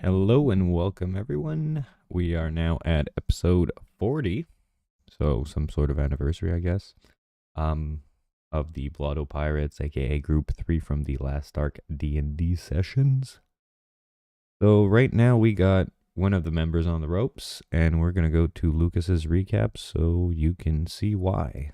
Hello and welcome everyone. We are now at episode 40, so some sort of anniversary, I guess, of the Blotto Pirates, aka Group 3 from the Last Ark D&D sessions. So right now we got one of the members on the ropes, and we're going to go to Lucas's recap so you can see why.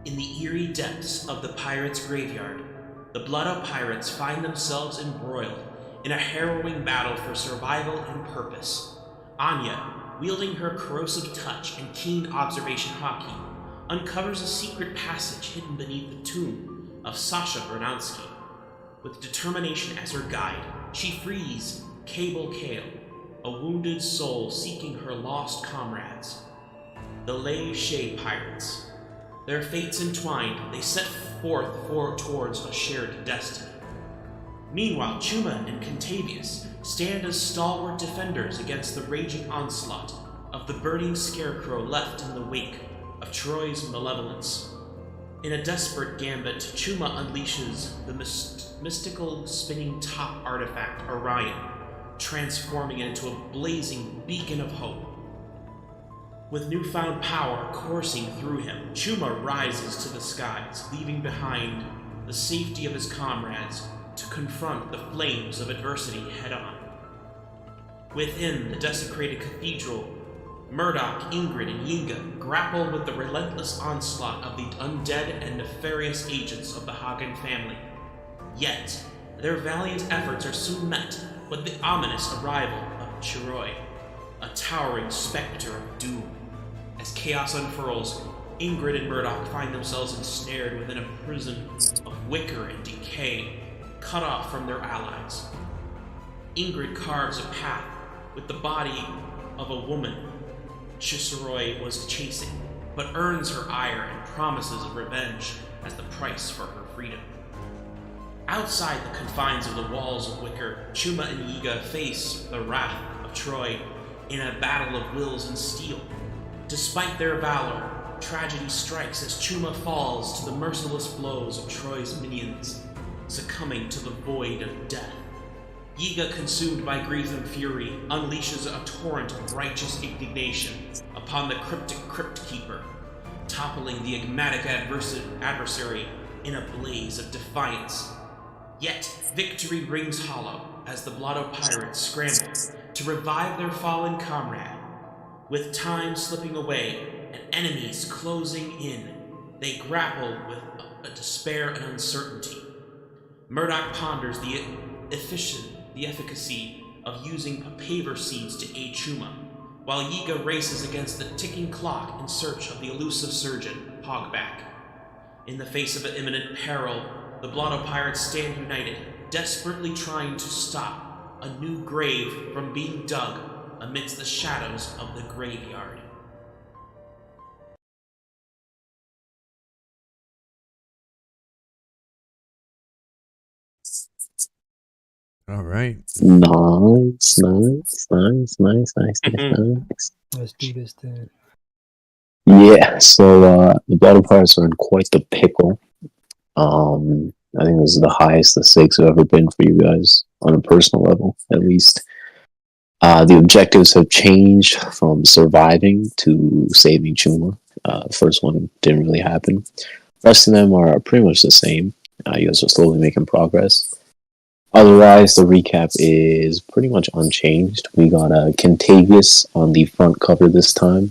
In the eerie depths of the pirates' graveyard, the Blotto Pirates find themselves embroiled in a harrowing battle for survival and purpose. Onya, wielding her corrosive touch and keen observation hockey, uncovers a secret passage hidden beneath the tomb of Sasha Bernowski. With determination as her guide, she frees Cable Kale, a wounded soul seeking her lost comrades. The Lay Shay Pirates. Their fates entwined, they set forth towards a shared destiny. Meanwhile, Chuma and Contavious stand as stalwart defenders against the raging onslaught of the burning scarecrow left in the wake of Troy's malevolence. In a desperate gambit, Chuma unleashes the mystical spinning top artifact Orion, transforming it into a blazing beacon of hope. With newfound power coursing through him, Chuma rises to the skies, leaving behind the safety of his comrades to confront the flames of adversity head-on. Within the desecrated cathedral, Murdoch, Ingrydd, and Yiga grapple with the relentless onslaught of the undead and nefarious agents of the Hagen family. Yet, their valiant efforts are soon met with the ominous arrival of Chiroi, a towering specter of doom. As chaos unfurls, Ingrydd and Murdoch find themselves ensnared within a prison of wicker and decay, cut off from their allies. Ingrydd carves a path with the body of a woman Chiroi was chasing, but earns her ire and promises of revenge as the price for her freedom. Outside the confines of the walls of wicker, Chuma and Yiga face the wrath of Troy in a battle of wills and steel. Despite their valor, tragedy strikes as Chuma falls to the merciless blows of Troy's minions, succumbing to the void of death. Yiga, consumed by grief and fury, unleashes a torrent of righteous indignation upon the cryptic Crypt Keeper, toppling the enigmatic adversary in a blaze of defiance. Yet, victory rings hollow as the Blotto Pirates scramble to revive their fallen comrade. With time slipping away and enemies closing in, they grapple with a despair and uncertainty. Murdoch ponders the efficacy of using papaver seeds to aid Chuma, while Yiga races against the ticking clock in search of the elusive surgeon, Hogback. In the face of an imminent peril, the Blotto Pirates stand united, desperately trying to stop a new grave from being dug amidst the shadows of the graveyard. All right. Nice. Let's do this then. Yeah, so the Blotto Pirates are in quite the pickle. I think this is the highest the stakes have ever been for you guys, on a personal level, at least. The objectives have changed from surviving to saving Chuma. The first one didn't really happen. The rest of them are pretty much the same. You guys are slowly making progress. Otherwise, the recap is pretty much unchanged. We got Contagious on the front cover this time.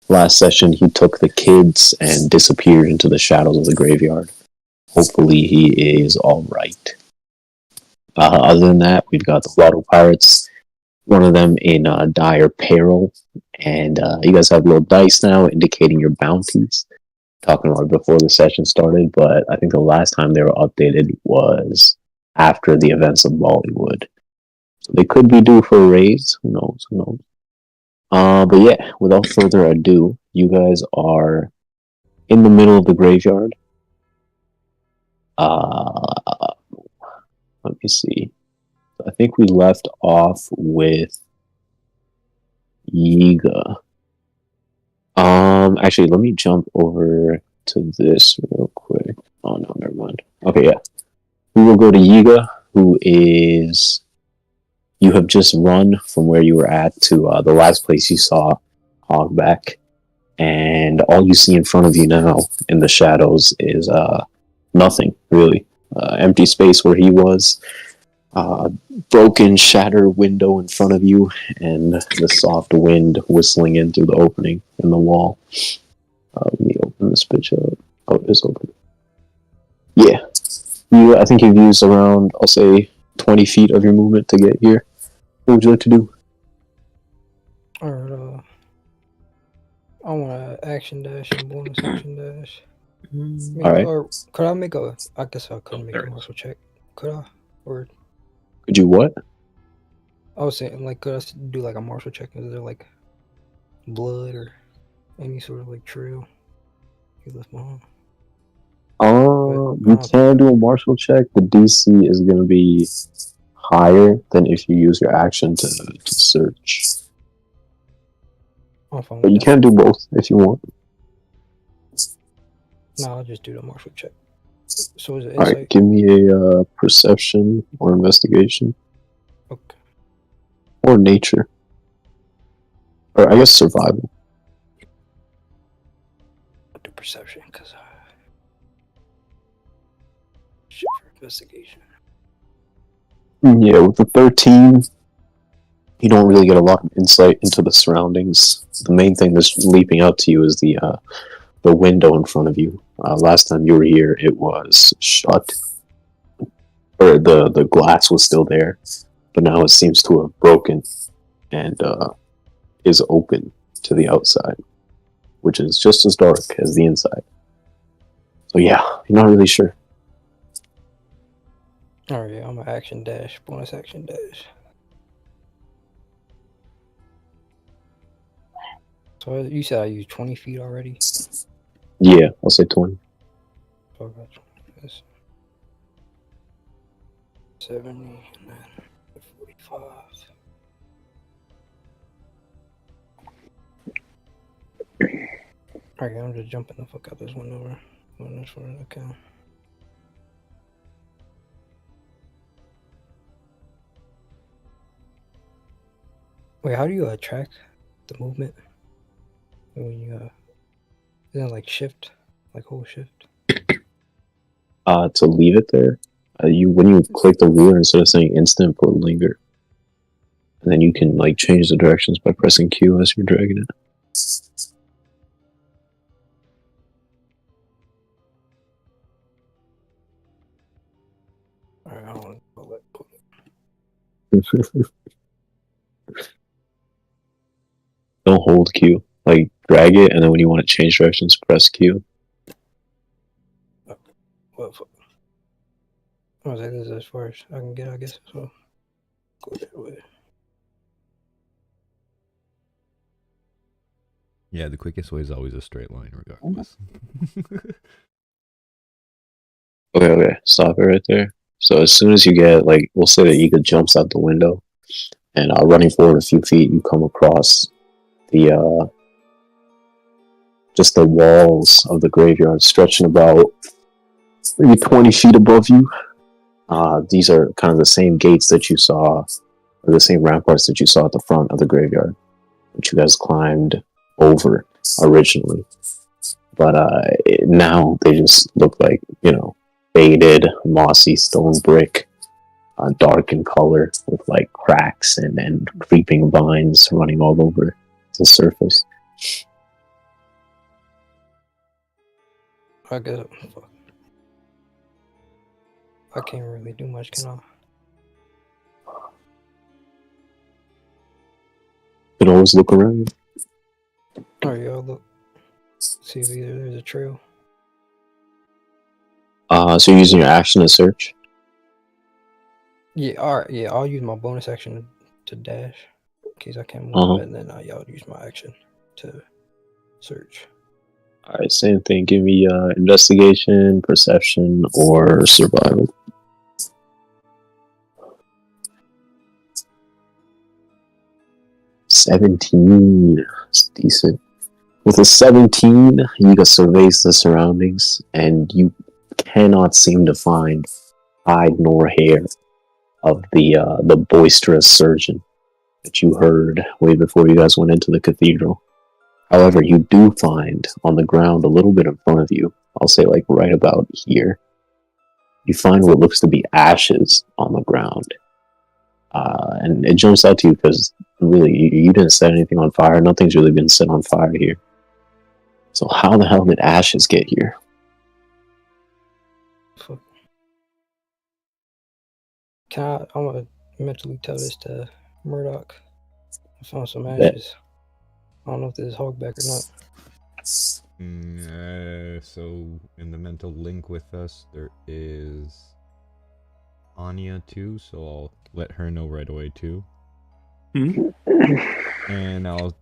Last session, he took the kids and disappeared into the shadows of the graveyard. Hopefully, he is alright. Other than that, we've got the Blotto Pirates. One of them in dire peril. And you guys have little dice now indicating your bounties. Talking about it before the session started, but I think the last time they were updated was after the events of Bollywood. So they could be due for a raise. Who knows? But yeah, without further ado, you guys are in the middle of the graveyard. Let me see. I think we left off with Yiga. Actually, let me jump over to this real quick. Oh no, never mind. Okay, yeah. We will go to Yiga, who is. You have just run from where you were at to the last place you saw Hogback, and all you see in front of you now in the shadows is nothing really. Empty space where he was. Broken, shattered window in front of you, and the soft wind whistling in through the opening in the wall. Let me open this bitch up. Oh, it's open. Yeah. I think you've used around, I'll say, 20 feet of your movement to get here. What would you like to do? Alright, I want an action dash and bonus action dash. Alright. Or could I make a... I guess I couldn't make a martial check. Could I? Or... Could you what? I was saying, like, could I do, like, a martial check? Is there, like, blood or any sort of, like, trail you left behind? You can do a martial check. The DC is going to be higher than if you use your action to search. But you can do both if you want. No, I'll just do the martial check. So is it insight? Alright, give me a perception or investigation. Okay. Or nature. Or I guess survival. I'll do perception, because shit for investigation. Yeah, with the 13, you don't really get a lot of insight into the surroundings. The main thing that's leaping out to you is the window in front of you. Last time you were here, it was shut. Or the glass was still there, but now it seems to have broken and is open to the outside, which is just as dark as the inside. So yeah, you're not really sure. Alright, yeah, I'm an action dash, bonus action dash. So you said I used 20 feet already? Yeah, I'll say 20. So I got 20. 70, and then 45. Alright, I'm just jumping the fuck out this window. As far as I can. Wait, how do you track the movement? When you isn't it like shift? Like hold shift? To leave it there, when you click the ruler, instead of saying instant, put linger. And then you can like change the directions by pressing Q as you're dragging it. Alright, I don't want to let put it. Don't hold Q. Like drag it, and then when you want to change directions, press Q. Okay. Well, I was like, this is as far as I can get, I guess. So go that way. Yeah, the quickest way is always a straight line, regardless. Okay, stop it right there. So as soon as you get, like, we'll say that Yiga jumps out the window, and running forward a few feet, you come across the just the walls of the graveyard stretching about maybe 20 feet above you. These are kind of the same gates that you saw, or the same ramparts that you saw at the front of the graveyard, which you guys climbed over originally. But now they just look like, faded, mossy stone brick, dark in color, with like cracks and creeping vines running all over the surface. I guess I can't really do much, can I? You can always look around. Alright, y'all look. See if either there's a trail. So you're using your action to search? Yeah, alright, yeah, I'll use my bonus action to dash. In case I can't move, and then y'all use my action to search. Alright, same thing. Give me investigation, perception, or survival. 17. It's decent. With a 17, Yiga surveys the surroundings, and you cannot seem to find hide nor hair of the boisterous surgeon that you heard way before you guys went into the cathedral. However, you do find on the ground a little bit in front of you, I'll say like right about here, you find what looks to be ashes on the ground. And it jumps out to you because really, you didn't set anything on fire. Nothing's really been set on fire here. So how the hell did ashes get here? I'm gonna mentally tell this to Murdoch. I found some ashes. I don't know if this is hogback or not. So in the mental link with us, there is Onya too, so I'll let her know right away too. And I'll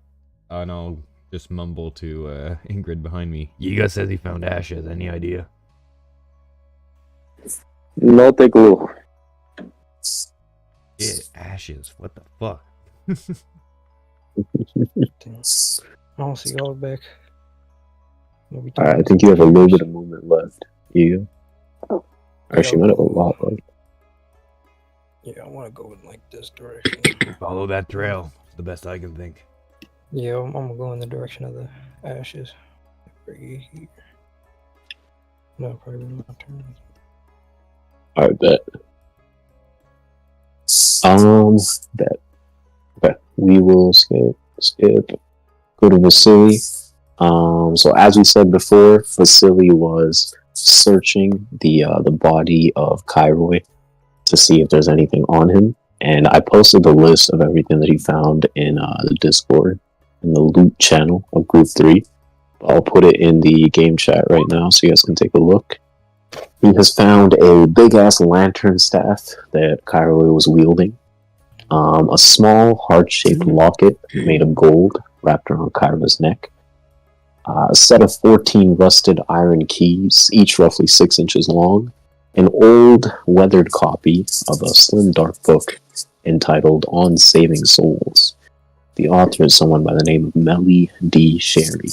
just mumble to Ingrydd behind me. Yiga says he found ashes. Any idea? No te clue. Yeah, ashes. What the fuck? I don't see hogback. Alright, I think you have a little bit of movement left. Yiga. Actually, you might have a lot left. Yeah, I want to go in like this direction. Follow that trail. It's the best I can think. Yeah, I'm gonna go in the direction of the ashes. Right here. No, probably my turn. Alright, bet. Bet. Okay, we will skip. Go to Vasily. So as we said before, Vasily was searching the body of Kairoy to see if there's anything on him, and I posted the list of everything that he found in the Discord, in the loot channel of Group 3. I'll put it in the game chat right now so you guys can take a look. He has found a big-ass lantern staff that Kairoy was wielding, a small heart-shaped locket made of gold wrapped around Kairoy's neck, a set of 14 rusted iron keys, each roughly 6 inches long, an old, weathered copy of a slim, dark book entitled On Saving Souls. The author is someone by the name of Melly D. Sherry.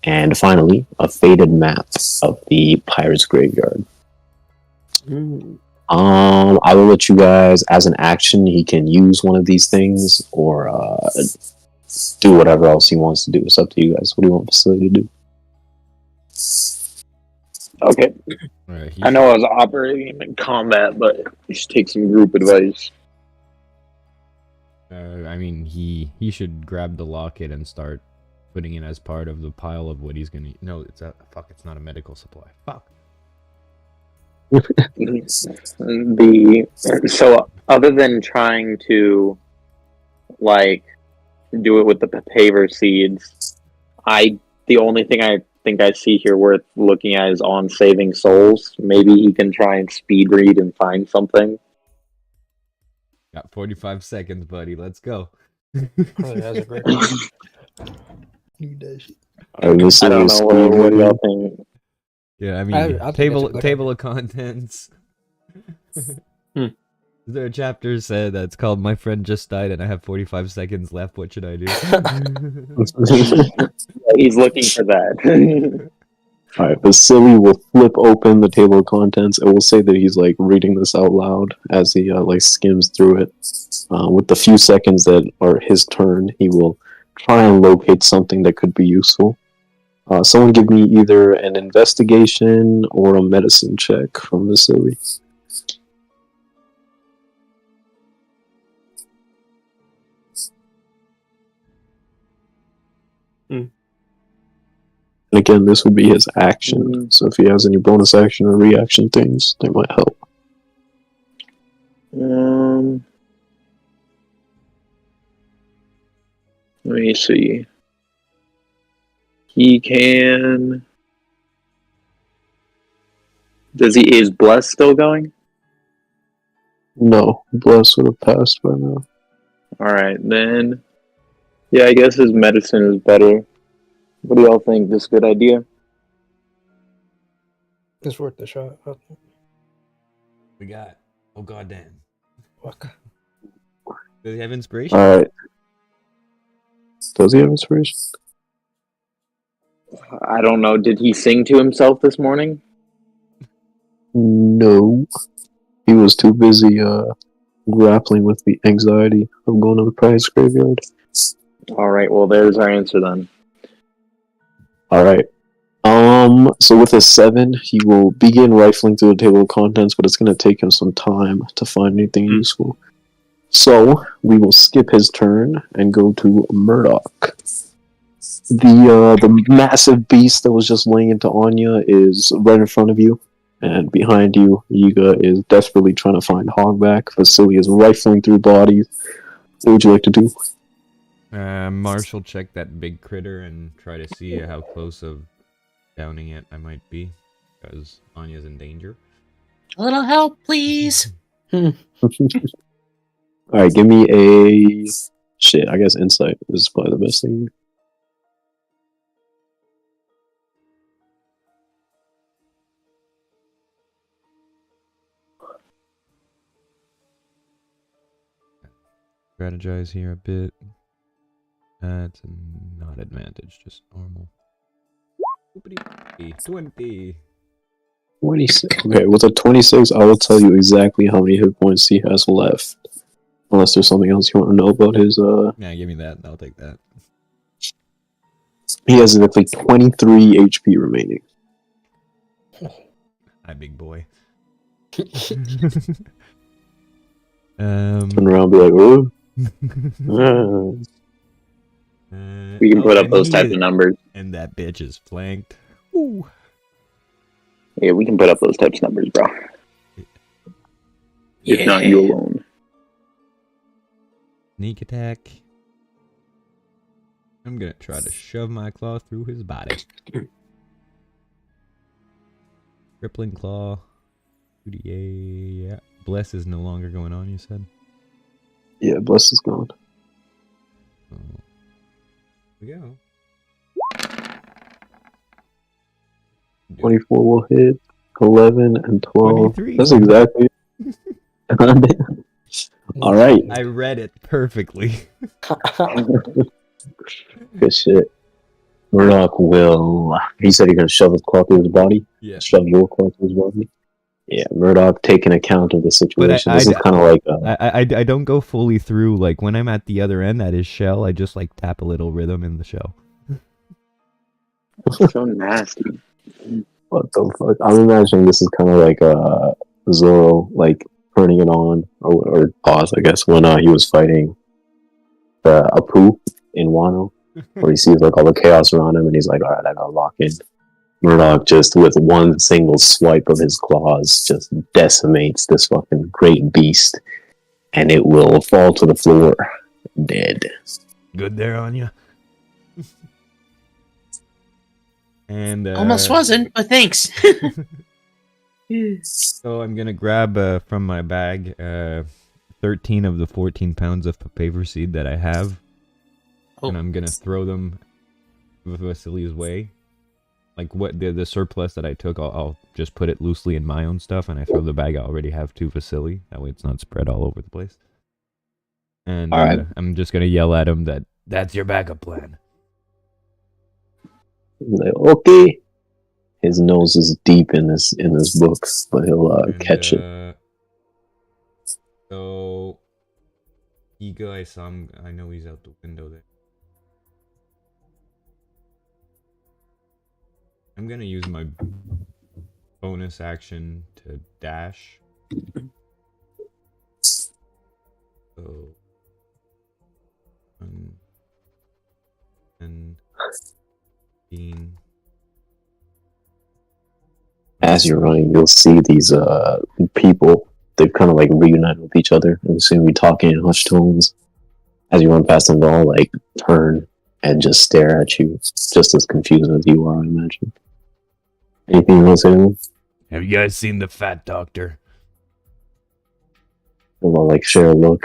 And finally, a faded map of the Pirates' Graveyard. I will let you guys, as an action, he can use one of these things, or do whatever else he wants to do. It's up to you guys. What do you want Vasily to do? Okay. Right, I know I was operating him in combat, but you should take some group advice. I mean, he should grab the locket and start putting it as part of the pile of what he's gonna. No, it's not a medical supply. Fuck. So other than trying to like do it with the paver seeds, the only thing I think I see here worth looking at is On Saving Souls. Maybe he can try and speed read and find something. Got 45 seconds, buddy. Let's go. That's a great one. Need that shit. I don't know what do y'all think. Yeah, I mean, I think that's a good table idea. of contents. There a chapter said that's called "My Friend Just Died" and I have 45 seconds left. What should I do? He's looking for that. Alright, Vasily will flip open the table of contents and will say that he's like reading this out loud as he like skims through it. With the few seconds that are his turn, he will try and locate something that could be useful. Someone give me either an investigation or a medicine check from Vasily. And again, this would be his action, so if he has any bonus action or reaction things, they might help. Let me see. He can. Is Bless still going? No, Bless would have passed by now. Alright, then. Yeah, I guess his medicine is better. What do y'all think? This is a good idea? It's worth the shot. We got. Oh goddamn. Fuck. Does he have inspiration? Alright. Does he have inspiration? I don't know. Did he sing to himself this morning? No. He was too busy grappling with the anxiety of going to the Pirates Graveyard. Alright, well, there's our answer then. Alright. So with a 7, he will begin rifling through the table of contents, but it's going to take him some time to find anything useful. So, we will skip his turn and go to Murdoch. The massive beast that was just laying into Onya is right in front of you, and behind you, Yiga is desperately trying to find Hogback. Vasily is rifling through bodies. What would you like to do? Marshall, check that big critter and try to see how close of downing it I might be, because Anya's in danger. A little help, please. Alright, give me a... Shit, I guess insight is probably the best thing. Strategize here a bit. That's not advantage, just normal. 20. 26. Okay, with a 26, I will tell you exactly how many hit points he has left. Unless there's something else you want to know about his, Yeah, give me that. I'll take that. He has exactly 23 HP remaining. Hi, big boy. Turn around and be like, oh. We can put up those types of numbers. And that bitch is flanked. Ooh. Yeah, we can put up those types of numbers, bro. If not you alone. Sneak attack. I'm gonna try to shove my claw through his body. Crippling claw. 2d8. Yeah. Bless is no longer going on, you said? Yeah, Bless is gone. Oh. Here we go. 24 will hit. 11 and 12. 23. That's exactly. Alright. I read it perfectly. Good shit. Murdoch will. He said he's gonna shove his claw through his body? Yeah. Shove your claw through his body? Yeah, Murdoch taking account of the situation. This is kind of like. I don't go fully through. Like when I'm at the other end at his shell, I just like tap a little rhythm in the shell. So nasty. What the fuck? I'm imagining this is kind of like Zoro, like turning it on or pause, I guess, when he was fighting Apu in Wano, where he sees like all the chaos around him, and he's like, "All right, I gotta lock in." Murdoch just with one single swipe of his claws just decimates this fucking great beast, and it will fall to the floor dead. Good there, Onya. And Almost wasn't, but thanks. So I'm gonna grab from my bag 13 of the 14 pounds of paper seed that I have, and I'm gonna throw them Vasily's way. Like what the surplus that I took, I'll just put it loosely in my own stuff, and I throw the bag I already have to Vasily. That way it's not spread all over the place. And I'm just gonna yell at him that's your backup plan. Like, okay. His nose is deep in this book, but he'll catch it. So Yiga, I saw him. I know he's out the window there. I'm gonna use my bonus action to dash. So, 10, 15. As you're running, you'll see these people. They've kind of like reunited with each other, and soon be talking in hushed tones. As you run past them, they'll all like turn and just stare at you, just as confused as you are, I imagine. Anything you want to say to them? Have you guys seen the Fat Doctor? They'll all like share a look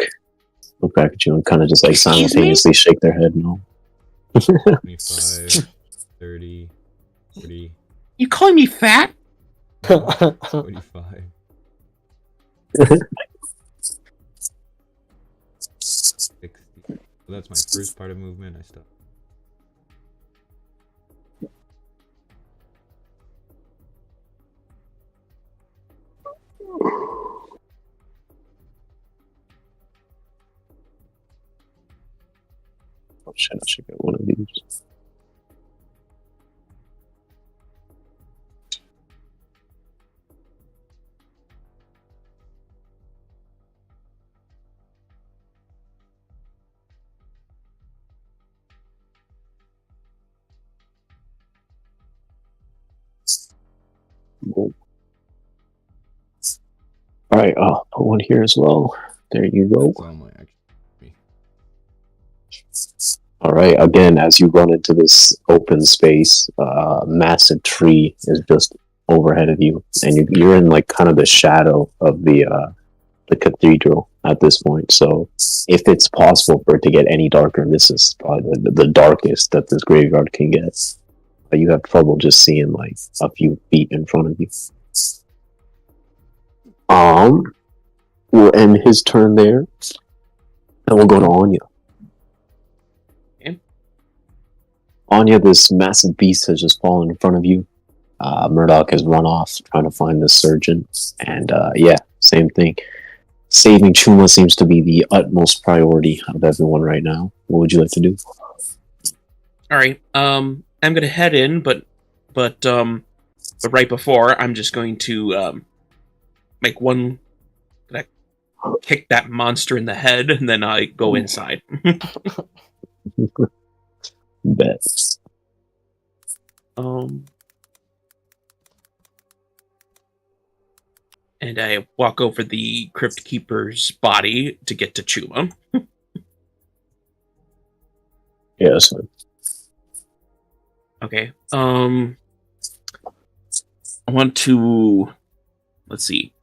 back at you, and kind of just like simultaneously shake their head no. 25, 30, 40. You calling me fat? 45. 60. So that's my first part of movement. I stop. Oh shit, I should get one of these. Alright, I'll put one here as well. There you go. That's all my action. Alright, again, as you run into this open space, a massive tree is just overhead of you, and you're in like kind of the shadow of the cathedral at this point. So if it's possible for it to get any darker, this is probably the darkest that this graveyard can get. But you have trouble just seeing like a few feet in front of you. We'll end his turn there, and we'll go to Onya. Okay. Onya, this massive beast has just fallen in front of you. Murdoch has run off trying to find the surgeon, and yeah, same thing. Saving Chuma seems to be the utmost priority of everyone right now. What would you like to do? All right. I'm gonna head in, but right before, I'm just going to make one. Kick that monster in the head, and then I go inside. Bet. And I walk over the Crypt Keeper's body to get to Chuma. Yeah, that's fine. Okay. I want to. Let's see.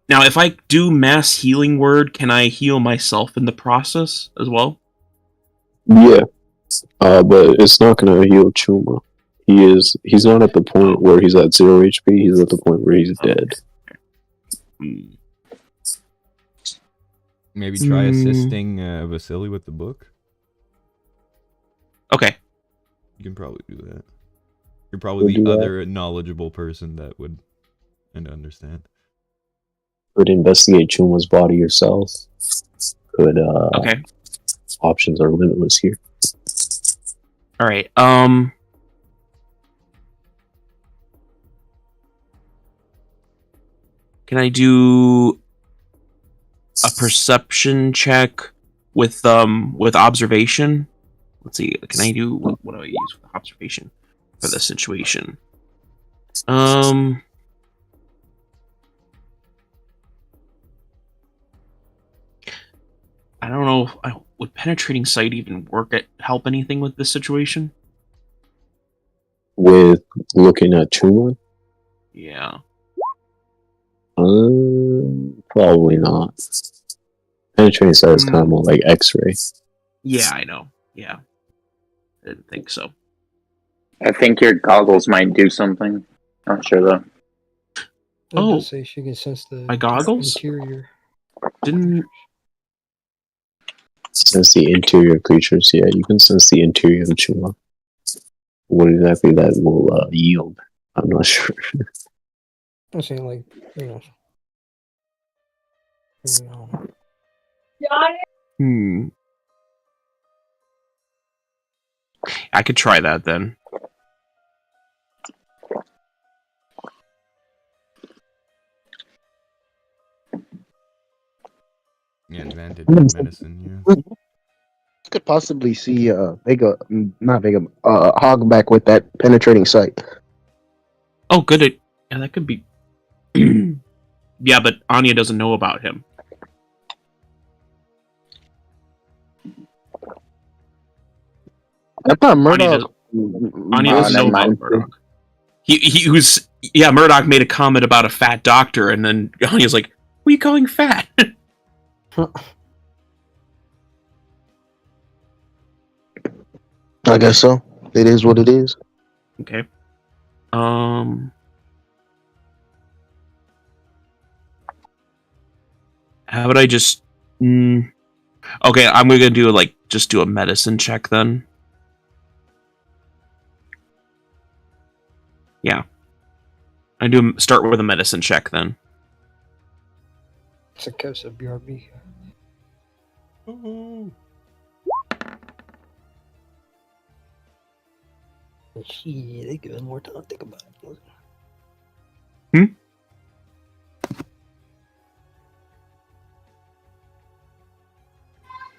Now, if I do mass healing word, can I heal myself in the process as well? Yeah, but it's not gonna heal Chuma. He's not at the point where he's at 0 HP. He's at the point where he's dead. Maybe try assisting Vasily with the book. Okay. You can probably do that. You're probably the other knowledgeable person that would and understand. Could investigate Chuma's body yourself. Could okay. Options are limitless here. All right. Can I do a perception check with observation? Let's see. Can I do what do I use with observation for this situation? I don't know. Would penetrating sight even help anything with this situation? With looking at Chuma? Yeah. Probably not. Penetrating sight is kind of more like X-ray. Yeah, I know. Yeah. I didn't think so. I think your goggles might do something. Not sure though. Oh, say she can sense the my goggles? Interior. Didn't sense the interior of creatures? Yeah, you can sense the interior of Chuma. What exactly that will yield, I'm not sure. I'm saying, like, you know. I could try that then. Yeah, advantage in medicine, yeah. Could possibly see Hogback with that penetrating sight. Oh, good. Yeah, that could be. Yeah, but Anya doesn't know about him. I thought Murdoch. Anya doesn't know about Murdoch. He was. Yeah, Murdoch made a comment about a fat doctor, and then Anya's like, "What are you calling fat?" I guess so. It is what it is. Okay. How about I just... Okay, I'm gonna do just do a medicine check then. Yeah. I do start with a medicine check then. It's a case of BRB. Shit, they give us more time to think about it.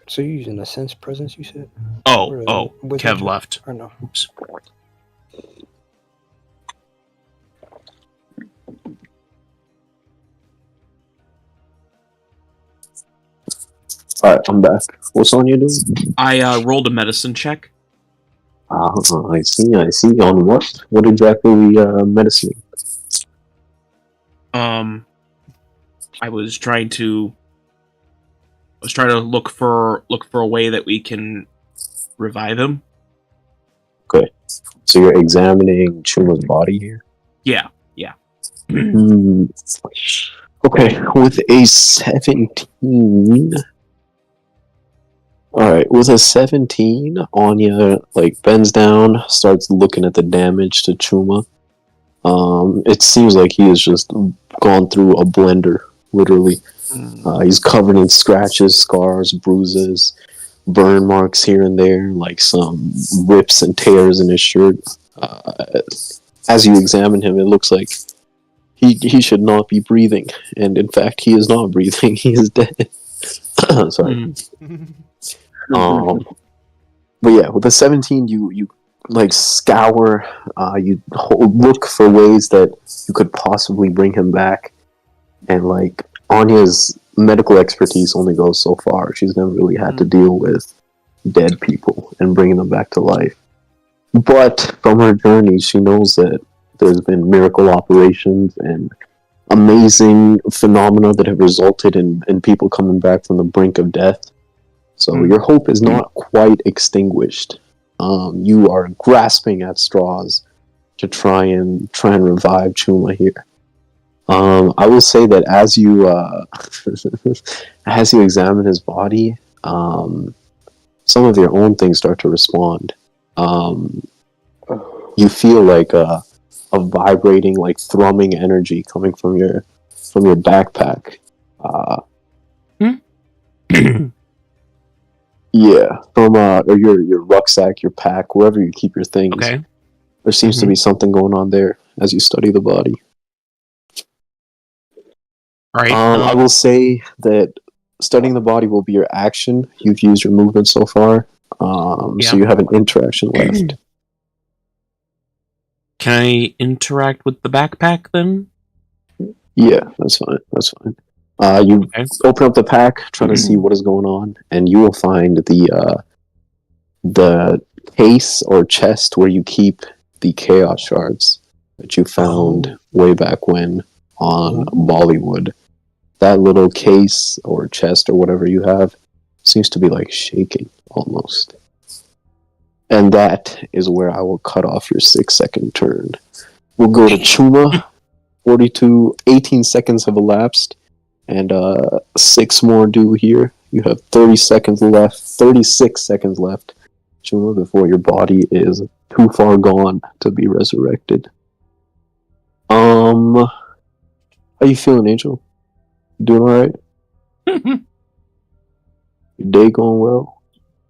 So you're using a sense presence, you said? Kev left. Or no? Oops. Alright, I'm back. What's Onya doing? I rolled a medicine check. I see. On what? What exactly medicining? I was trying to look for a way that we can revive him. Okay. So you're examining Chuma's body here? Yeah. Okay, with a 17... Alright, with a 17, Onya, bends down, starts looking at the damage to Chuma. It seems like he has just gone through a blender, literally. He's covered in scratches, scars, bruises, burn marks here and there, some rips and tears in his shirt. As you examine him, it looks like he should not be breathing, and in fact, he is not breathing. He is dead. Sorry. But yeah, with the 17, you scour, you look for ways that you could possibly bring him back, and Anya's medical expertise only goes so far. She's never really had to deal with dead people and bringing them back to life. But from her journey, she knows that there's been miracle operations and amazing phenomena that have resulted in people coming back from the brink of death. So your hope is not quite extinguished. You are grasping at straws to try and revive Chuma here. I will say that as you as you examine his body, some of your own things start to respond. You feel like a vibrating, thrumming energy coming from your backpack. Yeah, from or your rucksack, your pack, wherever you keep your things. Okay. There seems to be something going on there as you study the body. All right. I will say that studying the body will be your action. You've used your movement so far, so you have an interaction left. Can I interact with the backpack then? Yeah, that's fine. You open up the pack, trying to see what is going on, and you will find the case or chest where you keep the chaos shards that you found way back when on Bollywood. That little case or chest or whatever you have seems to be shaking almost. And that is where I will cut off your 6-second turn. We'll go to Chuma. 18 seconds have elapsed. And 6 more due here. You have 36 seconds left, Chuma, before your body is too far gone to be resurrected. How you feeling, Angel? Doing alright? Your day going well?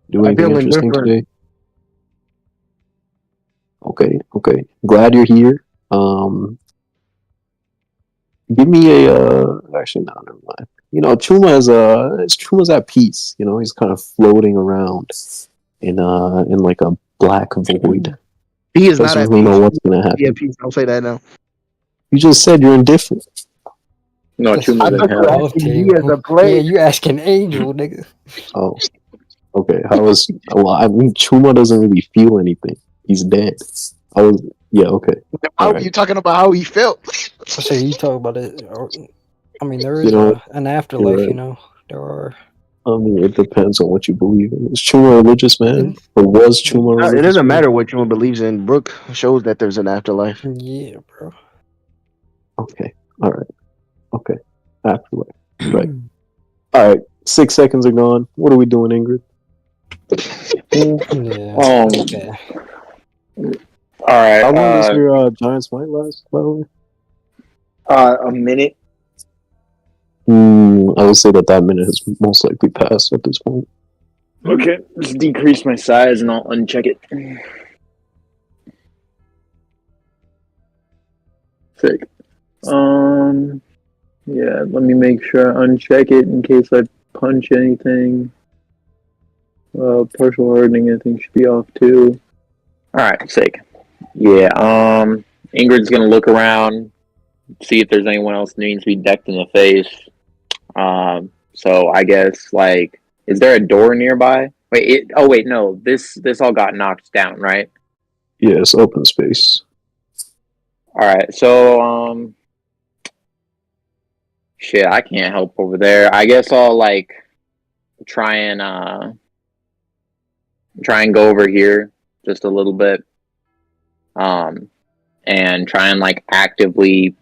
Doing anything interesting today? Okay. Glad you're here. Give me actually, no, never mind. Chuma's at peace. He's kind of floating around in a black void. He is not Doesn't at really know peace. what's gonna happen. Yeah, peace. I'll say that now. You just said you're indifferent. No, Chuma's in hell. He is a player. Yeah, you asking Angel, nigga. Oh, okay. Chuma doesn't really feel anything. He's dead. Okay. How are you talking about how he felt? So you talk about it. There is an afterlife. right. There are. It depends on what you believe in. Is Chuma a religious man, or was Chuma a religious man? It doesn't matter what Chuma believes in. Brooke shows that there's an afterlife. Yeah, bro. Okay. All right. Okay. Afterlife. Right. Alright, 6 seconds are gone. What are we doing, Ingrid? Yeah. Okay. Alright, How long does your Giant's Might last, by the way? a minute. I would say that minute has most likely passed at this point. Okay, just decrease my size and I'll uncheck it. Sick. Yeah, let me make sure I uncheck it in case I punch anything. Partial hardening I think should be off too. Alright, sick. Yeah, Ingrid's gonna look around, see if there's anyone else that needs to be decked in the face. So I guess, like, is there a door nearby? Wait, no, this all got knocked down, right? Yeah, it's open space. Alright, so, shit, I can't help over there. I guess I'll, like, try and go over here just a little bit. And try and, like, actively,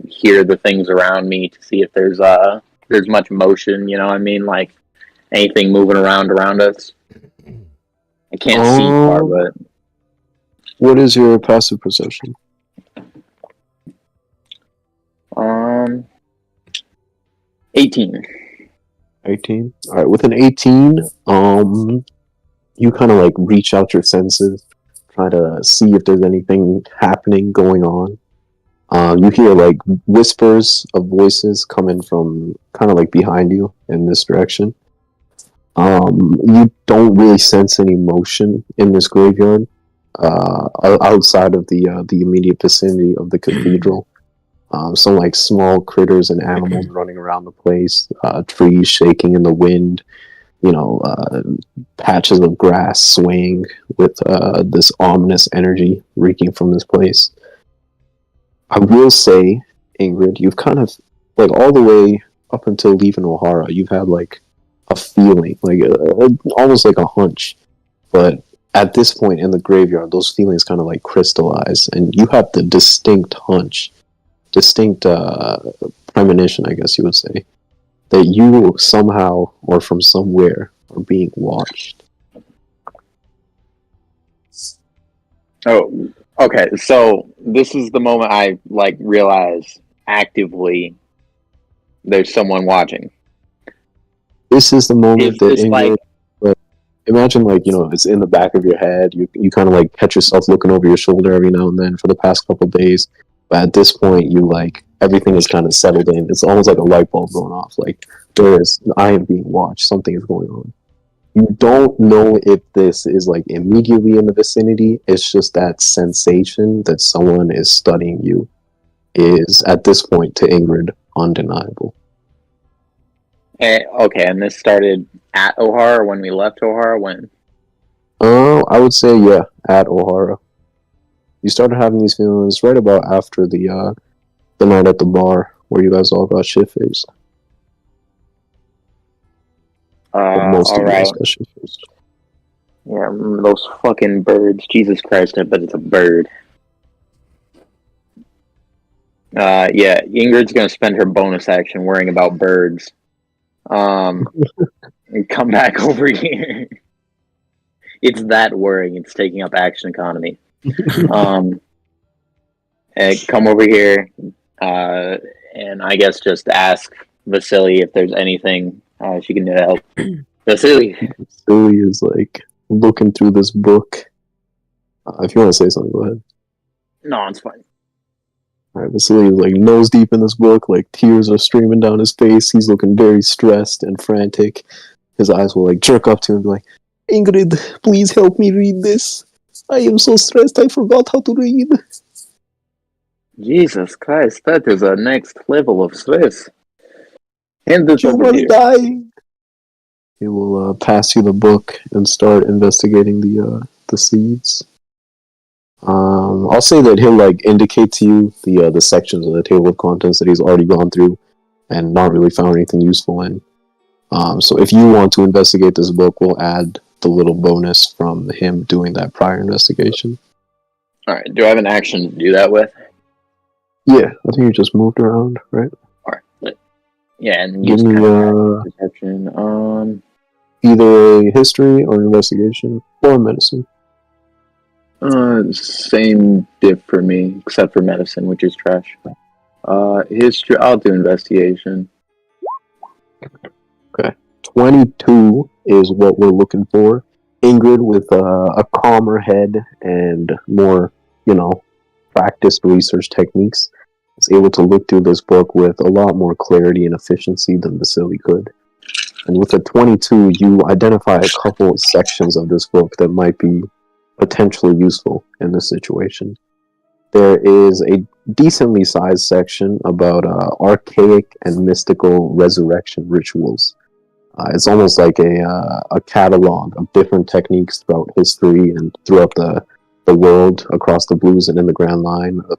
hear the things around me to see if there's much motion, you know what I mean? Like, anything moving around us. I can't see far, but... What is your passive perception? 18. 18? Alright, with an 18, you kind of, like, reach out your senses, try to see if there's anything happening, going on. You hear, like, whispers of voices coming from kind of, like, behind you in this direction. You don't really sense any motion in this graveyard, outside of the immediate vicinity of the cathedral. Some, like, small critters and animals running around the place, trees shaking in the wind, you know, patches of grass swaying with this ominous energy reeking from this place. I will say, Ingrid, you've kind of, like, all the way up until leaving O'Hara, you've had, like, a feeling, like, almost like a hunch. But at this point in the graveyard, those feelings kind of, like, crystallize, and you have the distinct hunch, premonition, I guess you would say, that you somehow, or from somewhere, are being watched. Oh, okay, so this is the moment I, like, realize actively there's someone watching. This is the moment that Ingrid, like, imagine, like, you know, it's in the back of your head, you kind of, like, catch yourself looking over your shoulder every now and then for the past couple of days, but at this point, you, like, everything is kind of settled in. It's almost like a light bulb going off, like, I am being watched, something is going on. You don't know if this is, like, immediately in the vicinity. It's just that sensation that someone is studying you is, at this point, to Ingrid, undeniable. Okay, and this started at O'Hara when we left O'Hara? When? I would say, yeah, at O'Hara. You started having these feelings right about after the night at the bar where you guys all got shit-faced. Most of you guys got shit-faced. Yeah, I remember those fucking birds. Jesus Christ, I bet it's a bird. Yeah, Ingrid's gonna spend her bonus action worrying about birds. And come back over here. It's that worrying. It's taking up action economy. And come over here, and I guess just ask Vasily if there's anything she can do to help. Vasily is, like, looking through this book. If you want to say something, go ahead. No, it's fine. Alright, Vasily is, like, nose deep in this book, like, tears are streaming down his face. He's looking very stressed and frantic. His eyes will, like, jerk up to him and be like, Ingrid, please help me read this. I am so stressed I forgot how to read. Jesus Christ, that is a next level of stress. Hand this over Chuma's here. dying. He will pass you the book and start investigating the seeds. I'll say that he'll, like, indicate to you the sections of the table of contents that he's already gone through and not really found anything useful in. So if you want to investigate this book, we'll add the little bonus from him doing that prior investigation. Alright, do I have an action to do that with? Yeah, I think you just moved around, right? Alright. Yeah, and Give use me perception. either a history or investigation or medicine. Same diff for me, except for medicine, which is trash. History. I'll do investigation. 22 is what we're looking for. Ingrid, with a calmer head and more, practiced research techniques, is able to look through this book with a lot more clarity and efficiency than Vasily could. And with a 22, you identify a couple of sections of this book that might be potentially useful in this situation. There is a decently sized section about archaic and mystical resurrection rituals. It's almost like a catalog of different techniques throughout history and throughout the world, across the blues and in the Grand Line, of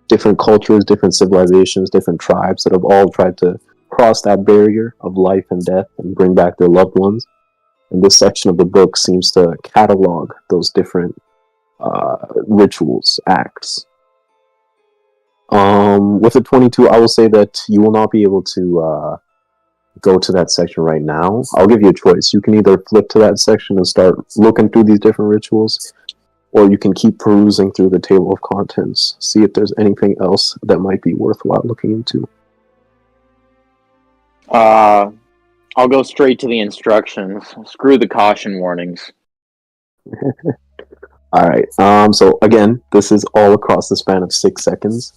different cultures, different civilizations, different tribes that have all tried to cross that barrier of life and death and bring back their loved ones. And this section of the book seems to catalog those different rituals, acts. With a 22, I will say that you will not be able to go to that section right now. I'll give you a choice. You can either flip to that section and start looking through these different rituals, or you can keep perusing through the table of contents, see if there's anything else that might be worthwhile looking into. I'll go straight to the instructions. Screw the caution warnings. Alright, so again, this is all across the span of 6 seconds.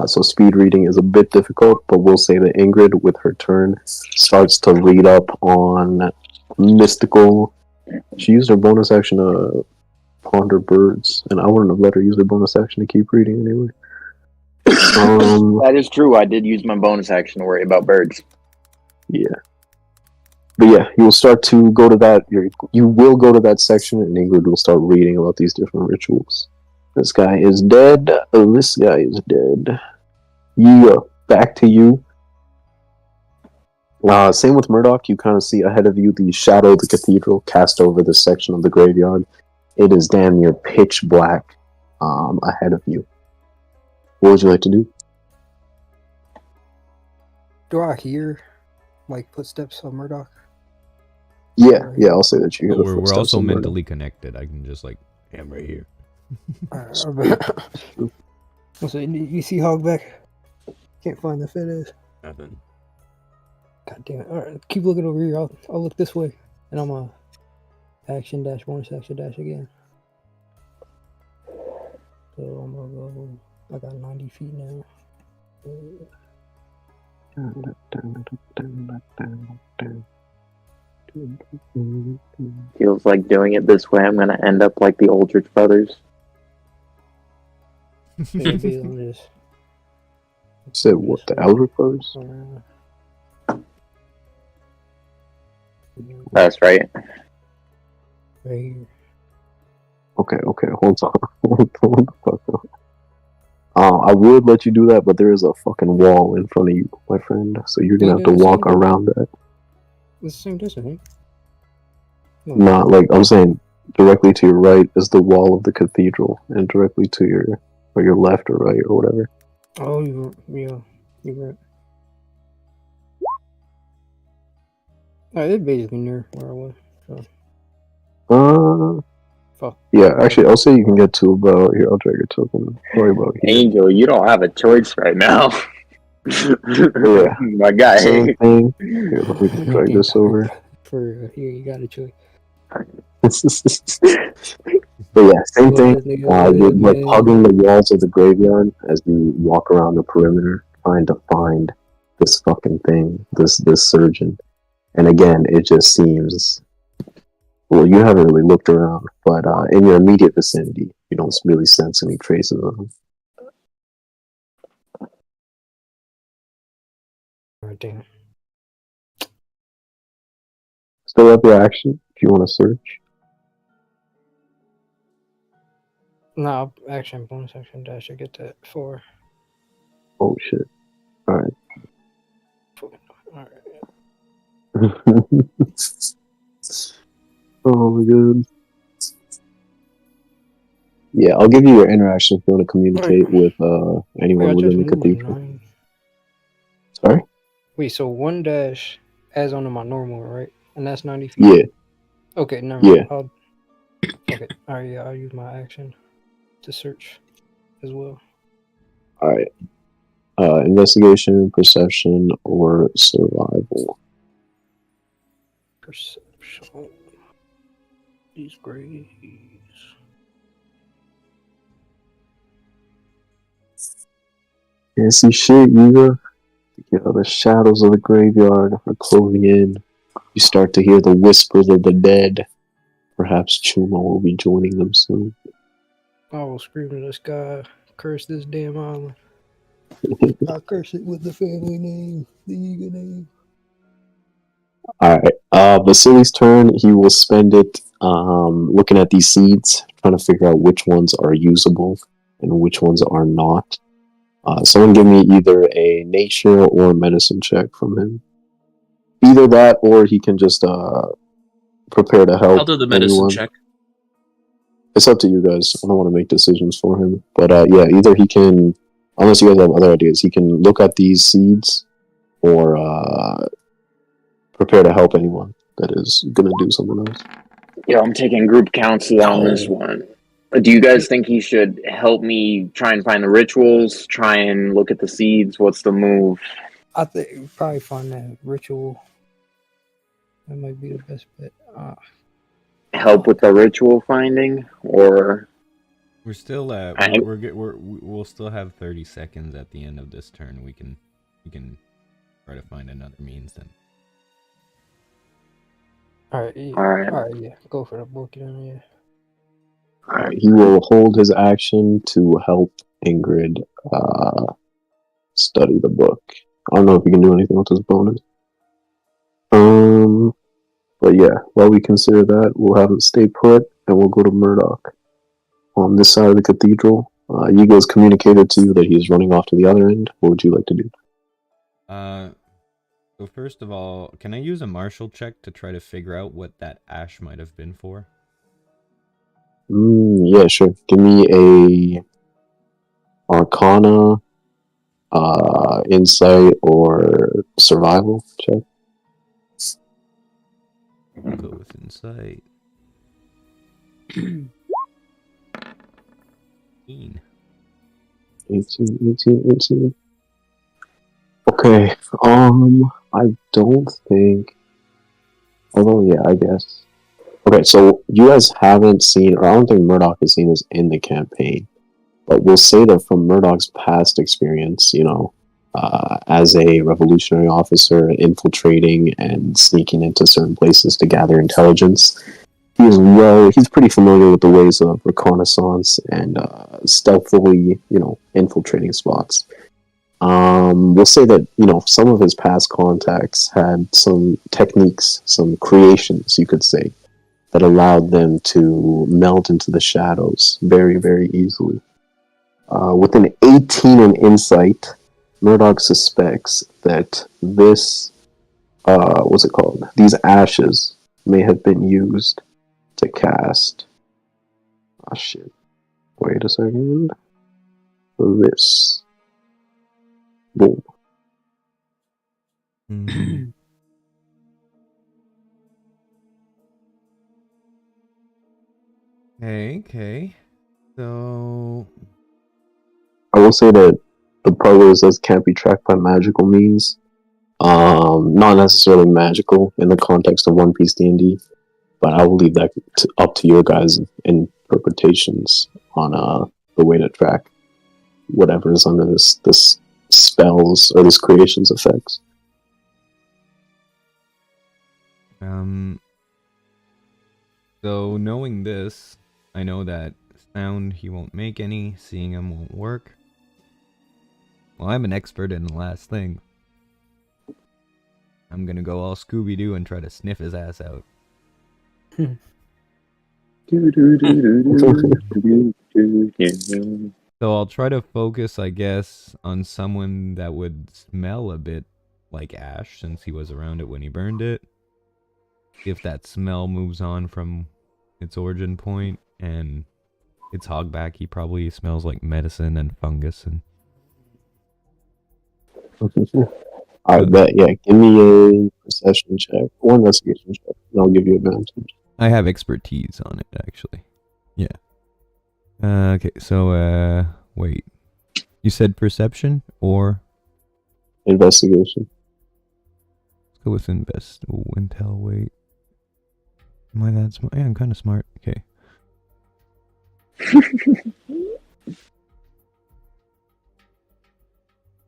So speed reading is a bit difficult, but we'll say that Ingrid, with her turn, starts to read up on mystical. She used her bonus action to ponder birds, and I wouldn't have let her use her bonus action to keep reading anyway. That is true. I did use my bonus action to worry about birds. Yeah. But yeah, you will start to go to that. You will go to that section, and Ingrid will start reading about these different rituals. This guy is dead. This guy is dead. Yiga, back to you. Same with Murdoch. You kind of see ahead of you the shadow of the cathedral cast over this section of the graveyard. It is damn near pitch black ahead of you. What would you like to do? Do I hear footsteps of Murdoch? Yeah, I'll say that you hear the We're footsteps also of Murdoch. mentally connected. I can just I'm right here. So you see Hogback? Can't find the fit is. Nothing. God damn it! All right, keep looking over here. I'll look this way, and I'm action dash bonus action dash again. So I'm gonna go. I got 90 feet now. Feels like doing it this way, I'm gonna end up like the Aldrich brothers. Said what? The Elder Brothers? That's right. Right here. Okay, hold on. Hold the fuck on. I would let you do that, but there is a fucking wall in front of you, my friend. So you're gonna have to walk around that. It's the same distance, right? Not like I'm saying, directly to your right is the wall of the cathedral, and directly to your left or right or whatever. Oh, you're right. They're basically near where I was. So. Fuck. Yeah, actually, I'll say you can get to about here. I'll drag your token. Sorry about here. Angel, you don't have a choice right now. Yeah, my guy. Same thing. Here, let me just drag this over. For here, you got a choice. But yeah, same thing. You're hugging the walls of the graveyard as you walk around the perimeter, trying to find this fucking thing, this surgeon. And again, it just seems. Well, you haven't really looked around, but in your immediate vicinity, you don't really sense any traces of him. Alright, damn. Still have your action if you want to search. No, action, bonus action dash. I get that 4. Oh shit! All right. Oh my god. Yeah, I'll give you your interaction if you want to communicate with anyone within the cathedral. Sorry? Wait, so 1 dash adds onto my normal, right? And that's 90 feet? Yeah, Okay, never mind. yeah. Okay, alright, yeah, I'll use my action to search as well. All right. Investigation, perception, or survival. Perception. These grays. Can't see shit, Yiga. You know, the shadows of the graveyard are closing in. You start to hear the whispers of the dead. Perhaps Chuma will be joining them soon. I will scream to the sky, curse this damn island. I curse it with the family name, the Yiga name. Alright, Vasily's turn. He will spend it looking at these seeds, trying to figure out which ones are usable and which ones are not. Someone give me either a nature or medicine check from him. Either that, or he can just prepare to help I'll do the medicine anyone. check. It's up to you guys. I don't want to make decisions for him. But yeah, either he can, unless you guys have other ideas, he can look at these seeds or prepare to help anyone that is going to do something else. Yeah, I'm taking group counsel on this one. Do you guys think he should help me try and find the rituals, try and look at the seeds? What's the move? I think you probably find that ritual. That might be the best bet. Help with the ritual finding, or We're still at. We'll still have 30 seconds at the end of this turn. We can try to find another means then. Alright, yeah. Alright. Yeah. Go for the book then, yeah. Alright, he will hold his action to help Ingrydd study the book. I don't know if he can do anything with his bonus. But yeah, while we consider that, we'll have him stay put, and we'll go to Murdoch. On this side of the cathedral, Yiga's communicated to you that he's running off to the other end. What would you like to do? So first of all, can I use a martial check to try to figure out what that ash might have been for? Yeah, sure. Give me a Arcana, Insight, or Survival check. I'll go with Insight. 18. 18. Okay, I don't think... Although, yeah, I guess. Okay, so you guys haven't seen, or I don't think Murdoch has seen this in the campaign, but we'll say that from Murdoch's past experience, you know, as a revolutionary officer, infiltrating and sneaking into certain places to gather intelligence, he's pretty familiar with the ways of reconnaissance and stealthily, you know, infiltrating spots. We'll say that, you know, some of his past contacts had some techniques, some creations, you could say, that allowed them to melt into the shadows very, very easily. With an 18 in insight, Murdoch suspects that this, what's it called? These ashes may have been used to cast... Oh shit. Wait a second. This. Boom. Okay. So I will say that the part where it says can't be tracked by magical means, not necessarily magical in the context of One Piece D&D, but I will leave that up to your guys' interpretations on the way to track whatever is under this spells or this creation's effects. So knowing this, I know that sound he won't make any, seeing him won't work. Well, I'm an expert in the last thing. I'm gonna go all Scooby-Doo and try to sniff his ass out. So I'll try to focus, I guess, on someone that would smell a bit like ash, since he was around it when he burned it. If that smell moves on from its origin point, and it's hogback, he probably smells like medicine and fungus. And I bet. Yeah, give me a perception check or investigation check, and I'll give you advantage. I have expertise on it, actually. Yeah. Okay, so, wait. You said perception or? Investigation. Let's go with intel, wait. Am I that smart? Yeah, I'm kind of smart. Okay.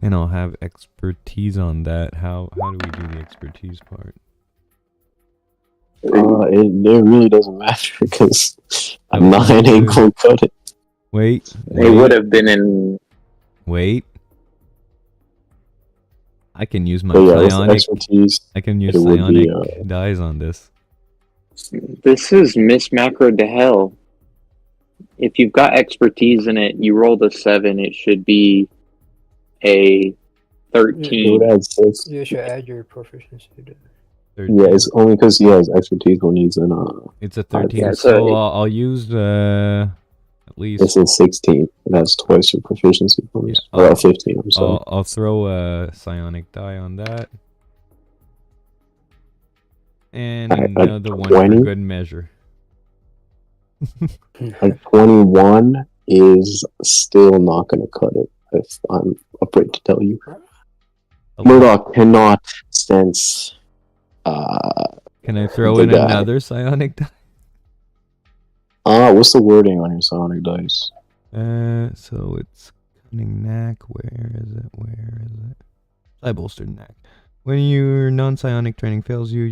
And I'll have expertise on that. How do we do the expertise part? It really doesn't matter because a Oh, 9 ain't gonna cut it. Wait. It would have been in. Wait. I can use my But yeah, with psionic. expertise, I can use it would psionic be, dies on this. This is Miss Macro to hell. If you've got expertise in it, you rolled a 7. It should be a it 13. would add 6. You should add your proficiency to it. 13. Yeah, it's only because he has expertise when he's in It's a 13. Yeah, so so I'll use at least. It's a 16. It has twice your proficiency bonus. Yeah, Or 15, I'm sorry. I'll throw a psionic die on that. And Alright, another one 20? for good measure. A 21 is still not going to cut it, if I'm afraid to tell you. Murdoch cannot sense. Can I throw the in guy. another psionic die? What's the wording on your sonic dice? So it's cunning knack. Where is it? I bolstered knack. When your non-psionic training fails you,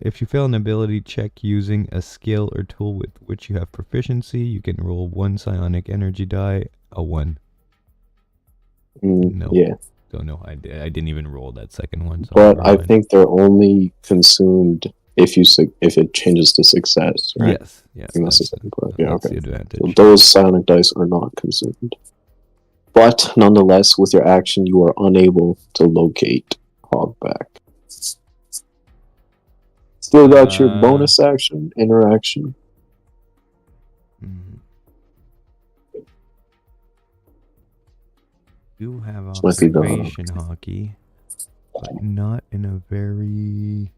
if you fail an ability check using a skill or tool with which you have proficiency, you can roll 1 psionic energy die, a 1. No. Yeah, So no, I didn't even roll that second one. So but never I mind. think they're only consumed if it changes to success, right? Yes. I think that's the second part. Yeah, that's okay. the advantage. So those psionic dice are not consumed. But nonetheless, with your action, you are unable to locate Hogback. Still got your bonus action, interaction. You have Might be the- observation hockey, but not in a very.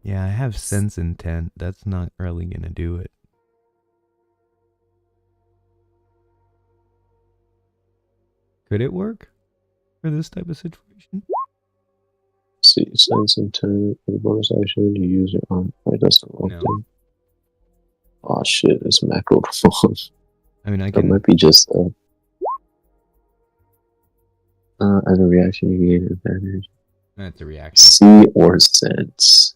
Yeah, I have sense intent. That's not really gonna do it. Could it work for this type of situation? See, sense intent for the bonus action, you use your arm. Wait, that's not locked No. in. Oh shit, it's macro phone. I mean, I That can. might be just as a reaction, you gain advantage. That's a reaction. See or sense.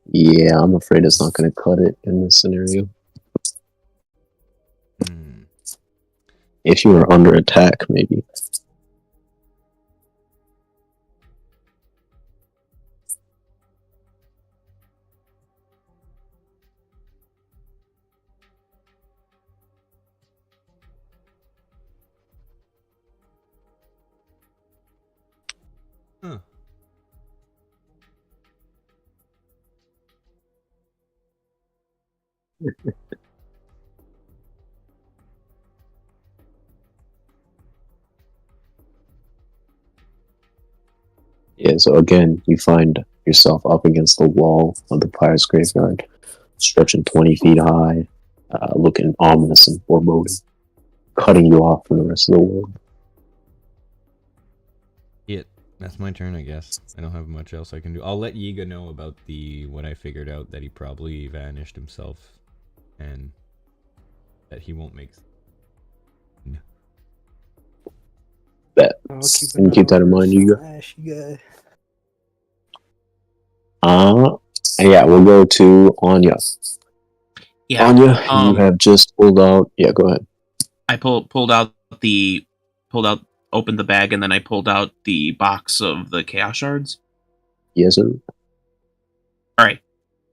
Yeah, I'm afraid it's not going to cut it in this scenario. If you were under attack, maybe. Huh. Yeah, so again, you find yourself up against the wall of the pirate's graveyard, stretching 20 feet high, looking ominous and foreboding, cutting you off from the rest of the world. That's my turn, I guess. I don't have much else I can do. I'll let Yiga know about what I figured out, that he probably vanished himself, and that he won't make. Bet. I'll And keep that in mind, Yiga. Yiga. Yeah, we'll go to Onya. Yeah. Onya, you have just pulled out. Yeah, go ahead. I opened the bag, and then I pulled out the box of the chaos shards. Yes, sir. All right.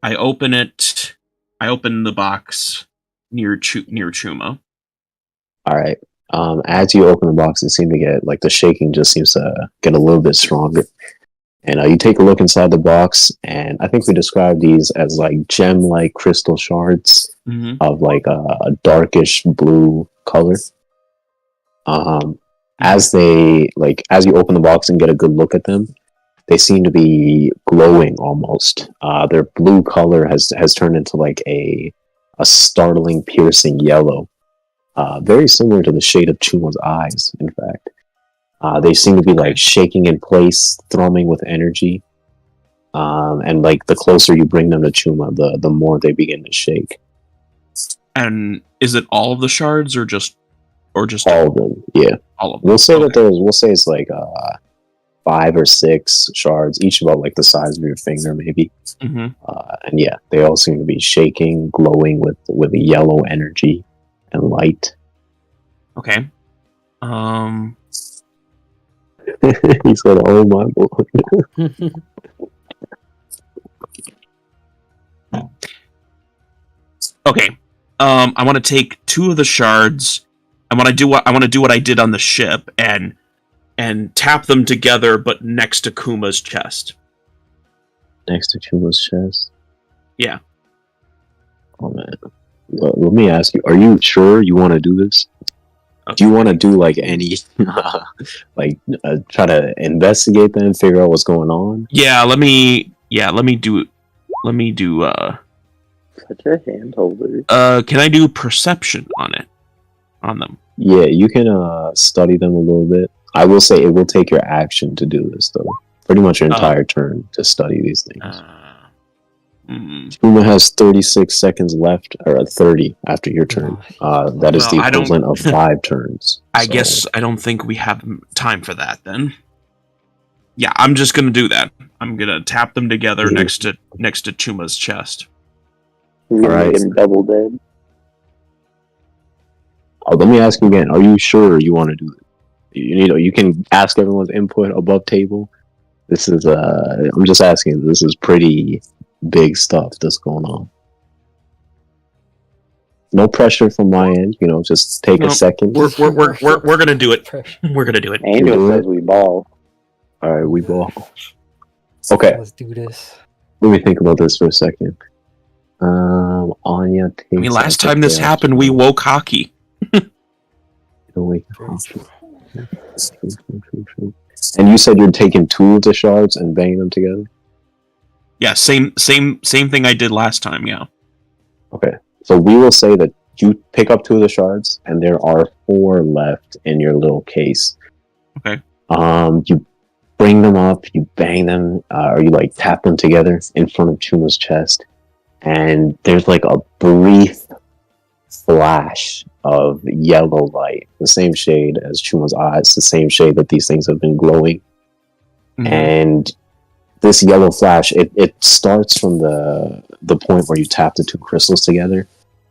I open it. I open the box near Chuma. All right. As you open the box, it seems to get the shaking just seems to get a little bit stronger. And you take a look inside the box, and I think we describe these as gem-like crystal shards of a darkish blue color. as you open the box and get a good look at them, they seem to be glowing almost. Their blue color has turned into like a startling, piercing yellow, very similar to the shade of Chuma's eyes. In fact, they seem to be like shaking in place, thrumming with energy. And like the closer you bring them to Chuma, the more they begin to shake. And is it all of the shards or just all of them? Yeah, all of them. We'll say that we'll say it's like 5 or 6 shards, each about like the size of your finger, maybe. Mm-hmm. And yeah, they all seem to be shaking, glowing with yellow energy and light. Okay. He said, "Oh my lord." Okay. I want to take 2 of the shards. I want to do what I did on the ship and tap them together, but next to Kuma's chest. Next to Chuma's chest. Yeah. Oh man. Let me ask you: are you sure you want to do this? Okay. Do you want to do like any, try to investigate them, figure out what's going on? Yeah. Let me do. Such a handholder. Can I do perception on them? Yeah, you can study them a little bit. I will say it will take your action to do this, though. Pretty much your entire turn to study these things. Chuma has 36 seconds left, or 30 after your turn. That is the equivalent of 5 turns. I guess I don't think we have time for that then. Yeah, I'm just gonna do that. I'm gonna tap them together next to Chuma's chest. All right. Double dead. Oh, let me ask you again. Are you sure you want to do it? You can ask everyone's input above table. This is I'm just asking. This is pretty big stuff that's going on. No pressure from my end. Just take a second. We're gonna do it. We're gonna do it. Angel says we ball. All right, we ball. Okay. Let's do this. Let me think about this for a second. Onya takes. I mean, last time this happened, we woke hockey. And you said you're taking 2 of the shards and banging them together? Yeah, same thing I did last time, yeah. Okay. So we will say that you pick up 2 of the shards and there are 4 left in your little case. Okay. You bring them up, you bang them, or you tap them together in front of Chuma's chest, and there's like a brief flash of yellow light, the same shade as Chuma's eyes, the same shade that these things have been glowing. Mm-hmm. And this yellow flash, it starts from the point where you tap the 2 crystals together,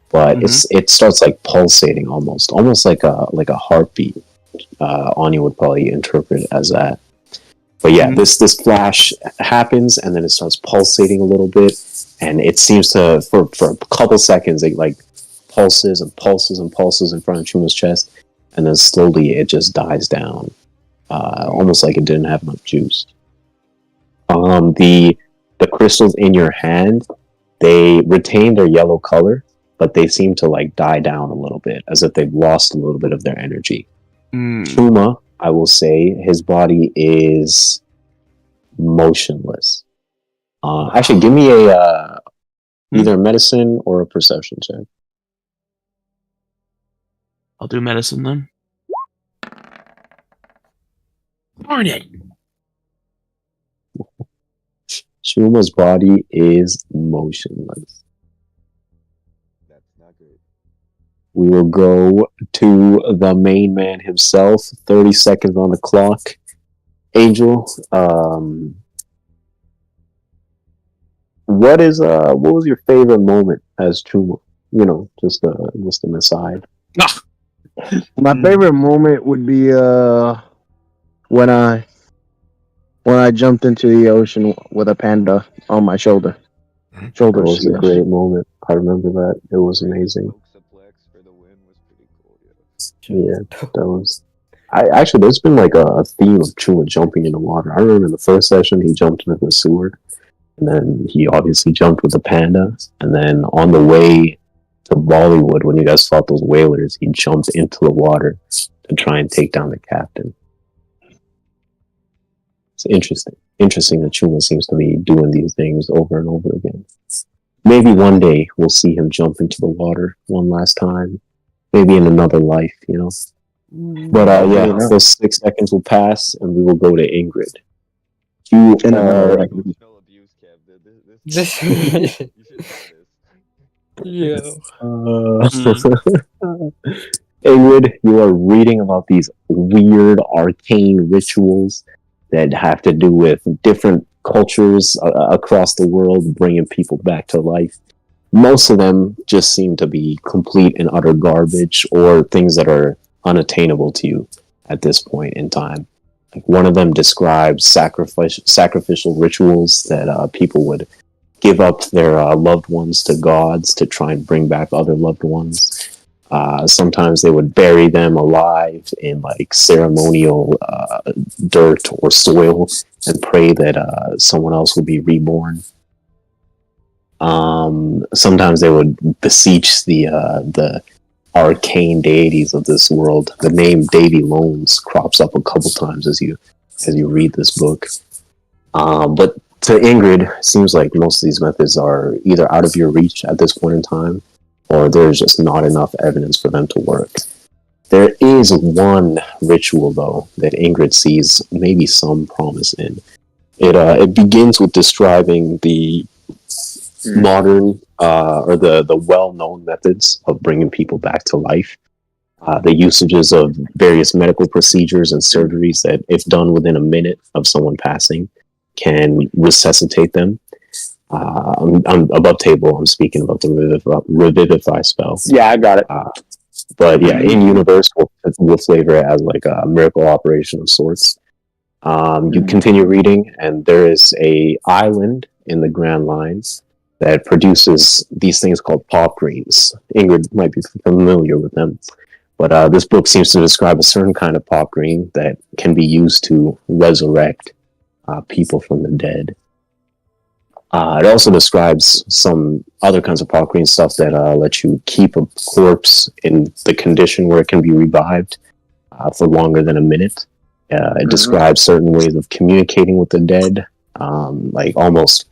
but it starts like pulsating almost like a heartbeat. Onya would probably interpret it as that. But yeah, this flash happens, and then it starts pulsating a little bit, and it seems to for a couple seconds it pulses and pulses and pulses in front of Chuma's chest, and then slowly it just dies down, almost like it didn't have enough juice. The crystals in your hand, they retain their yellow color, but they seem to die down a little bit, as if they've lost a little bit of their energy. Chuma, I will say, his body is motionless. Actually, give me either a medicine or a perception check. I'll do medicine then. Darn it! Chuma's body is motionless. That's not good. We will go to the main man himself. 30 seconds on the clock. Angel, what was your favorite moment as Chuma? Just an aside. My favorite moment would be when I jumped into the ocean with a panda on my shoulder. That was a great moment. I remember that. It was amazing. Yeah, that was. There's been a theme of Chuma jumping in the water. I remember in the first session he jumped into the sewer, and then he obviously jumped with the panda, and then on the way to Bollywood, when you guys fought those whalers, he jumped into the water to try and take down the captain. It's interesting. Interesting that Chuma seems to be doing these things over and over again. Maybe one day we'll see him jump into the water one last time. Maybe in another life, you know. But yeah, so 6 seconds will pass, and we will go to Ingrydd. You are... This. Yeah. Ingrydd, you are reading about these weird arcane rituals that have to do with different cultures across the world, bringing people back to life. Most of them just seem to be complete and utter garbage, or things that are unattainable to you at this point in time. Like, one of them describes sacrificial rituals that people would give up their loved ones to gods to try and bring back other loved ones. Sometimes they would bury them alive in like ceremonial dirt or soil and pray that someone else would be reborn. Sometimes they would beseech the arcane deities of this world. The name Davy Loans crops up a couple times as you read this book. But to Ingrydd, it seems like most of these methods are either out of your reach at this point in time, or there's just not enough evidence for them to work. There is one ritual, though, that Ingrydd sees maybe some promise in. It begins with describing the modern or the well-known methods of bringing people back to life. The usages of various medical procedures and surgeries that, if done within a minute of someone passing, can resuscitate them. I'm above table. I'm speaking about the revivify spell. Yeah, I got it. But yeah, in universe, we'll flavor it as like a miracle operation of sorts. You continue reading, and there is a island in the Grand Lines that produces these things called pop greens. Ingrydd might be familiar with them, but this book seems to describe a certain kind of pop green that can be used to resurrect people from the dead. It also describes some other kinds of pop green stuff that let you keep a corpse in the condition where it can be revived for longer than a minute. It describes certain ways of communicating with the dead, like almost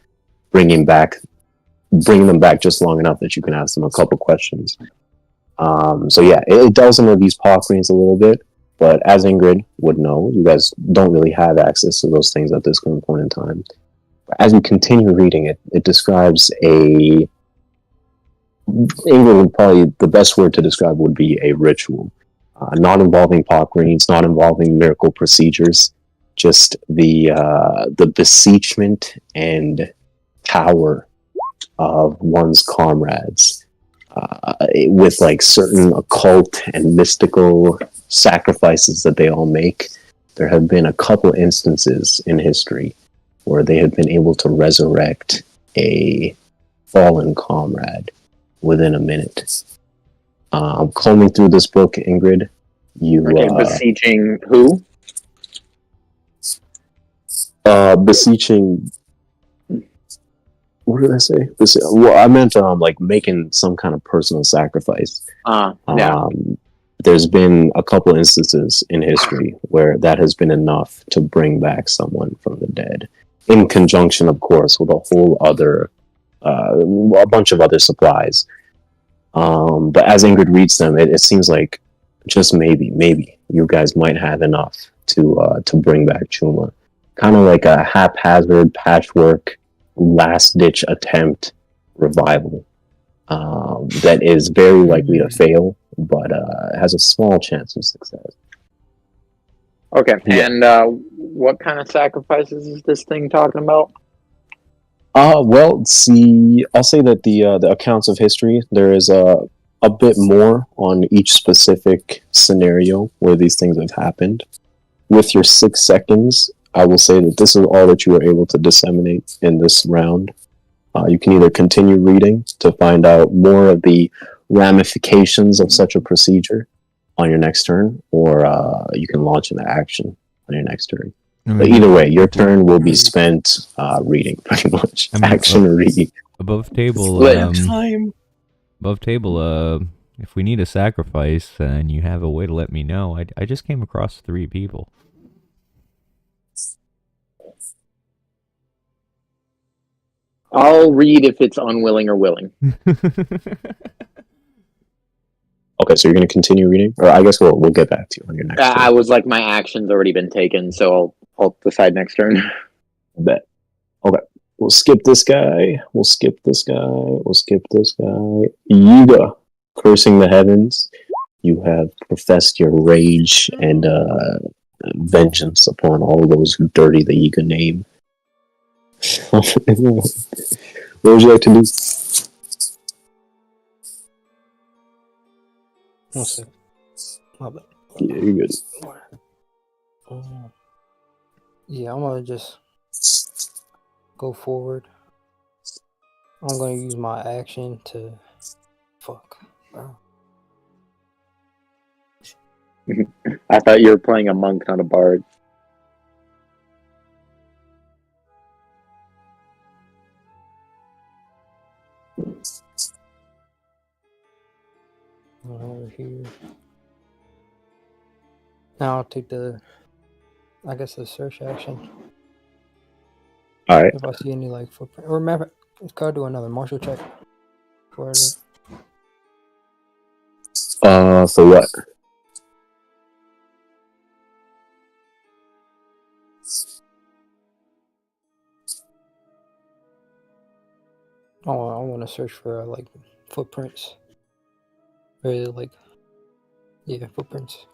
bringing them back just long enough that you can ask them a couple questions. So yeah, it delves into these pop greens a little bit, but as Ingrydd would know, you guys don't really have access to those things at this current point in time. As you continue reading it, it describes Ingrydd would probably, the best word to describe would be a ritual. Not involving pop greens, not involving miracle procedures, just the beseechment and power of one's comrades with like certain occult and mystical sacrifices that they all make. There have been a couple instances in history where they have been able to resurrect a fallen comrade within a minute. I'm combing through this book, Ingrydd. Beseeching who? Beseeching. What did I say? Well, I meant like making some kind of personal sacrifice. Yeah. There's been a couple instances in history where that has been enough to bring back someone from the dead, in conjunction, of course, with a whole other, a bunch of other supplies. But as Ingrydd reads them, it seems like just maybe you guys might have enough to bring back Chuma. Kind of like a haphazard patchwork, last-ditch attempt revival that is very likely to fail, but has a small chance of success. Okay, Yeah. and what kind of sacrifices is this thing talking about? Well, see, I'll say that the accounts of history, there is a bit more on each specific scenario where these things have happened. With your 6 seconds, I will say that this is all that you are able to disseminate in this round. You can either continue reading to find out more of the ramifications of such a procedure on your next turn, or you can launch into action on your next turn. But either way, your turn will be spent reading, pretty much. Action reading. Above table, Time. above table, if we need a sacrifice and you have a way to let me know, I just came across 3 people. I'll read if it's unwilling or willing. Okay, so you're going to continue reading? Or I guess we'll get back to you on your next turn. I was like, my action's already been taken, so I'll decide next turn. I bet. Okay. We'll skip this guy. We'll skip this guy. We'll skip this guy. Yiga, cursing the heavens. You have professed your rage and vengeance upon all those who dirty the Yiga name. What would you like to do? One second. My bad. Yeah, you're good. Yeah, I'm gonna just go forward. I'm gonna use my action to fuck. Wow. I thought you were playing a monk, not a bard. Over here. Now I'll take the search action. Alright. If I see any like footprint, or remember, I'll do another martial check. For what? I want to search for like footprints. Or like, yeah, footprints.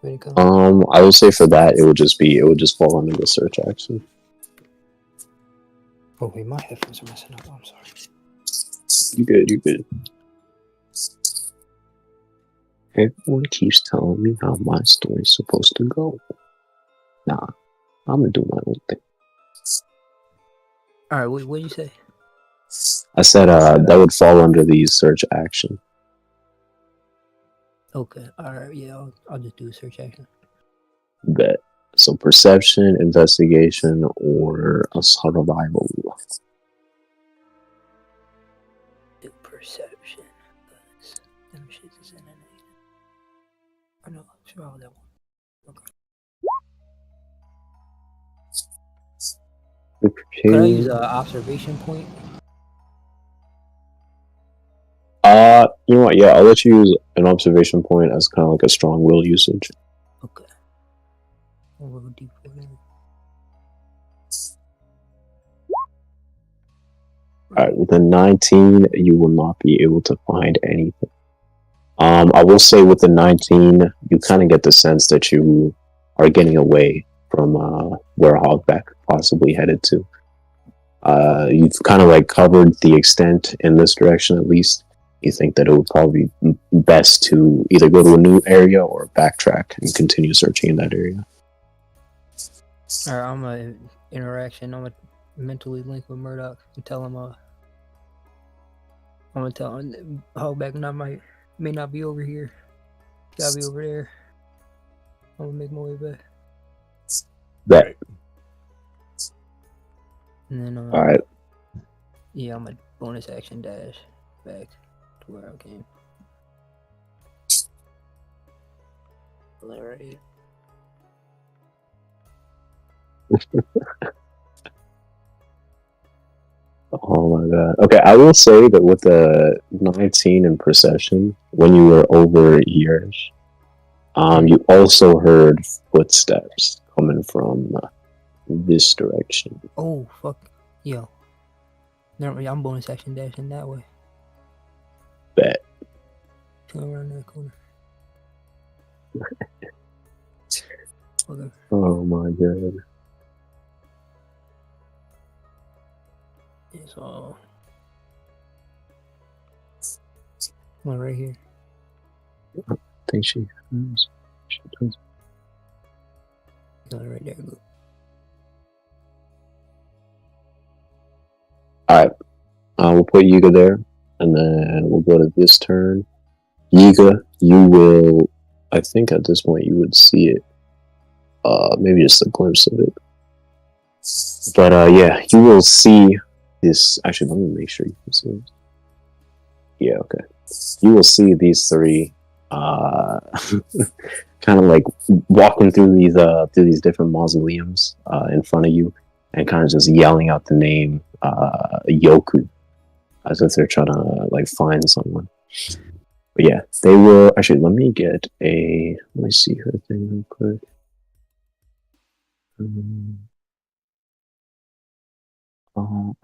I will say for that it would just fall under the search action. Oh wait, my headphones are messing up. I'm sorry. You good. Everyone keeps telling me how my story's supposed to go. Nah, I'm gonna do my own thing. Alright, what did you say? I said that would fall under the search action. Okay, alright, yeah, I'll just do a search action. Bet. So perception, investigation, or a survival. Do perception. Them shits is in it. I know, survival that one. Okay. Could I use an observation point? You know what? Yeah, I'll let you use an observation point as kind of like a strong will usage. Okay. I'll roll D4 then. Alright, with a 19, you will not be able to find anything. I will say with the 19, you kind of get the sense that you are getting away from where Hogback possibly headed to. You've kind of like covered the extent in this direction at least. You think that it would probably be best to either go to a new area or backtrack and continue searching in that area. Alright, I'm gonna mentally link with Murdoch and tell him I'm gonna tell him Hogback may not be over here. Gotta be over there. I'm gonna make my way back. That. And then Alright. Yeah, I'm a bonus action dash back to where I came. Right here. Oh my god. Okay, I will say that with the 19 in procession, when you were over years, you also heard footsteps coming from this direction. Oh, fuck. Yo. Never mind, I'm bonus action dashing that way. Bet. Come around that corner. Okay. Oh my god. Yeah, so one right here. I think she does. No, right there. Good. Alright. We'll put Yiga there. And then we'll go to this turn. Yiga, you will... I think at this point you would see it. Maybe just a glimpse of it. But yeah, you will see this... Actually, let me make sure you can see it. Yeah, okay. You will see these three kind of like walking through these different mausoleums in front of you, and kind of just yelling out the name Yoku, as if they're trying to like find someone. But yeah, they will actually. Let me see her thing real quick.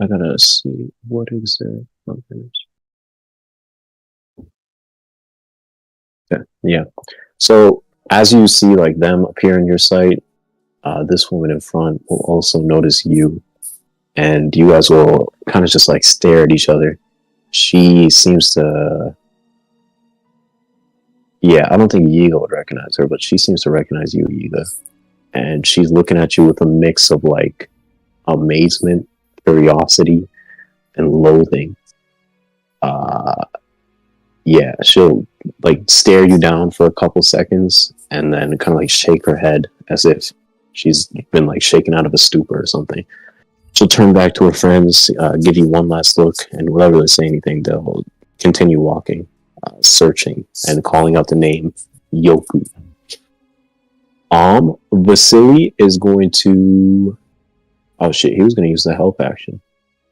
I gotta see what is their numbers. Yeah. So as you see like them appear in your sight, this woman in front will also notice you, and you guys will kind of just like stare at each other. She seems to, yeah, I don't think Yiga would recognize her, but she seems to recognize you, Yiga, and she's looking at you with a mix of like amazement, curiosity, and loathing. Yeah, she'll like stare you down for a couple seconds and then kind of like shake her head as if she's been like shaken out of a stupor or something. She'll turn back to her friends, give you one last look, and without really saying anything, they'll continue walking, searching, and calling out the name Yoku. Vasily is going to. Oh shit, he was going to use the help action.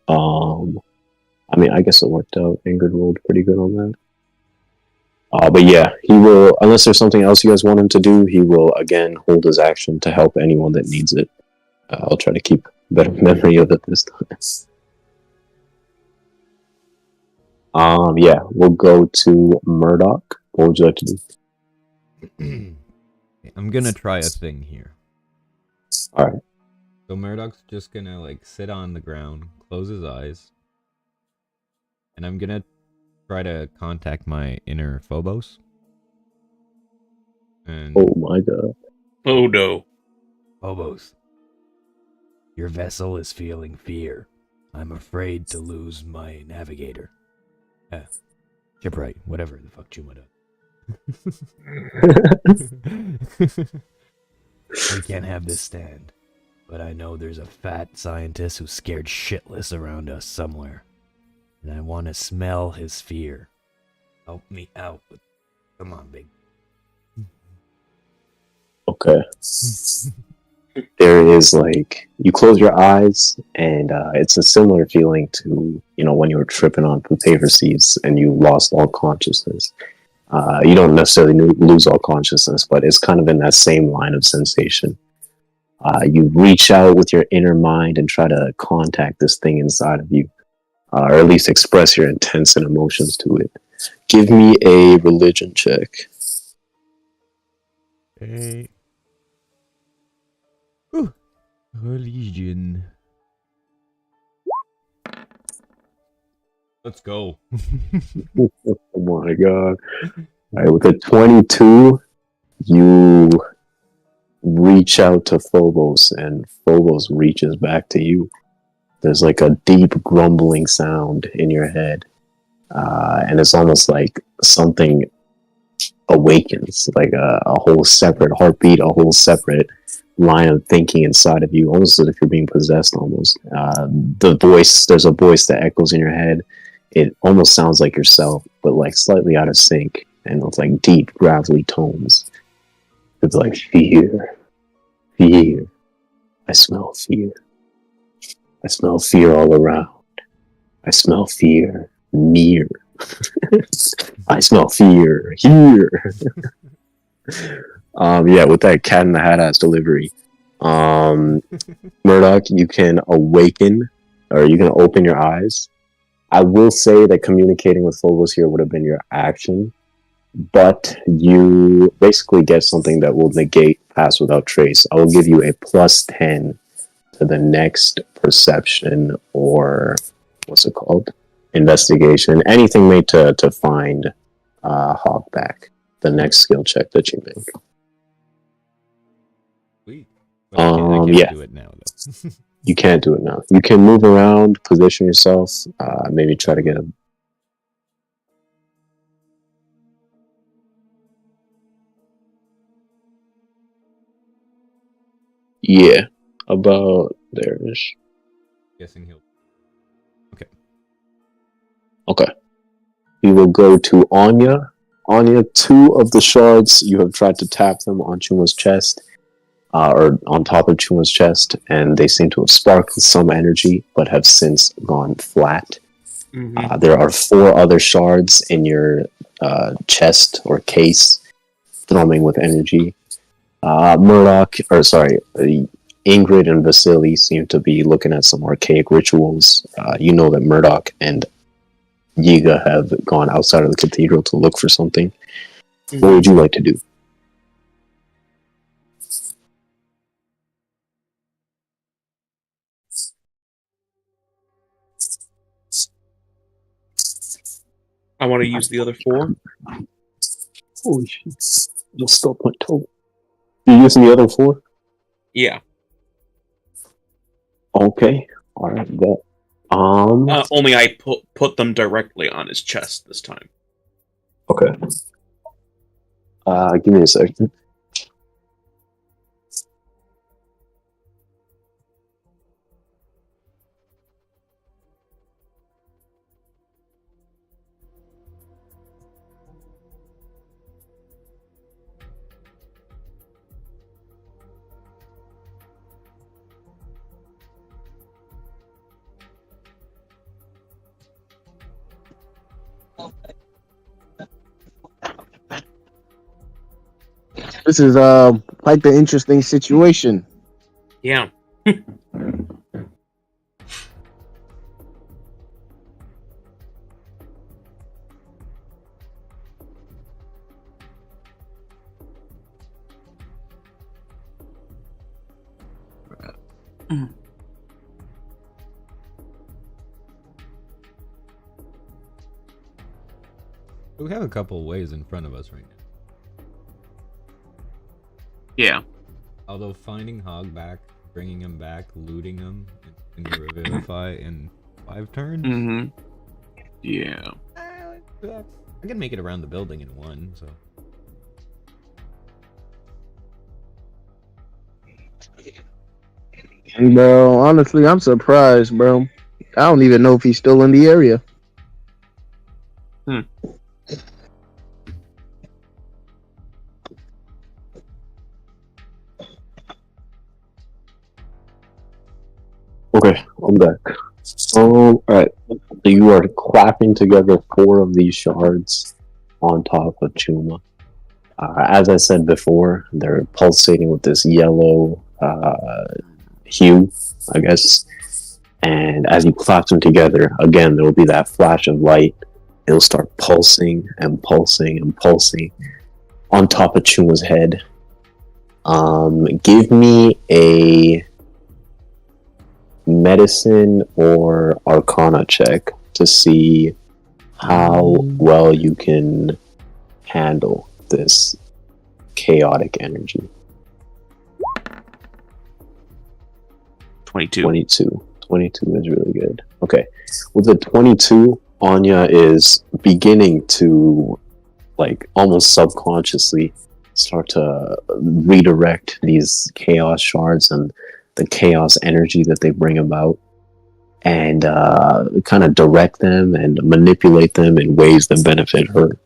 I mean, I guess it worked out. Ingrydd rolled pretty good on that. But yeah, he will, unless there's something else you guys want him to do, he will again hold his action to help anyone that needs it. I'll try to keep better memory of it this time. Yeah, we'll go to Murdoch. What would you like to do? I'm gonna try a thing here. Alright. So Murdoch's just gonna like sit on the ground, close his eyes, and I'm gonna try to contact my inner Phobos. And Oh my god. Oh no. Phobos, your vessel is feeling fear. I'm afraid to lose my navigator. Shipwright, whatever the fuck Chuma does. We can't have this stand. But I know there's a fat scientist who's scared shitless around us somewhere. And I want to smell his fear. Help me out. Come on, big. Okay. There is like, you close your eyes, and it's a similar feeling to, you know, when you were tripping on paper seeds and you lost all consciousness. You don't necessarily lose all consciousness, but it's kind of in that same line of sensation. You reach out with your inner mind and try to contact this thing inside of you, or at least express your intents and emotions to it. Give me a religion check. Hey. Ooh. Religion. Let's go. Oh my god. Alright, with a 22, you reach out to Phobos, and Phobos reaches back to you. There's like a deep grumbling sound in your head, and it's almost like something awakens, like a whole separate heartbeat, a whole separate line of thinking inside of you, almost as if you're being possessed almost. There's a voice that echoes in your head. It almost sounds like yourself, but like slightly out of sync, and it's like deep, gravelly tones. It's like fear. Fear. I smell fear. I smell fear all around. I smell fear near. I smell fear here. Yeah, with that cat in the hat ass delivery. Murdoch, you can awaken, or you can open your eyes. I will say that communicating with Phobos here would have been your action, but you basically get something that will negate Pass Without Trace. I will give you a +10 to the next perception, or what's it called? Investigation. Anything made to find Hogback. The next skill check that you make. Sweet. But I can't yeah. do it now, though. You can't do it now. You can move around, position yourself, maybe try to get a... Yeah, about there-ish. Guessing he'll... Okay. Okay. We will go to Onya. Onya, 2 of the shards, you have tried to tap them on Chuma's chest, or on top of Chuma's chest, and they seem to have sparked with some energy, but have since gone flat. There are 4 other shards in your chest or case, thrumming with energy. Ingrydd and Vasily seem to be looking at some archaic rituals. You know that Murdoch and Yiga have gone outside of the cathedral to look for something. What would you like to do? I want to use the other 4. Holy shit. You'll still point total. You're using the other 4? Yeah. Okay. Alright, that. Only I put them directly on his chest this time. Okay. Give me a second. This is quite the interesting situation. Yeah. We have a couple ways in front of us right now. Yeah. Although finding Hog back, bringing him back, looting him, and revivify in 5 turns. Yeah. I can make it around the building in 1, so. Bro, honestly, I'm surprised, bro. I don't even know if he's still in the area. Okay, I'm back. Alright. You are clapping together 4 of these shards on top of Chuma. As I said before, they're pulsating with this yellow hue, I guess. And as you clap them together, again, there will be that flash of light. It'll start pulsing and pulsing and pulsing on top of Chuma's head. Give me a medicine or arcana check to see how well you can handle this chaotic energy. 22. 22 is really good. Okay. With the 22, Onya is beginning to, like, almost subconsciously start to redirect these chaos shards and the chaos energy that they bring about, and kind of direct them and manipulate them in ways that benefit her.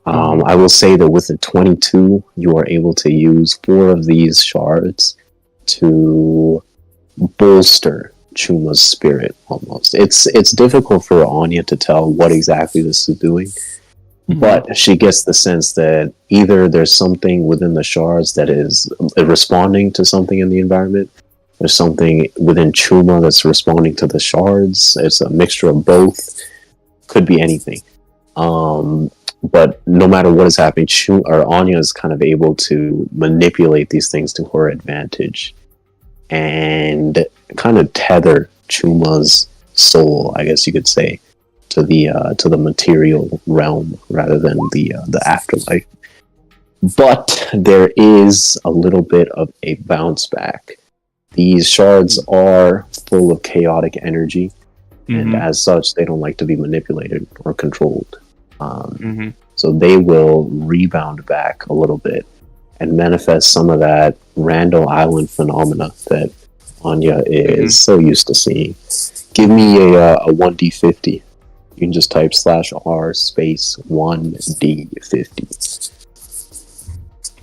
I will say that with the 22, you are able to use 4 of these shards to bolster Chuma's spirit, almost. It's difficult for Onya to tell what exactly this is doing, but she gets the sense that either there's something within the shards that is responding to something in the environment, there's something within Chuma that's responding to the shards, it's a mixture of both, could be anything. But no matter what is happening, Onya is kind of able to manipulate these things to her advantage and kind of tether Chuma's soul, I guess you could say, to the material realm rather than the afterlife. But there is a little bit of a bounce back. These shards are full of chaotic energy, and as such, they don't like to be manipulated or controlled. So they will rebound back a little bit and manifest some of that Randall Island phenomena that Onya is so used to seeing. Give me a 1d50. You can just type /r space 1D50.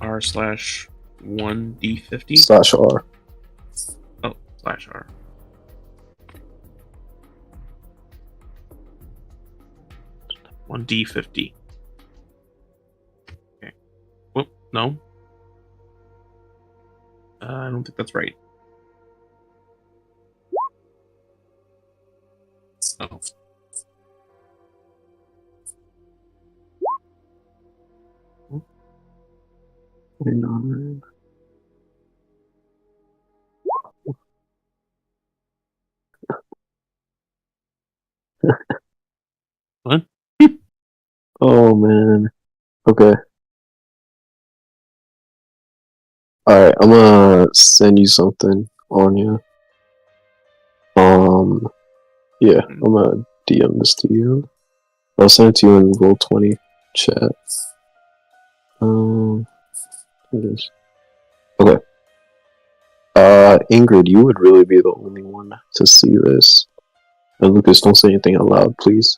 r/1d50 /r. Oh, /r. $1D50. Okay. Well, no. I don't think that's right. Oh. What? Oh man. Okay. Alright, I'm gonna send you something, Onya. Yeah, I'm gonna DM this to you. I'll send it to you in Roll20 chat. Here it is. Okay. Ingrid, you would really be the only one to see this. And Lucas, don't say anything out loud, please.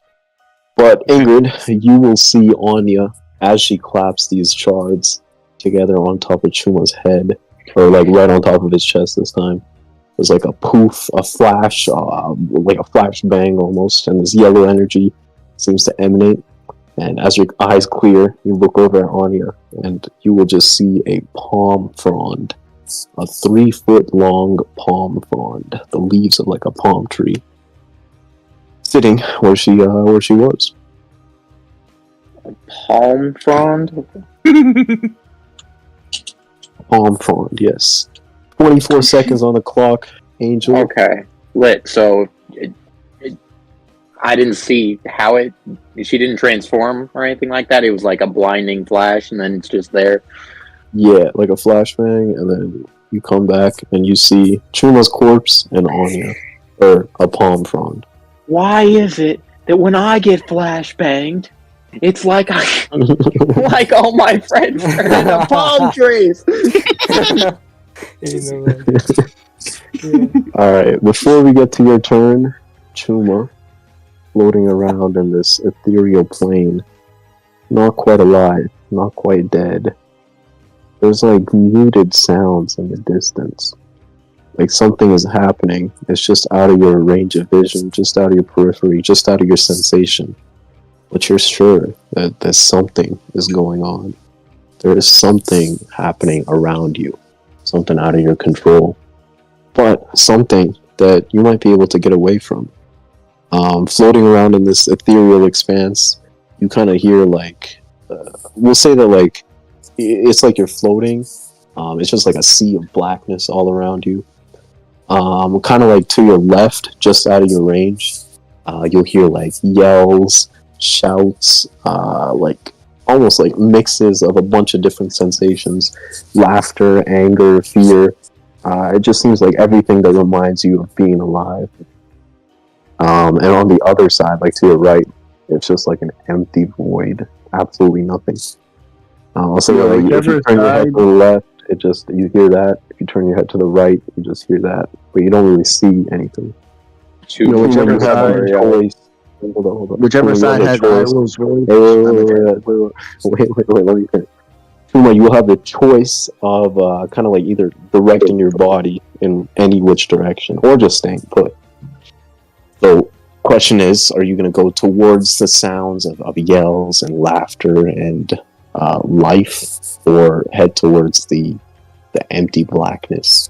But Ingrid, you will see Onya as she claps these shards together on top of Chuma's head, or like right on top of his chest this time. There's like a poof, a flash, like a flash bang almost, and this yellow energy seems to emanate. And as your eyes clear, you look over at Onya, and you will just see a palm frond, a 3-foot long palm frond, the leaves of like a palm tree, sitting where she was. Palm frond? Palm frond, yes. 24 seconds on the clock, Angel. Okay, lit. So I didn't see how she didn't transform or anything like that. It was like a blinding flash, and then it's just there. Yeah, like a flashbang, and then you come back and you see Chuma's corpse and Onya, or a palm frond. Why is it that when I get flashbanged, it's like like all my friends turn into palm trees? Alright, before we get to your turn, Chuma, floating around in this ethereal plane, not quite alive, not quite dead. There's like muted sounds in the distance. Like something is happening. It's just out of your range of vision, just out of your periphery, just out of your sensation. But you're sure that something is going on. There is something happening around you. Something out of your control. But something that you might be able to get away from. Floating around in this ethereal expanse, you kind of hear like... we'll say that like... It's like you're floating. It's just like a sea of blackness all around you. Kind of like to your left, just out of your range, you'll hear like yells, shouts, like almost like mixes of a bunch of different sensations, laughter, anger, fear. It just seems like everything that reminds you of being alive. And on the other side, like to your right, it's just like an empty void, absolutely nothing. I'll say that like, if you turn your head to the left, you hear that. If you turn your head to the right, you just hear that, but you don't really see anything. Whichever side, hold on. Whichever side has Iroh's voice. Wait, let me finish. Chuma, you will have the choice of kind of like either directing your body in any which direction, or just staying put. So, question is, are you going to go towards the sounds of yells and laughter and life, or head towards the empty blackness?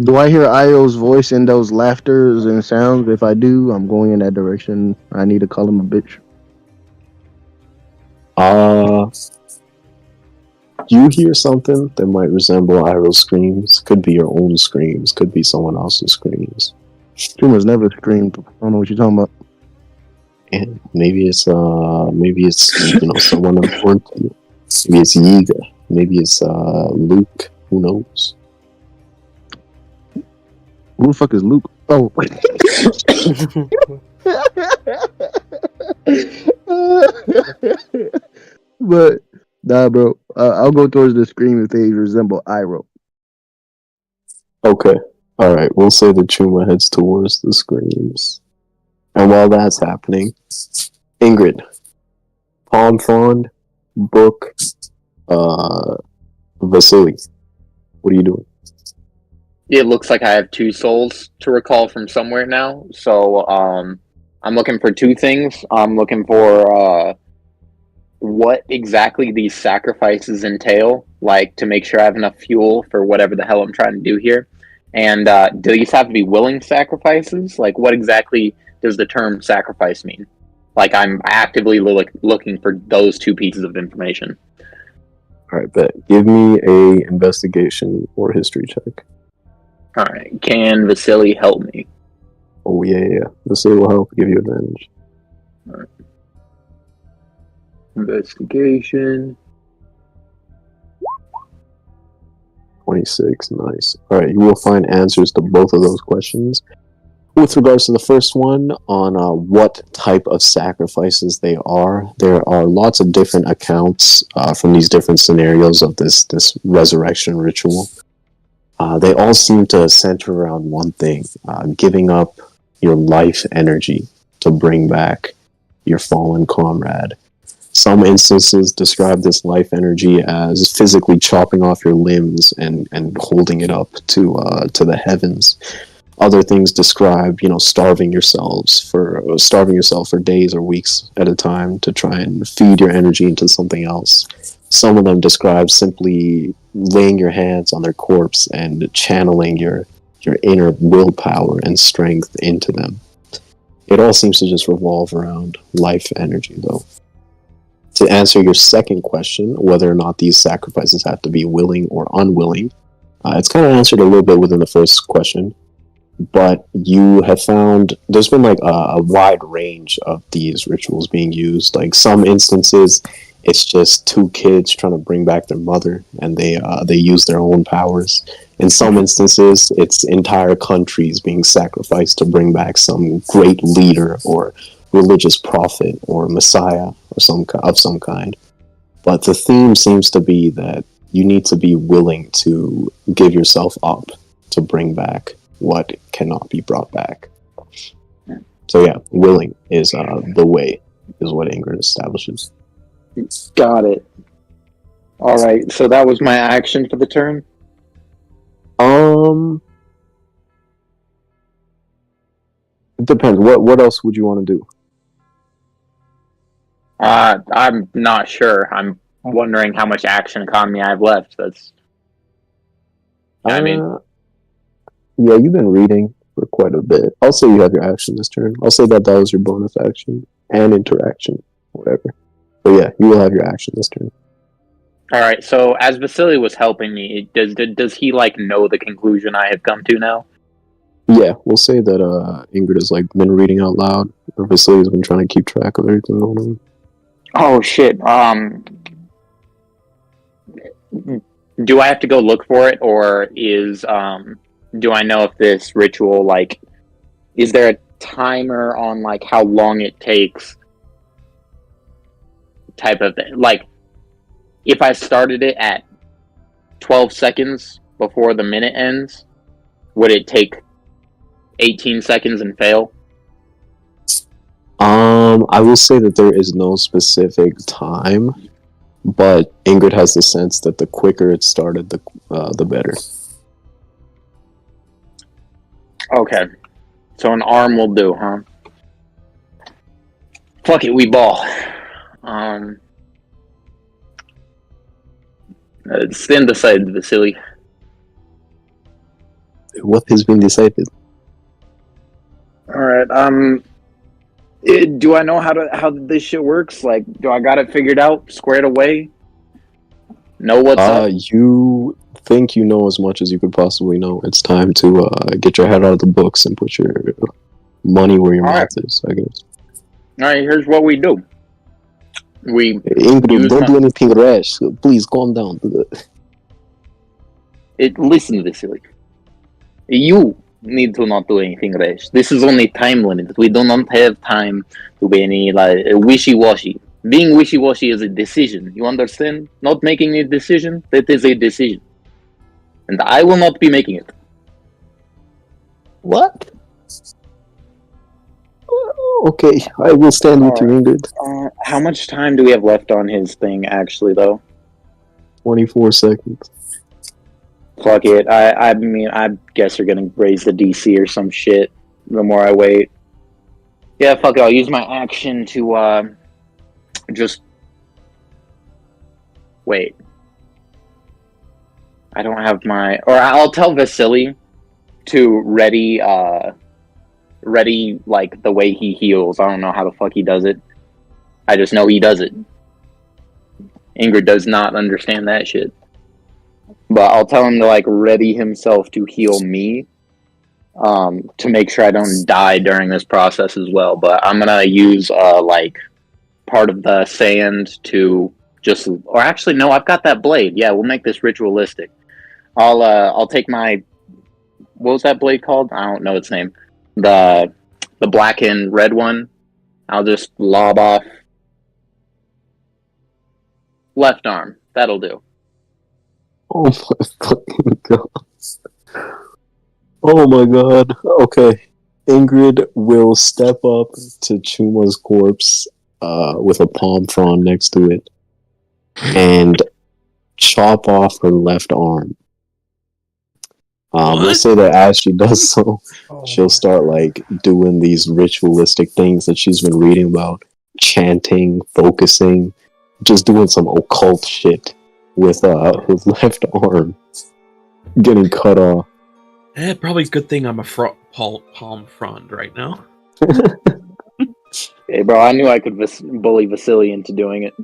Do I hear Io's voice in those laughters and sounds? If I do, I'm going in that direction. I need to call him a bitch. You hear something that might resemble Iroh's screams. Could be your own screams. Could be someone else's screams. Chuma's never screamed. I don't know what you're talking about. And maybe it's someone important to you. Maybe it's Yiga. Maybe it's Luke. Who knows? Who the fuck is Luke? Oh. But nah, bro. I'll go towards the scream if they resemble Iroh. Okay. Alright, we'll say that Chuma heads towards the screams. And while that's happening, Ingrydd, Palm Frond, Book, Vasily, what are you doing? It looks like I have 2 souls to recall from somewhere now. So I'm looking for 2 things. I'm looking for what exactly these sacrifices entail, like to make sure I have enough fuel for whatever the hell I'm trying to do here. And do these have to be willing sacrifices? Like, what exactly does the term sacrifice mean? Like, I'm actively looking for those 2 pieces of information. All right, bet. Give me a investigation or history check. All right. Can Vasily help me? Oh, yeah. Vasily will help give you advantage. All right. Investigation. 26, nice. All right, you will find answers to both of those questions. With regards to the first one, on what type of sacrifices they are, there are lots of different accounts from these different scenarios of this resurrection ritual. They all seem to center around one thing, giving up your life energy to bring back your fallen comrade. Some instances describe this life energy as physically chopping off your limbs and holding it up to the heavens. Other things describe, starving yourself for days or weeks at a time to try and feed your energy into something else. Some of them describe simply laying your hands on their corpse and channeling your inner willpower and strength into them. It all seems to just revolve around life energy, though. To answer your second question, whether or not these sacrifices have to be willing or unwilling, it's kind of answered a little bit within the first question, but you have found there's been like a wide range of these rituals being used. Like some instances, it's just 2 kids trying to bring back their mother, and they use their own powers. In some instances, it's entire countries being sacrificed to bring back some great leader or religious prophet or messiah or some kind. But the theme seems to be that you need to be willing to give yourself up to bring back what cannot be brought back. So yeah, willing is the way, is what Ingrydd establishes. Got it. All right, so that was my action for the turn. It depends. What else would you want to do? I'm not sure. I'm wondering how much action economy I have left. I mean, yeah, you've been reading for quite a bit. I'll say you have your action this turn. I'll say that was your bonus action and interaction, whatever. But yeah, you will have your action this turn. All right. So as Vasily was helping me, does he know the conclusion I have come to now? Yeah, we'll say that Ingrydd has been reading out loud, or Vasily's been trying to keep track of everything going on. Oh shit. Do I have to go look for it, or do I know if this ritual is there a timer on how long it takes? Type of thing. If I started it at 12 seconds before the minute ends, would it take 18 seconds and fail? I will say that there is no specific time, but Ingrydd has the sense that the quicker it started, the better. Okay. So an arm will do, huh? Fuck it, we ball. Stand aside, Vasily. What has been decided? Alright, do I know how this shit works? Do I got it figured out, squared away? Know what's up? You think you know as much as you could possibly know. It's time to get your head out of the books and put your money where your mouth is, I guess. Alright, here's what we do. Ingrydd, don't do anything rash. Please calm down. Listen, Vasily. You need to not do anything rash. This is only time limited. We do not have time to be any wishy-washy. Being wishy-washy is a decision. You understand? Not making a decision, that is a decision. And I will not be making it. What? Okay, I will stand with you, Ingrid. How much time do we have left on his thing, actually, though? 24 seconds. Fuck it. I mean, I guess they're gonna raise the DC or some shit the more I wait. Yeah, fuck it. I'll use my action to, just... Wait. I don't have my... Or I'll tell Vasily to ready, like, the way he heals. I don't know how the fuck he does it. I just know he does it. Ingrid does not understand that shit. But I'll tell him to, like, ready himself to heal me. To make sure I don't die during this process as well. But I'm gonna use, like, part of the sand to just... Or actually, no, I've got that blade. Yeah, we'll make this ritualistic. I'll take my... What was that blade called? I don't know its name. The black and red one. I'll just lob off. Left arm. That'll do. Oh my fucking god. Oh my god. Okay. Ingrid will step up to Chuma's corpse with a palm frond next to it and chop off her left arm. We'll say that as she does so, she'll start like doing these ritualistic things that she's been reading about, chanting, focusing, just doing some occult shit with her left arm getting cut off. Probably a good thing I'm a palm frond right now. Hey, bro, I knew I could bully Vasily into doing it.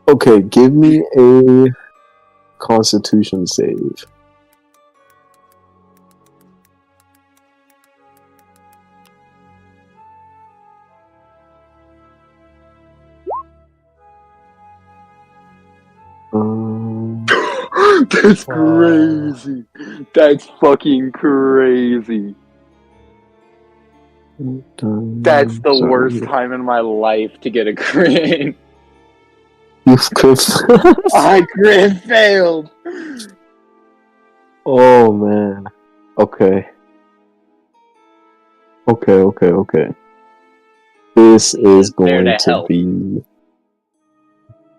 Okay, give me a Constitution save. That's crazy. That's fucking crazy. That's the worst time in my life to get a crit. You've crit. I crit failed. Oh man. Okay. Okay. This is going to be...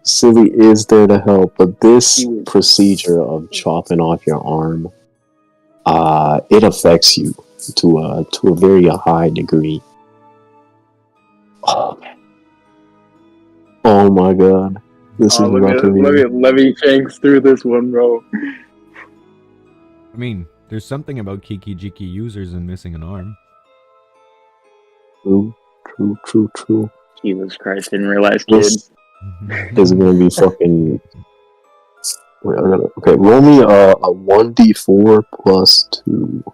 Silly is there to help, but this procedure of chopping off your arm, it affects you to a very high degree. Oh man. Oh my god. This is about to be... Let me shanks through this one, bro. I mean, there's something about Kiki Jiki users and missing an arm. True. Jesus Christ, didn't realize, kid. This is gonna be fucking... Wait, okay, roll me a 1d4 plus 2.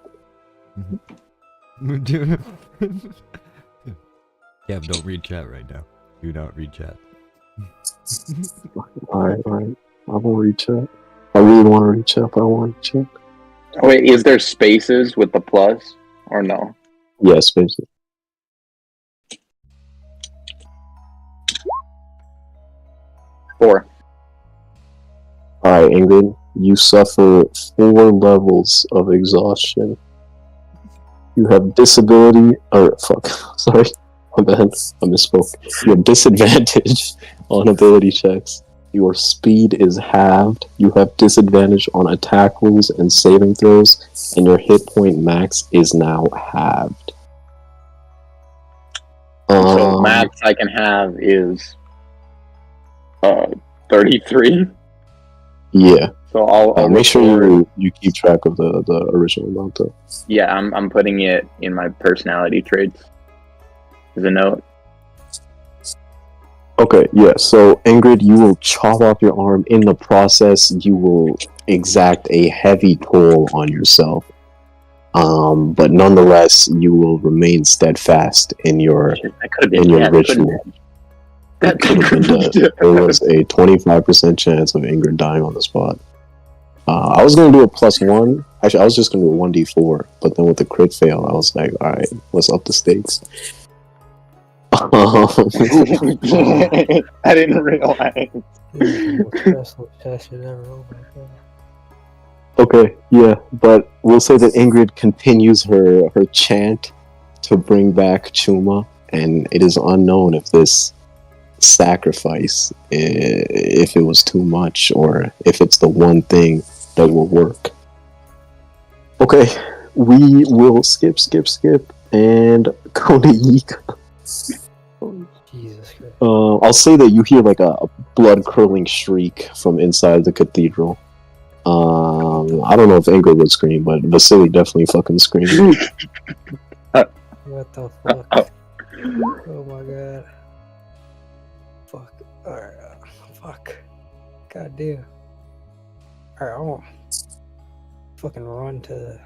Kev, don't read chat right now. Do not read chat. Alright. I won't read chat. I really want to read chat, but I want to read chat. Oh, wait, is there spaces with the plus? Or no? Yeah, spaces. Four. Alright, Ingrid, you suffer 4 levels of exhaustion. You have disability, sorry, my bad, I misspoke. You have disadvantage on ability checks. Your speed is halved. You have disadvantage on attack rolls and saving throws, and your hit point max is now halved. So the max I can have is 33. Yeah. So I'll make sure you keep track of the original amount though. Yeah, I'm putting it in my personality traits as a note. Okay, yeah, so Ingrid, you will chop off your arm. In the process, you will exact a heavy toll on yourself. But nonetheless, you will remain steadfast in your ritual. That could have been dead. There was a 25% chance of Ingrid dying on the spot. I was going to do a +1. Actually, I was just going to do a 1d4. But then with the crit fail, I was like, alright, let's up the stakes. I didn't realize. Okay, yeah, but we'll say that Ingrid continues her chant to bring back Chuma, and it is unknown if this sacrifice, if it was too much, or if it's the one thing that will work. Okay, we will skip, and go to Yiga. Jesus Christ. I'll say that you hear like a blood-curdling shriek from inside the cathedral. I don't know if Ingrydd would scream, but Vasily definitely fucking screamed. What the fuck? Oh my god. Fuck. Alright. Fuck. God damn. Alright, I want fucking run to.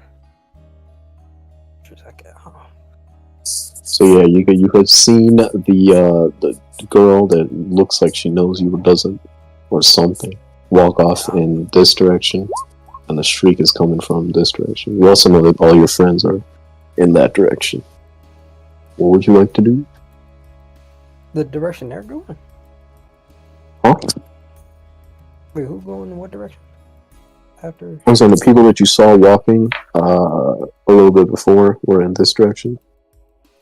So yeah, you have seen the girl that looks like she knows you or doesn't, or something, walk off in this direction, and the shriek is coming from this direction. You also know that all your friends are in that direction. What would you like to do? The direction they're going? Huh? Wait, who's going in what direction? After? So the people that you saw walking a little bit before were in this direction,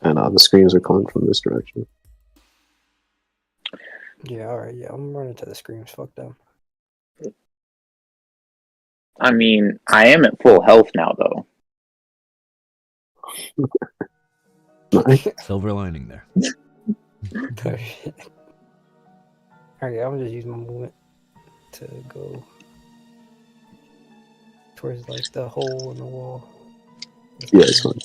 and the screams are coming from this direction. Yeah, alright, yeah, I'm running to the screams, fuck them. I mean, I am at full health now, though. Nice. Silver lining there. Alright, I'm gonna just use my movement to go towards like the hole in the wall. Yeah, it's fine.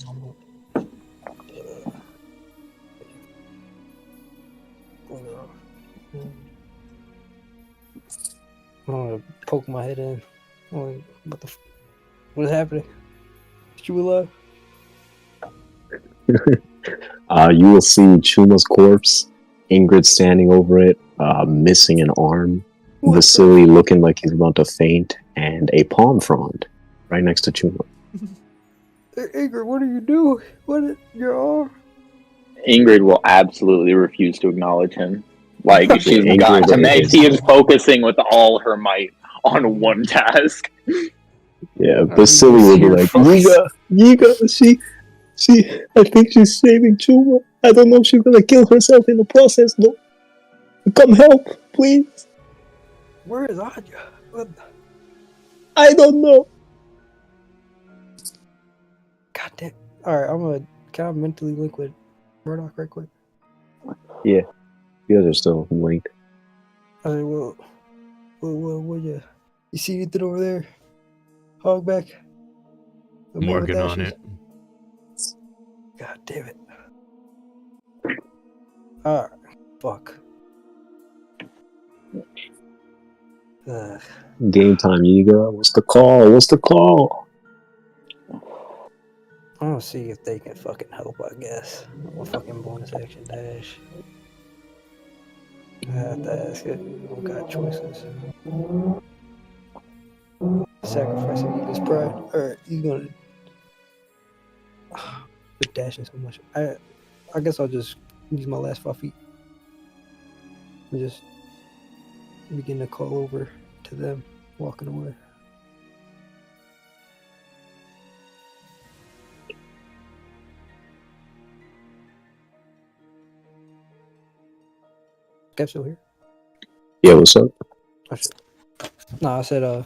I'm gonna poke my head in. Like, what is happening? Is you alive? You will see Chuma's corpse, Ingrid standing over it, missing an arm, Vasily looking like he's about to faint, and a palm frond right next to Chuma. Ingrid, what are you doing? What is your arm? Ingrid will absolutely refuse to acknowledge him. Like, she's Ingrid got to make. is- She is focusing with all her might on one task. Yeah, Vasily will be like, Yiga, she, I think she's saving Chuma. I don't know if she's gonna kill herself in the process, though. Come help, please. Where is Onya? What? I don't know. God damn. Alright, can I mentally link with Murdoch right quick? Yeah, you guys are still linked. Alright, what you see anything over there? Hogback? I'm working on it. God damn it. Alright, fuck. Game time, Yiga. What's the call? I'm gonna see if they can fucking help, I guess. Or fucking bonus action dash. I have to ask it. I don't got choices. Sacrificing Yiga's pride. Alright, you gonna quit dashing so much. I guess I'll just use my last 5 feet. And just begin to call over to them, walking away. Guys still here? Yeah, what's up? No, I said I'm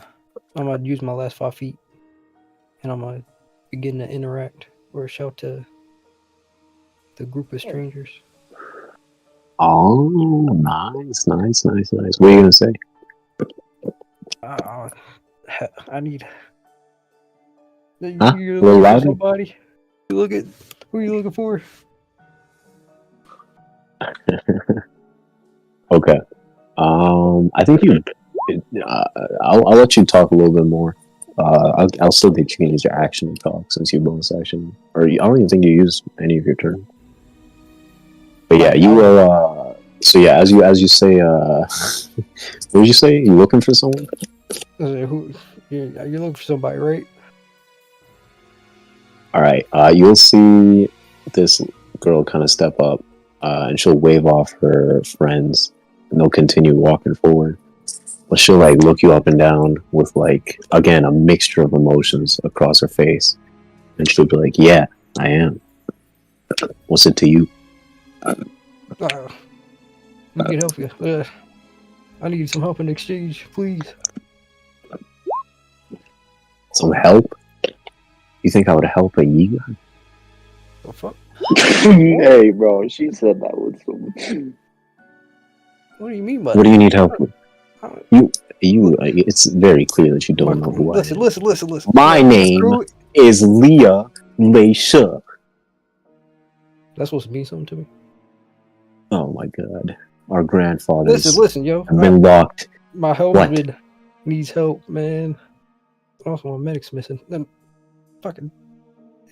gonna use my last 5 feet, and I'm gonna begin to interact or shout to the group of strangers. Oh, nice. What are you gonna say? I need. Huh? You're A little looking for louder? somebody. Who are you looking for? Okay. I think you. I'll let you talk a little bit more. I'll still think you can use your action to talk since you bonus action, or I don't even think you used any of your turn. But yeah, you will. So yeah, as you say, what did you say? You looking for someone? You're looking for somebody, right? All right. You'll see this girl kind of step up, and she'll wave off her friends, and they'll continue walking forward. But she'll like look you up and down with like again a mixture of emotions across her face, and she'll be like, "Yeah, I am." What's it to you? We can help you. I need some help in exchange, please. Some help? You think I would help a Yiga? The fuck? Hey, bro, she said that with some. What do you mean by What do you need help with? that? It's very clear that you don't know who I am. Listen. My name is Leah Leisha. That's supposed to mean something to me. Oh my god. Our grandfathers Listen, yo. have been locked. My HelmsMan needs help, man. Also, my medic's missing. Then fucking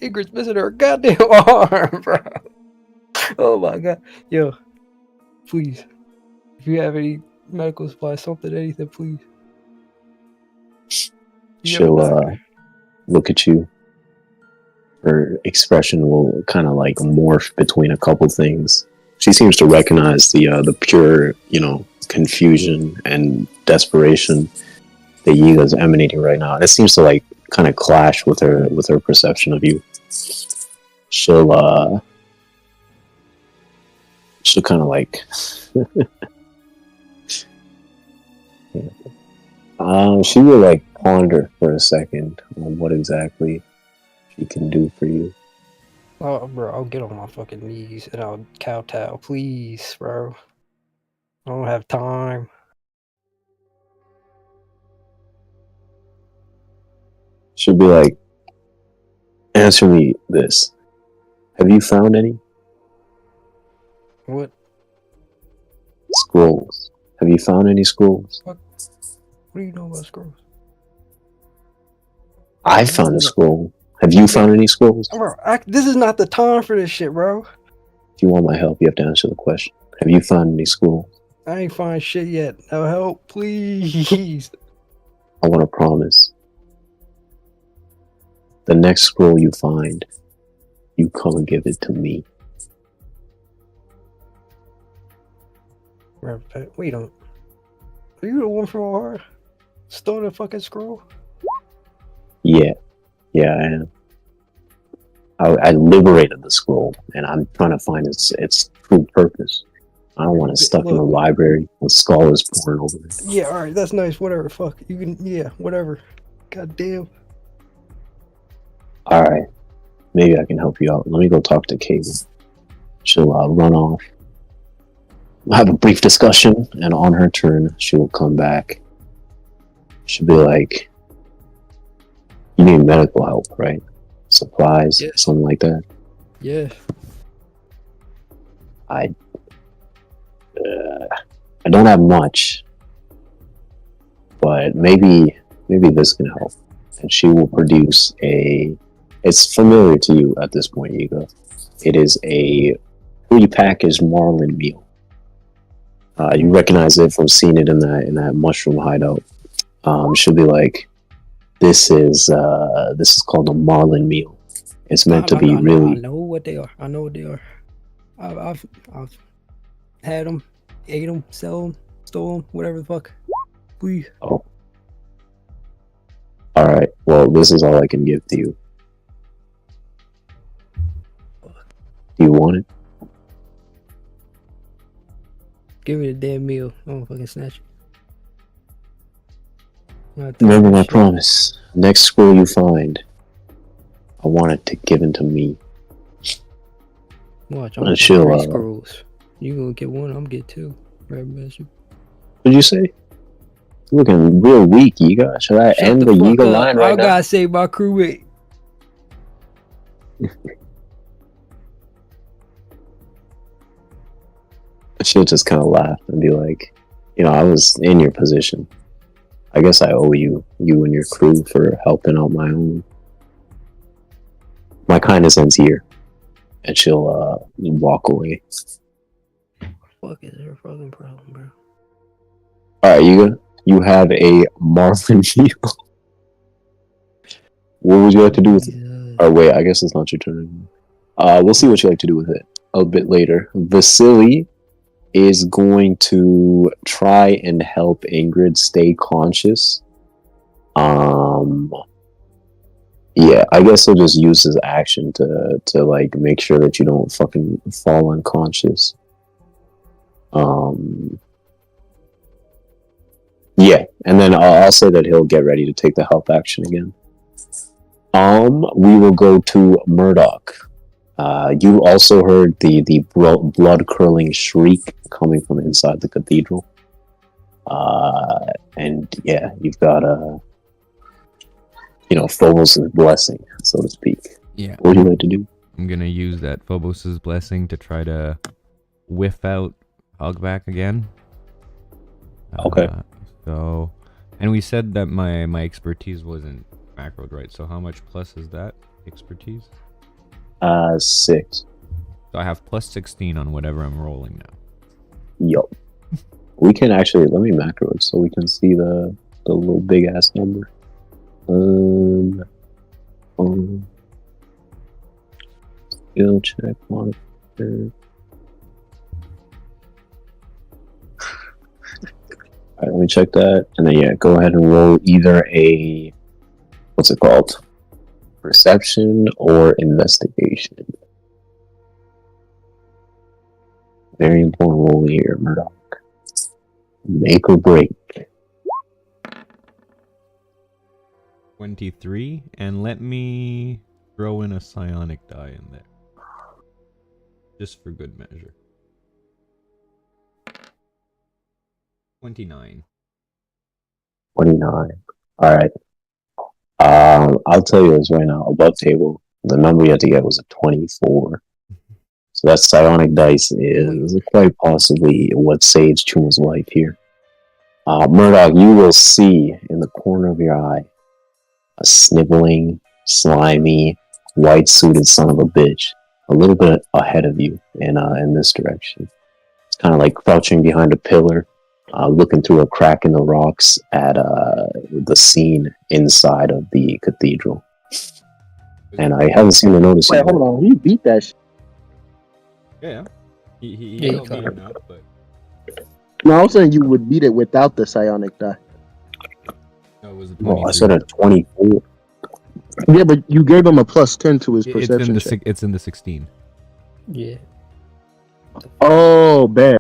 Ingrid's missing her goddamn arm, bro. Oh my god. Yo, please. If you have any medical supplies, something, anything, please. She'll look at you. Her expression will kind of like morph between a couple things. She seems to recognize the pure, confusion and desperation that Yiga's emanating right now. It seems to like kind of clash with her perception of you. She'll kind of like she will like ponder for a second on what exactly she can do for you. Oh, bro, I'll get on my fucking knees and I'll kowtow, please, bro. I don't have time. She'll be like, answer me this. Have you found any What? scrolls? Have you found any scrolls? What do you know about scrolls? I found a scroll. Have you found any scrolls? Bro, this is not the time for this shit, bro. If you want my help, you have to answer the question. Have you found any scrolls? I ain't find shit yet. No help, please. I want to promise. The next scroll you find, you come and give it to me. Wait on. Are you the one from Ohio? Stole the fucking scroll? Yeah, I am. I liberated the scroll, and I'm trying to find its true purpose. I don't want it stuck in the library with scholars pouring over it. Yeah, alright, that's nice. Whatever, fuck. You can, yeah, whatever. God damn. Alright, maybe I can help you out. Let me go talk to Cable. She'll run off. We'll have a brief discussion, and on her turn, she will come back. She'll be like, you need medical help, right? Supplies, something like that. Yeah. I don't have much, but maybe this can help. And she will produce it's familiar to you at this point, Yiga. It is a pre-packaged marlin meal. You recognize it from seeing it in that mushroom hideout. She'll be like, this is called a marlin meal. It's meant to be really. I know what they are. I've had them, ate them, sell them, stole them, whatever the fuck. Please. Oh. All right. Well, this is all I can give to you. Do you want it? Give me the damn meal. I don't fucking snatch it. Remember my promise. Next scroll you find, I want it to given to me. Watch, I'm gonna get 3 scrolls. You gonna get 1, I'm gonna get 2. What'd you say? Looking real weak, Yiga. Should I end the Yiga line right now? I gotta save my crewmate. She'll just kind of laugh and be like, I was in your position. I guess I owe you and your crew for helping out my kindness ends here. And she'll walk away. Fuck is her fucking problem, bro? Alright, you have a marlin meal. What would you like to do with it? Oh wait, I guess it's not your turn. We'll see what you like to do with it a bit later. Vasily is going to try and help Ingrid stay conscious. Yeah, I guess he'll just use his action to like make sure that you don't fucking fall unconscious. Yeah, and then I'll say that he'll get ready to take the help action again. We will go to Murdoch. You also heard the blood curling shriek coming from inside the cathedral. And yeah, you've got Phobos' blessing, so to speak. Yeah. What would you like to do? I'm gonna use that Phobos' blessing to try to whiff out Hogback again. Okay. And we said that my expertise wasn't macroed, right? So how much plus is that expertise? 6. So I have plus 16 on whatever I'm rolling now. Yup. We can actually, let me macro it so we can see the little big ass number. Skill check monitor. Alright, let me check that. And then yeah, go ahead and roll either a what's it called? Perception or investigation. Very important roll here, Murdoch. Make or break. 23, and let me throw in a psionic die in there. Just for good measure. 29. 29. Alright. I'll tell you this right now. Above table, the number you had to get was a 24. So that psionic dice is quite possibly what saves Chuma's life here. Murdoch, you will see in the corner of your eye a sniveling, slimy, white-suited son of a bitch a little bit ahead of you in this direction. It's kind of like crouching behind a pillar, looking through a crack in the rocks at the scene inside of the cathedral. And I haven't seen him notice. Wait, hold on. You beat that shit. Yeah. He Yeah, don't beat him up, but No, I was saying you would beat it without the psionic die. no, it was a Well, 23. I said a 24. Yeah, but you gave him a plus 10 to his It's perception check. it's in the 16. Yeah. Oh, bad.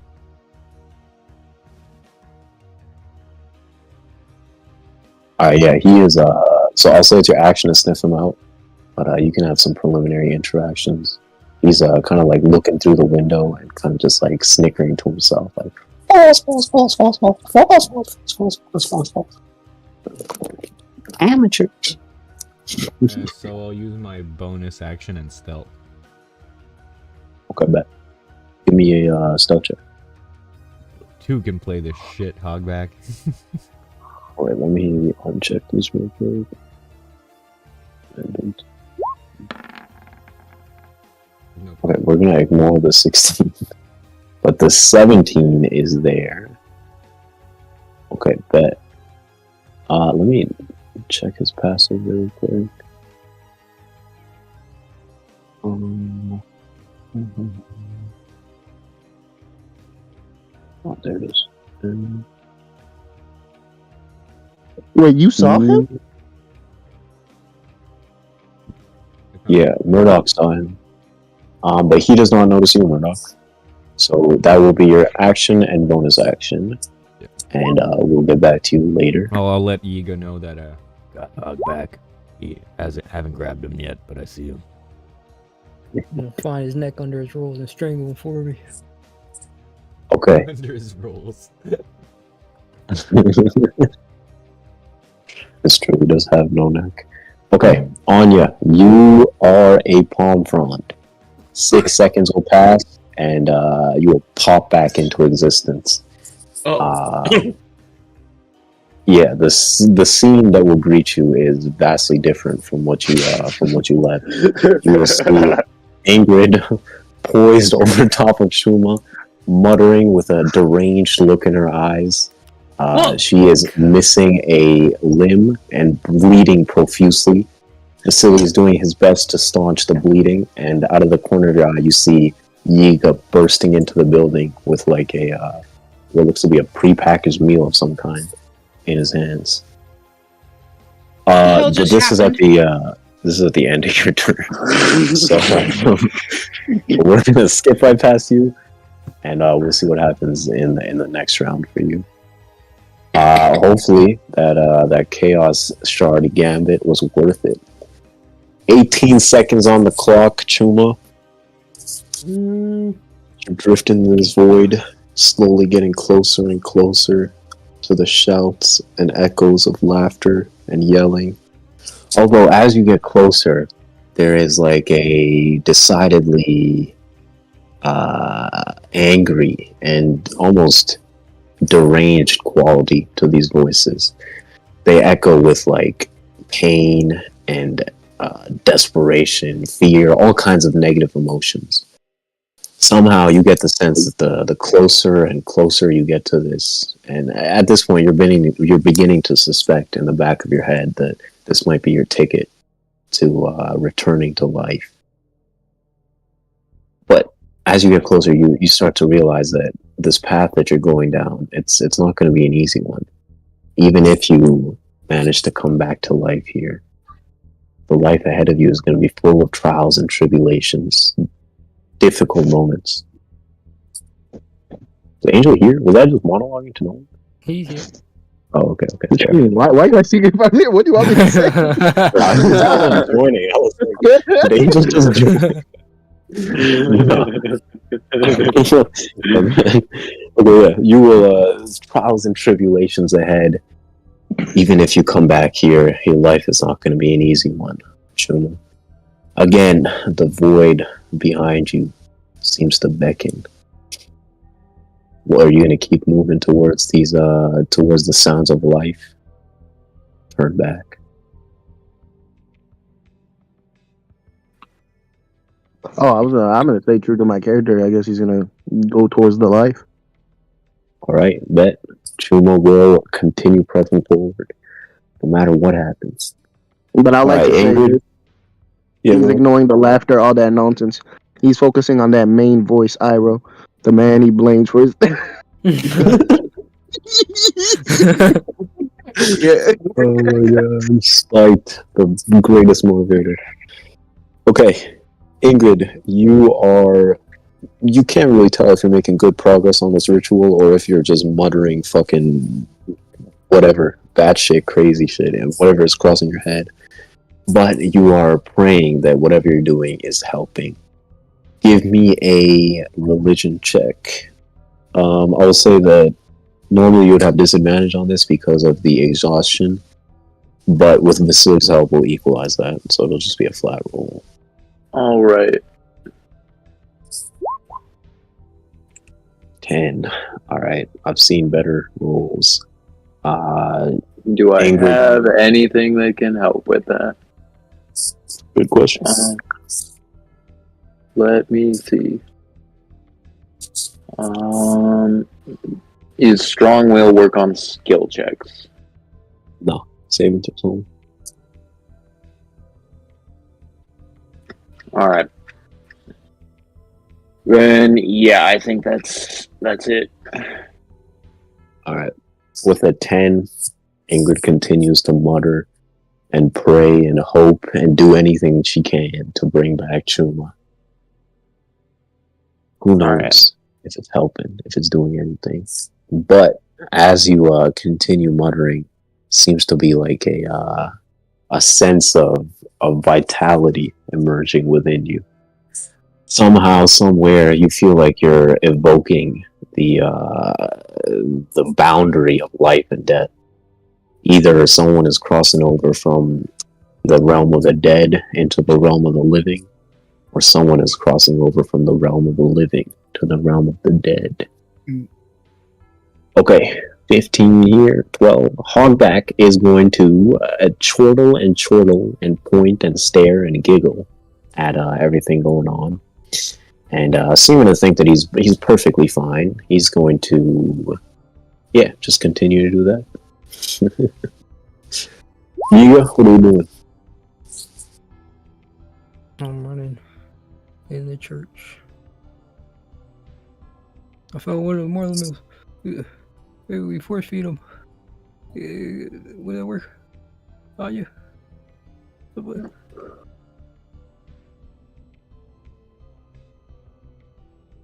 Yeah, he is. So I'll say it's your action to sniff him out, but you can have some preliminary interactions. He's kind of like looking through the window and kind of just like snickering to himself, like. Amateur. So I'll use my bonus action and stealth. Okay, bet. Give me a stealth check. 2 can play this shit, Hogback. Alright, let me uncheck this real quick. Okay, we're gonna ignore the 16. But the 17 is there. Okay, bet. Let me check his passive real quick. Oh, there it is. Wait, you saw him? Yeah, Murdoch saw him. But he does not notice you, Murdoch. So that will be your action and bonus action. Yeah. And we'll get back to you later. I'll let Yiga know that got Hogback. He haven't grabbed him yet, but I see him. I'm gonna find his neck under his rolls and strangle him for me. Okay. Under his rolls. It's true, he does have no neck. Okay, Onya, you are a palm frond. 6 seconds will pass, and you will pop back into existence. Yeah, the scene that will greet you is vastly different from what you left. You will see Ingrydd poised over top of Chuma, muttering with a deranged look in her eyes. She is missing a limb and bleeding profusely. Vasily is doing his best to staunch the bleeding, and out of the corner of your eye, you see Yiga bursting into the building with like what looks to be a prepackaged meal of some kind in his hands. What the hell just This is at happened? this is at the end of your turn. So we're gonna skip right past you, and we'll see what happens in the next round for you. Hopefully that Chaos Shard Gambit was worth it. 18 seconds on the clock, Chuma. You're drifting in this void, slowly getting closer and closer to the shouts and echoes of laughter and yelling. Although as you get closer, there is like a decidedly angry and almost deranged quality to these voices. They echo with like pain and desperation, fear, all kinds of negative emotions. Somehow you get the sense that the closer and closer you get to this, and at this point you're beginning to suspect in the back of your head that this might be your ticket to returning to life. But as you get closer, you start to realize that this path that you're going down, it's not going to be an easy one. Even if you manage to come back to life here, the life ahead of you is going to be full of trials and tribulations, difficult moments. Is Angel here? Was that just monologuing to no one? He's here. Oh, okay. What you mean? Why you guys see if I'm here? What do you want me to say? I was joining. I was like, did Angel just join? Okay, yeah. You will trials and tribulations ahead. Even if you come back here, your life is not going to be an easy one, Chuma. Again, the void behind you seems to beckon. Well, are you going to keep moving towards these towards the sounds of life? Turn back. I'm gonna stay true to my character. I guess he's gonna go towards the life. All right, bet. Chuma will continue pressing forward, no matter what happens. But I like Right, to say Ingrydd? Yeah, he's go. ignoring the laughter, all that nonsense. He's focusing on that main voice, Iroh, the man he blames for his. Yeah. Oh my god, spite, the greatest motivator. Okay, Ingrydd, you can't really tell if you're making good progress on this ritual or if you're just muttering fucking whatever, batshit crazy shit and whatever is crossing your head. But you are praying that whatever you're doing is helping. Give me a religion check. I'll say that normally you would have disadvantage on this because of the exhaustion, but with Vasily's help we'll equalize that, so it'll just be a flat roll. All right. 10. Alright, I've seen better rolls. Do I Ingrydd. have anything that can help with that? Good question. Let me see. Is strong will work on skill checks? No, saving tips only. All right. Then yeah, I think that's it. Alright. With a 10, Ingrydd continues to mutter and pray and hope and do anything she can to bring back Chuma. Who knows if it's helping, if it's doing anything. But as you continue muttering, seems to be like a sense of vitality emerging within you. Somehow, somewhere, you feel like you're evoking the boundary of life and death. Either someone is crossing over from the realm of the dead into the realm of the living, or someone is crossing over from the realm of the living to the realm of the dead. Okay, 15 here, 12. Hogback is going to chortle and point and stare and giggle at everything going on. And seeming to think that he's perfectly fine. He's going to, just continue to do that. Yiga, what are you doing? I'm running in the church. I found one of the Marlin Mills. Maybe we force feed them. Will that work? Are you?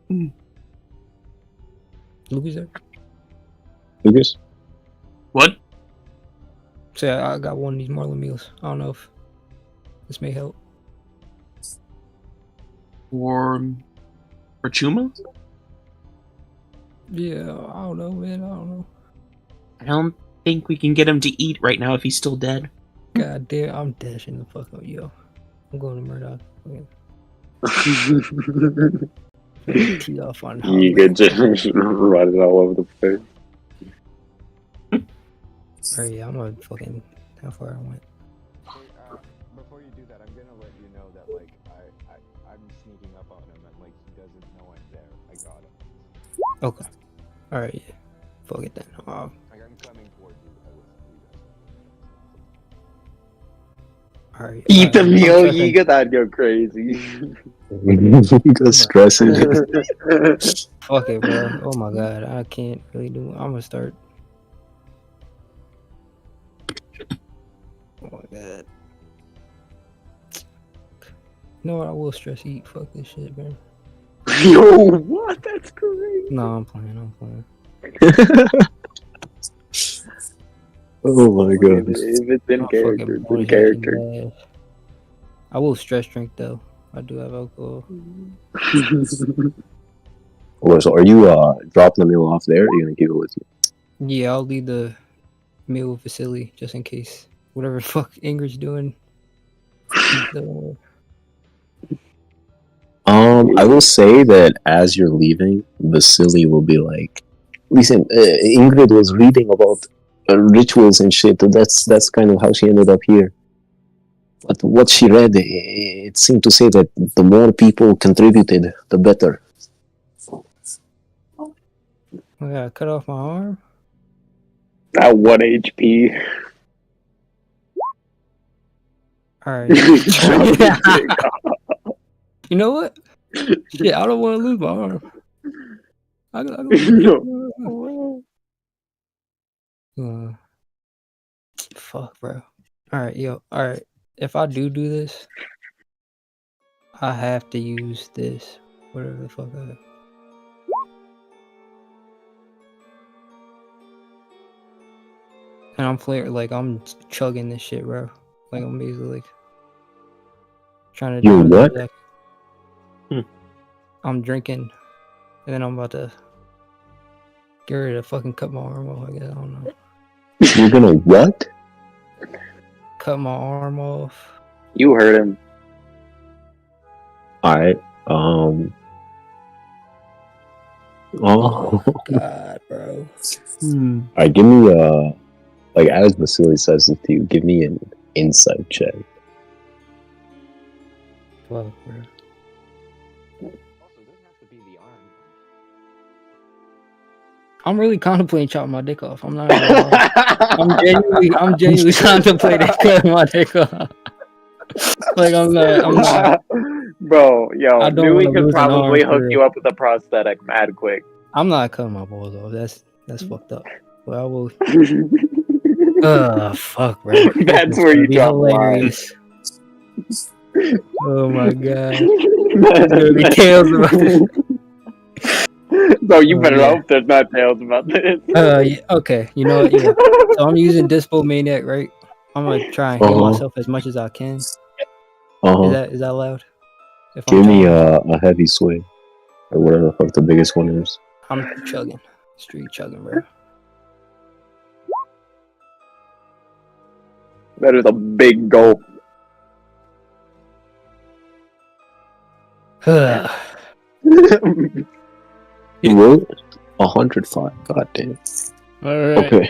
Lucas there? Lucas? What? So I got one of these Marlin meals. I don't know if this may help. For Chuma? Yeah, I don't know, man. I don't know. I don't think we can get him to eat right now if he's still dead. God damn, I'm dashing the fuck up, yo. I'm going to Murdoch. Tee off on You could just run it all over the place. Alright, yeah, I'm gonna fucking. How far I went. Before you do that, I'm gonna let you know that like I'm sneaking up on him and like he doesn't know I'm there. I got him. Okay. Alright, yeah. Fuck it then. Like I'm coming towards you. Alright. Eat the meal, I'm Yiga, that'd go crazy. Go stressing. Fuck it, bro. Oh my god, I can't really do it. I'm gonna start. Oh my god. You know what? I will stress eat. Fuck this shit, man. Yo, what? That's crazy. No, I'm playing. Oh my god. If it's in I'm character, fucking it's in bored character. hitting ass. I will stress drink though. I do have alcohol. Oh, so are you dropping the meal off there, or are you gonna keep it with you? Yeah, I'll leave the meal facility just in case whatever the fuck Ingrid's doing. I will say that as you're leaving, Vasily will be like, listen, Ingrid was reading about rituals and shit. That's kind of how she ended up here. But what she read, it seemed to say that the more people contributed, the better. I gotta cut off my arm. At 1 HP. Alright. You know what? Shit, I don't want to lose my arm. I don't fuck, bro. Alright, yo. Alright. If I do this, I have to use this. Whatever the fuck I have. And I'm I'm chugging this shit, bro. Like, I'm basically, like, trying to You do what? like, I'm drinking, and then I'm about to get ready to fucking cut my arm off, I guess. I don't know. You're gonna what? Cut my arm off. You heard him. Alright, Oh. God, bro. Alright, give me, like, as Vasily says it to you, give me an insight check. Fuck, bro. Also, it doesn't have to be the arm. I'm really contemplating chopping my dick off. I'm not gonna lie. I'm genuinely contemplating cutting my dick off. Like, I'm not. Bro, yo, I don't Dewey wanna could lose an arm probably for hook real. you up with a prosthetic mad quick. I'm not cutting my balls off. That's fucked up. But I will. Fuck, bro. That's This where gonna you be drop the line. hilarious. Oh my god. There's gonna be tales about this. Bro, you Oh, better yeah. hope there's not tales about this. Yeah, okay. You know what? Yeah. So I'm using Dispo Maniac, right? I'm gonna try and heal myself as much as I can. Is that allowed? If Give me trying- a heavy swing. Or whatever the fuck the biggest one is. I'm chugging. Street chugging, bro. That is a big gulp. You wrote 105. God damn. Alright. Okay.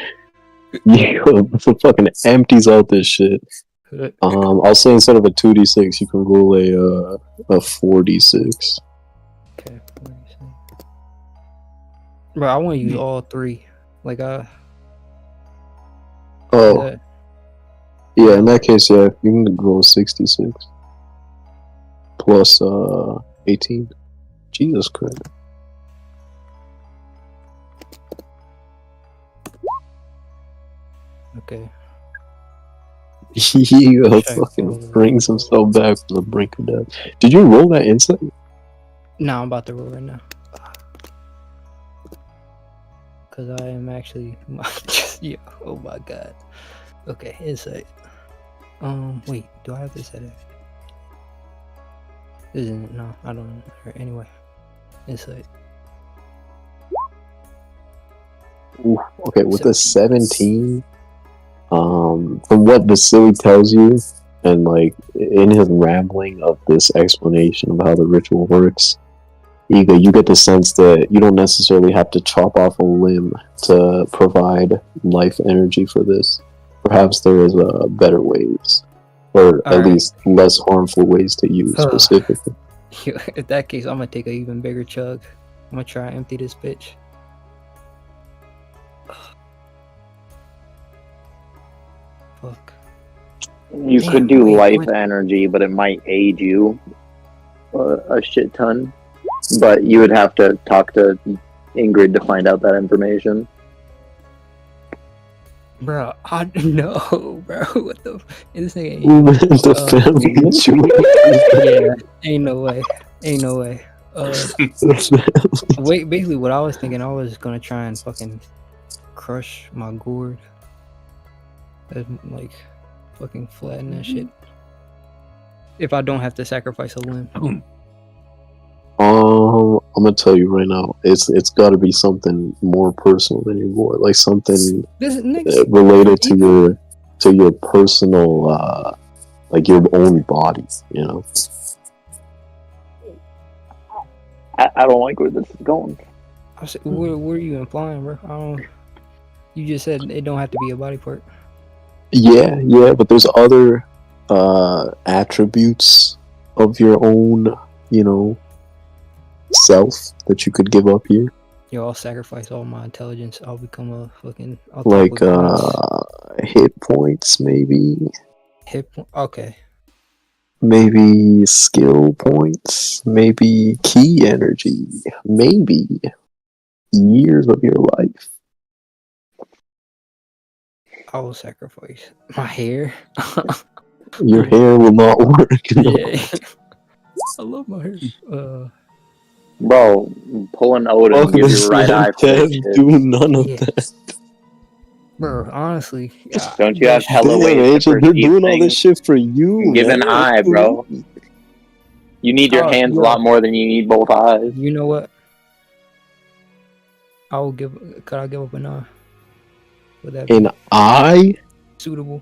Yo, fucking empties out this shit. I'll say instead of a 2d6, you can roll a 4d6. Okay. Bro, I want to use all three. Like, Oh, yeah, in that case, yeah, you can roll 66. Plus, 18. Jesus Christ. okay. He Check. fucking brings himself back from the brink of death. Did you roll that insight? Nah, I'm about to roll right now. because I am actually yeah. Oh my god. Okay, insight. Wait, do I have to set it? Isn't it? No, I don't. Anyway, insight. Ooh, okay, with the 17, from what Vasily tells you, and like in his rambling of this explanation of how the ritual works, Yiga, you get the sense that you don't necessarily have to chop off a limb to provide life energy for this. Perhaps there is better ways, or at least less harmful ways to use specifically. In that case, I'm gonna take an even bigger chug. I'm gonna try and empty this bitch. Fuck. You could do life energy, but it might aid you a shit ton. But you would have to talk to Ingrydd to find out that information. Bro, I know, bro. What the? This nigga ain't yeah, ain't no way. Ain't no way. Wait, basically, what I was thinking, I was gonna try and fucking crush my gourd. Like, fucking flatten that shit. If I don't have to sacrifice a limb. I'm gonna tell you right now, it's got to be something more personal than your gourd, like something related to your personal, like your own body, you know. I don't like where this is going. I said, what are you implying, bro? You just said it don't have to be a body part. Yeah, but there's other attributes of your own, you know, self that you could give up here. Yo, I'll sacrifice all my intelligence. I'll become a fucking... like, hit points, maybe? Okay. Maybe skill points? Maybe key energy? Maybe years of your life? I will sacrifice my hair. Your hair will not work. Yeah. I love my hair. Bro, pull an Odin, give your right eye for this shit. Do none of that. Bro, honestly. Don't you have hella ways to they're doing all this shit for you, Give an eye, bro. You need your hands a lot more than you need both eyes. You know what? Could I give up an eye? Would that an eye? Suitable.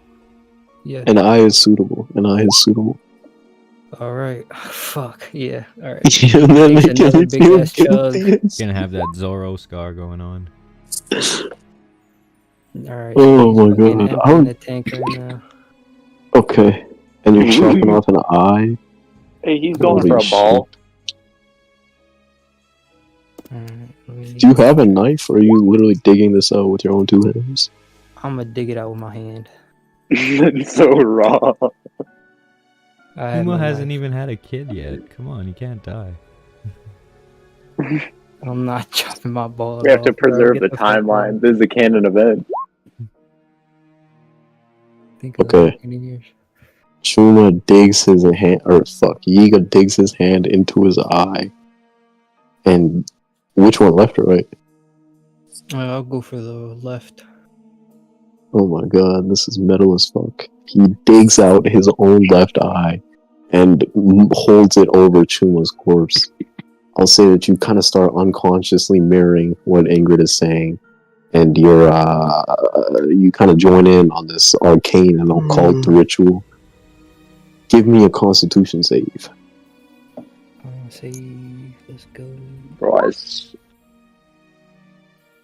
Yeah. An eye is suitable. An eye is suitable. Alright. Fuck. Yeah. Alright. Another big ass chug. Gonna have that Zorro scar going on. Alright. Oh my god. I'm in the tank right now. Okay. And you're chopping off an eye? Hey, he's going for a ball. Do you have a knife, or are you literally digging this out with your own two hands? I'm gonna dig it out with my hand. That's so raw. Chuma hasn't even had a kid yet. Come on, you can't die. I'm not chopping my ball. We have to preserve the timeline. This is a canon event. Okay. Chuma digs his hand, Yiga digs his hand into his eye. And which one, left or right? I'll go for the left. Oh my god, this is metal as fuck. He digs out his own left eye and holds it over Chuma's corpse. I'll say that you kind of start unconsciously mirroring what Ingrydd is saying, and you kind of join in on this arcane and occult ritual. Give me a Constitution save. Let's go. Bro,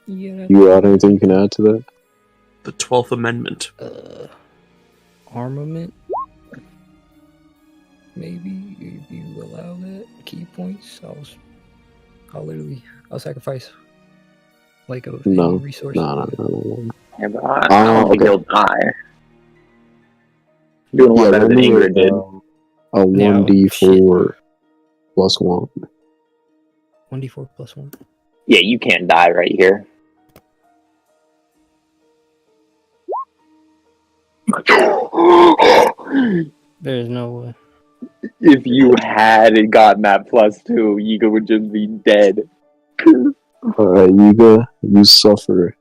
You got anything you can add to that? The 12th Amendment. Armament? Maybe if you allow that. Key points. I'll sacrifice like a resource. No. Yeah, but I don't think he'll die. Doing a lot better than Ingrydd did. A 1d4 plus 1. 1d4 plus 1. Yeah, you can't die right here. There's no way. If you had gotten that +2, Yiga would just be dead. Alright, Yiga, you suffer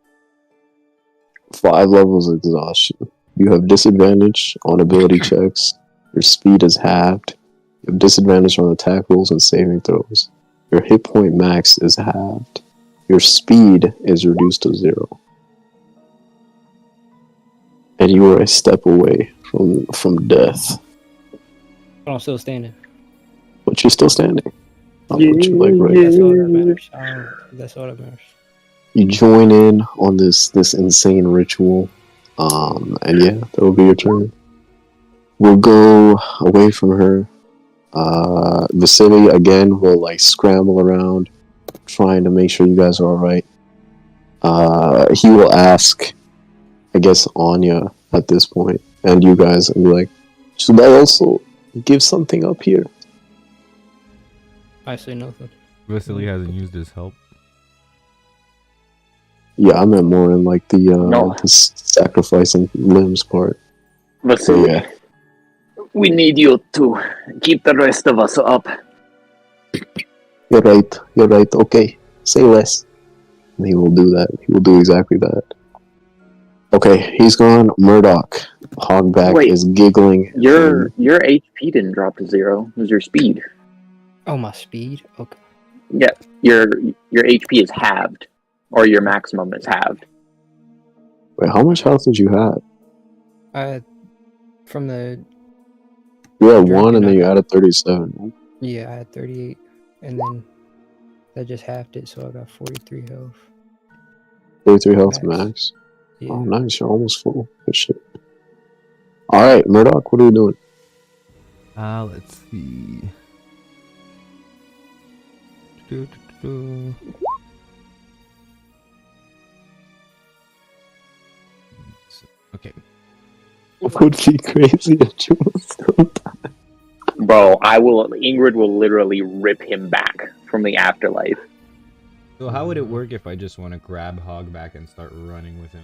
5 levels of exhaustion. You have disadvantage on ability checks. Your speed is halved. You have disadvantage on attack rolls and saving throws. Your hit point max is halved. Your speed is reduced to 0. And you are a step away from death. But I'm still standing. But you're still standing. I'll put you like right. That's all that matters. That's all that matters. You join in on this insane ritual. And yeah, that will be your turn. We'll go away from her. Vasily again will like scramble around, trying to make sure you guys are alright. He will ask, I guess, Onya at this point, and you guys, and be like, should I also give something up here? I say nothing. Vasily hasn't used his help. Yeah, I meant more in like the No. sacrificing limbs part. Vasily, Yeah. we need you to keep the rest of us up. You're right, okay. Say less. And he will do that. He will do exactly that. Okay, he's gone. Murdoch. Hogback Wait. is giggling. Your HP didn't drop to 0. It was your speed. Oh, my speed? Okay. Yeah, your HP is halved, or your maximum is halved. Wait, how much health did you have? From the... You had Drinking 1 and then up. you added 37. Yeah, I had 38. And then that just halved it, so I got 43 health. 33 health Max. max. Yeah. Oh, nice. You're almost full. Good shit. Alright, Murdoch, what are you doing? Let's see. Do. Okay. Would be crazy if you were still Bro, Ingrydd will literally rip him back from the afterlife. So how would it work if I just want to grab Hogback and start running with him?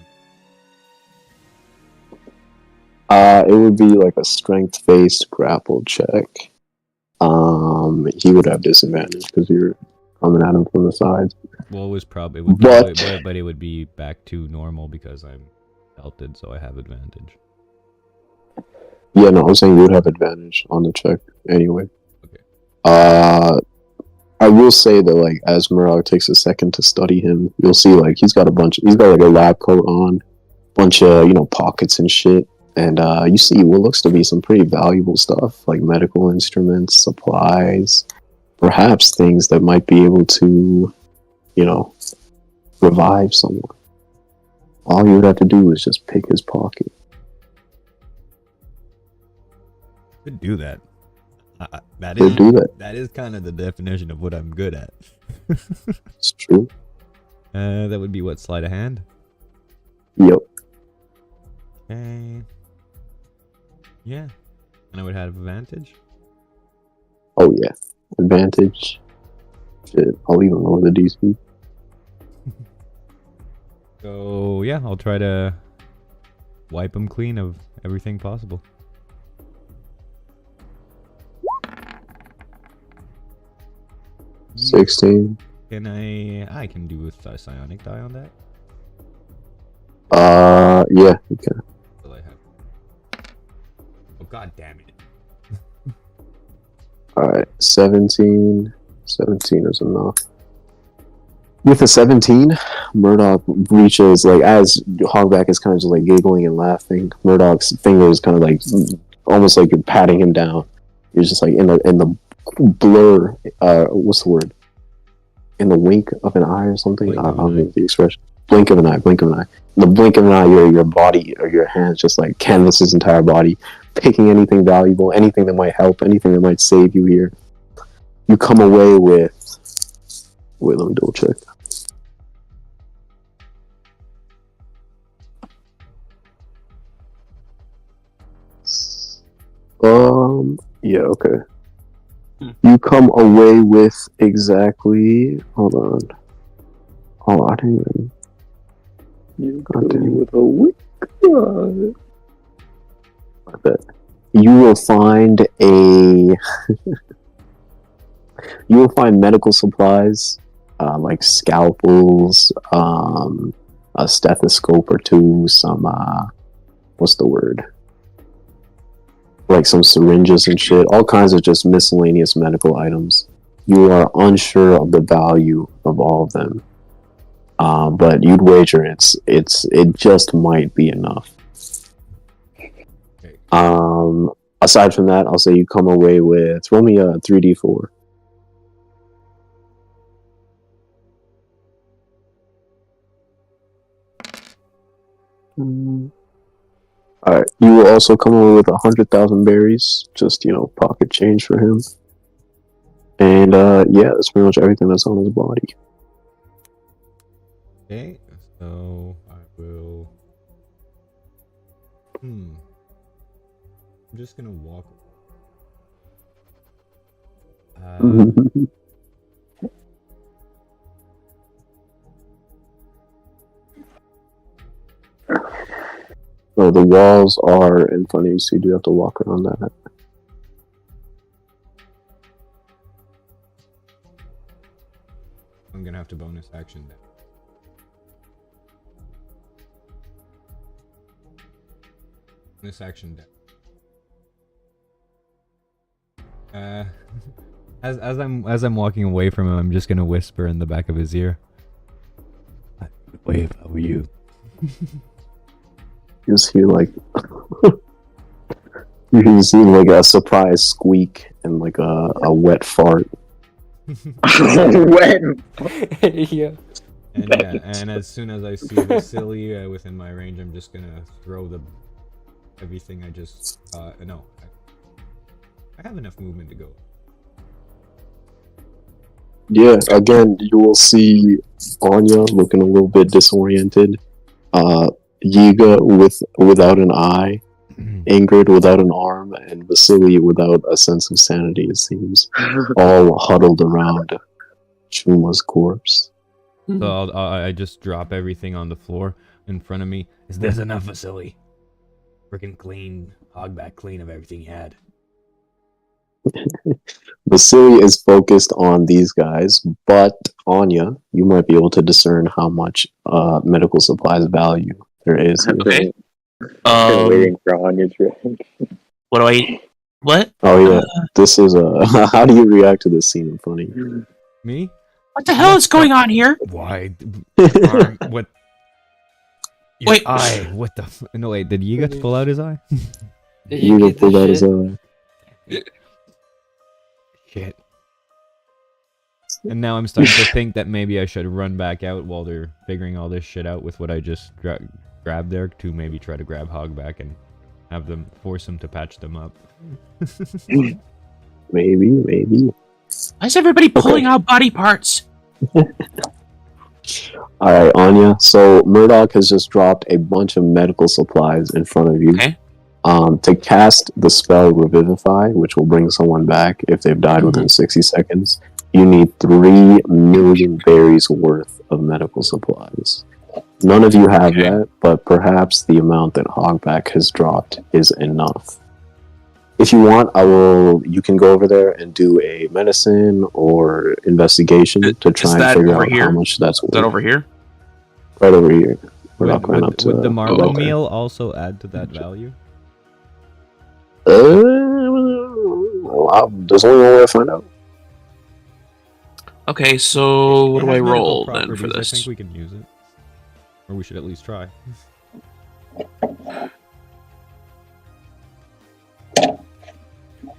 It would be like a strength-based grapple check. He would have disadvantage because you're coming at him from the sides. Well, it would probably, but it would be back to normal because I'm belted, so I have advantage. Yeah, no, I'm saying you would have advantage on the check anyway. Okay. I will say that like as Murdoch takes a second to study him, you'll see like he's got like a lab coat on, bunch of pockets and shit, and you see what looks to be some pretty valuable stuff like medical instruments, supplies, perhaps things that might be able to, revive someone. All you would have to do is just pick his pocket. Could do that. Do that. That is kind of the definition of what I'm good at. It's true. That would be what, sleight of hand? Yep. Okay. Yeah. And I would have advantage. Oh yeah, advantage. Shit, I'll even lower the DC. So yeah, I'll try to wipe him clean of everything possible. Yeah. 16. Can I can do a psionic die on that? Yeah, you can. Will I have? Oh god damn it! Alright, 17. 17 is enough. With a 17, Murdoch reaches, like, as Hogback is kind of just, like, giggling and laughing, Murdoch's fingers kind of, like, almost like you're patting him down. You're just, like, in the blur, what's the word? In the wink of an eye or something? Blink I of don't an know eye. the expression. Blink of an eye. In the blink of an eye, your body, or your hands just, like, canvas his entire body, picking anything valuable, anything that might help, anything that might save you here. You come away with... Wait, let me double check. Yeah, okay. You come away with exactly... Hold on. Oh, I didn't even... You Goddamn. with a wick. I bet. You will find a... you will find medical supplies like scalpels, a stethoscope or two, some what's the word? Like some syringes and shit, all kinds of just miscellaneous medical items. You are unsure of the value of all of them, but you'd wager it just might be enough. Okay. Aside from that, I'll say you come away with, roll me a 3d4. Alright, you will also come away with 100,000 berries, just, pocket change for him. And, yeah, that's pretty much everything that's on his body. Okay, so I will. I'm just gonna walk. So the walls are in front of you, so you do have to walk around that. I'm gonna have to bonus action that. Bonus action that. As I'm walking away from him, I'm just gonna whisper in the back of his ear. I would wave if I were you. You just hear like you can see like a surprise squeak and like a wet fart. Wet. Yeah. And as soon as I see Vasily within my range, I'm just gonna throw everything I just no. I have enough movement to go. Yeah, again, you will see Onya looking a little bit disoriented. Yiga without an eye, Ingrydd without an arm, and Vasily without a sense of sanity, it seems, all huddled around Chuma's corpse. So I just drop everything on the floor in front of me. Is this enough, Vasily? Freaking clean, hogback clean of everything you had. Vasily is focused on these guys, but Onya, you might be able to discern how much medical supplies value there is here. Okay. Been waiting for Onya's reaction. What do I? What? Oh yeah, this is how do you react to this scene in front of you? Me? What the hell is going on here? Why? What? Your Wait. eye. What the? No wait. Did Yiga pull out his eye? Yiga pulled out his eye. Shit. And now I'm starting to think that maybe I should run back out while they're figuring all this shit out with what I just grabbed there to maybe try to grab Hogback and have them force him to patch them up. Maybe. Why is everybody pulling out body parts? Alright, Onya. So Murdoch has just dropped a bunch of medical supplies in front of you. Okay. To cast the spell Revivify, which will bring someone back if they've died within 60 seconds, you need 3 million berries worth of medical supplies. None of you have that, but perhaps the amount that Hogback has dropped is enough. If you want, you can go over there and do a medicine or investigation to try and figure out how much that's worth. Is that over here? Right over here. We're not going up to would the marble okay. meal also add to that value? There's only one way to find out. Okay, so what It do I has medical roll then for properties. this? I think we can use it. Or we should at least try.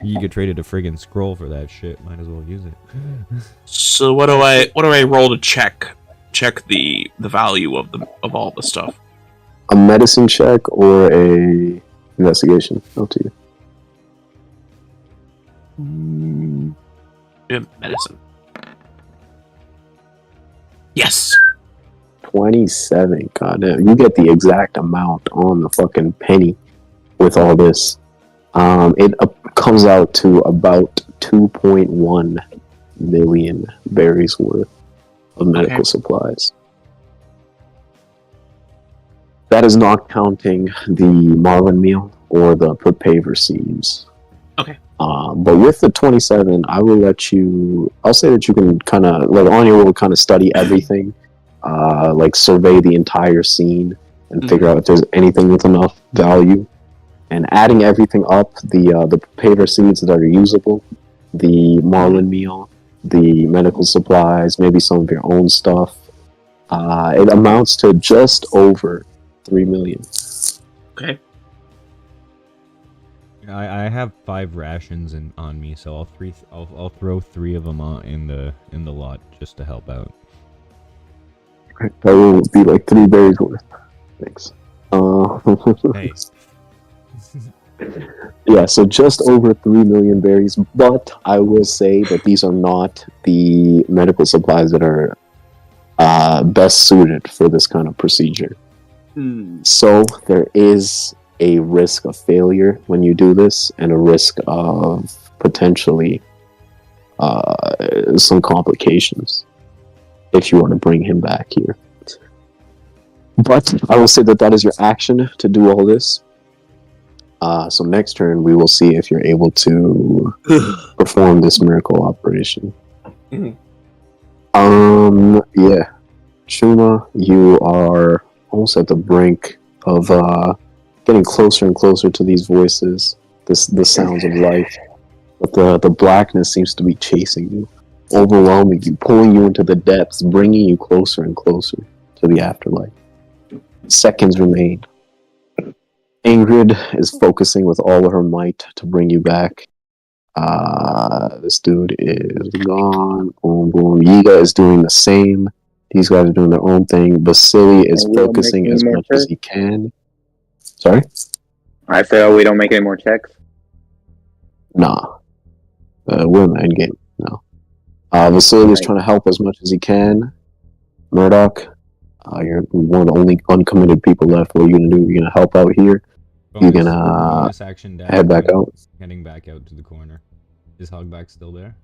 Yiga traded a friggin' scroll for that shit. Might as well use it. So what do I roll to check the value of all the stuff? A medicine check or a investigation? Up to you. Yeah, medicine. Yes. 27. Goddamn, you get the exact amount on the fucking penny with all this. It comes out to about 2.1 million berries worth of medical supplies. That is not counting the marlin meal or the papaver seeds. Okay. But with the 27, I will let you. I'll say that you can kind of like Anya will kind of study everything, like survey the entire scene and figure out if there's anything with enough value. And adding everything up, the paper seeds that are usable, the marlin meal, the medical supplies, maybe some of your own stuff, it amounts to just over 3 million. Okay. I have 5 rations on me, so I'll throw 3 of them in the lot just to help out. That will be like 3 berries worth. Thanks. Hey. Yeah, so just over 3 million berries, but I will say that these are not the medical supplies that are best suited for this kind of procedure. So there is a risk of failure when you do this, and a risk of potentially some complications if you want to bring him back here. But I will say that is your action to do all this. So next turn we will see if you're able to perform this miracle operation. Yeah. Chuma, you are almost at the brink of getting closer and closer to these voices, the sounds of life. But the blackness seems to be chasing you, overwhelming you, pulling you into the depths, bringing you closer and closer to the afterlife. Seconds remain. Ingrydd is focusing with all of her might to bring you back. This dude is gone. Boom, boom. Yiga is doing the same. These guys are doing their own thing. Vasily is focusing as much as he can. Sorry? I said, we don't make any more checks? Nah. We're in the end game. No. Vasily is trying to help as much as he can. Murdoch, you're one of the only uncommitted people left. What are you going to do? You're going to help out here? You're going to head back out? Heading back out to the corner. Is Hogback still there?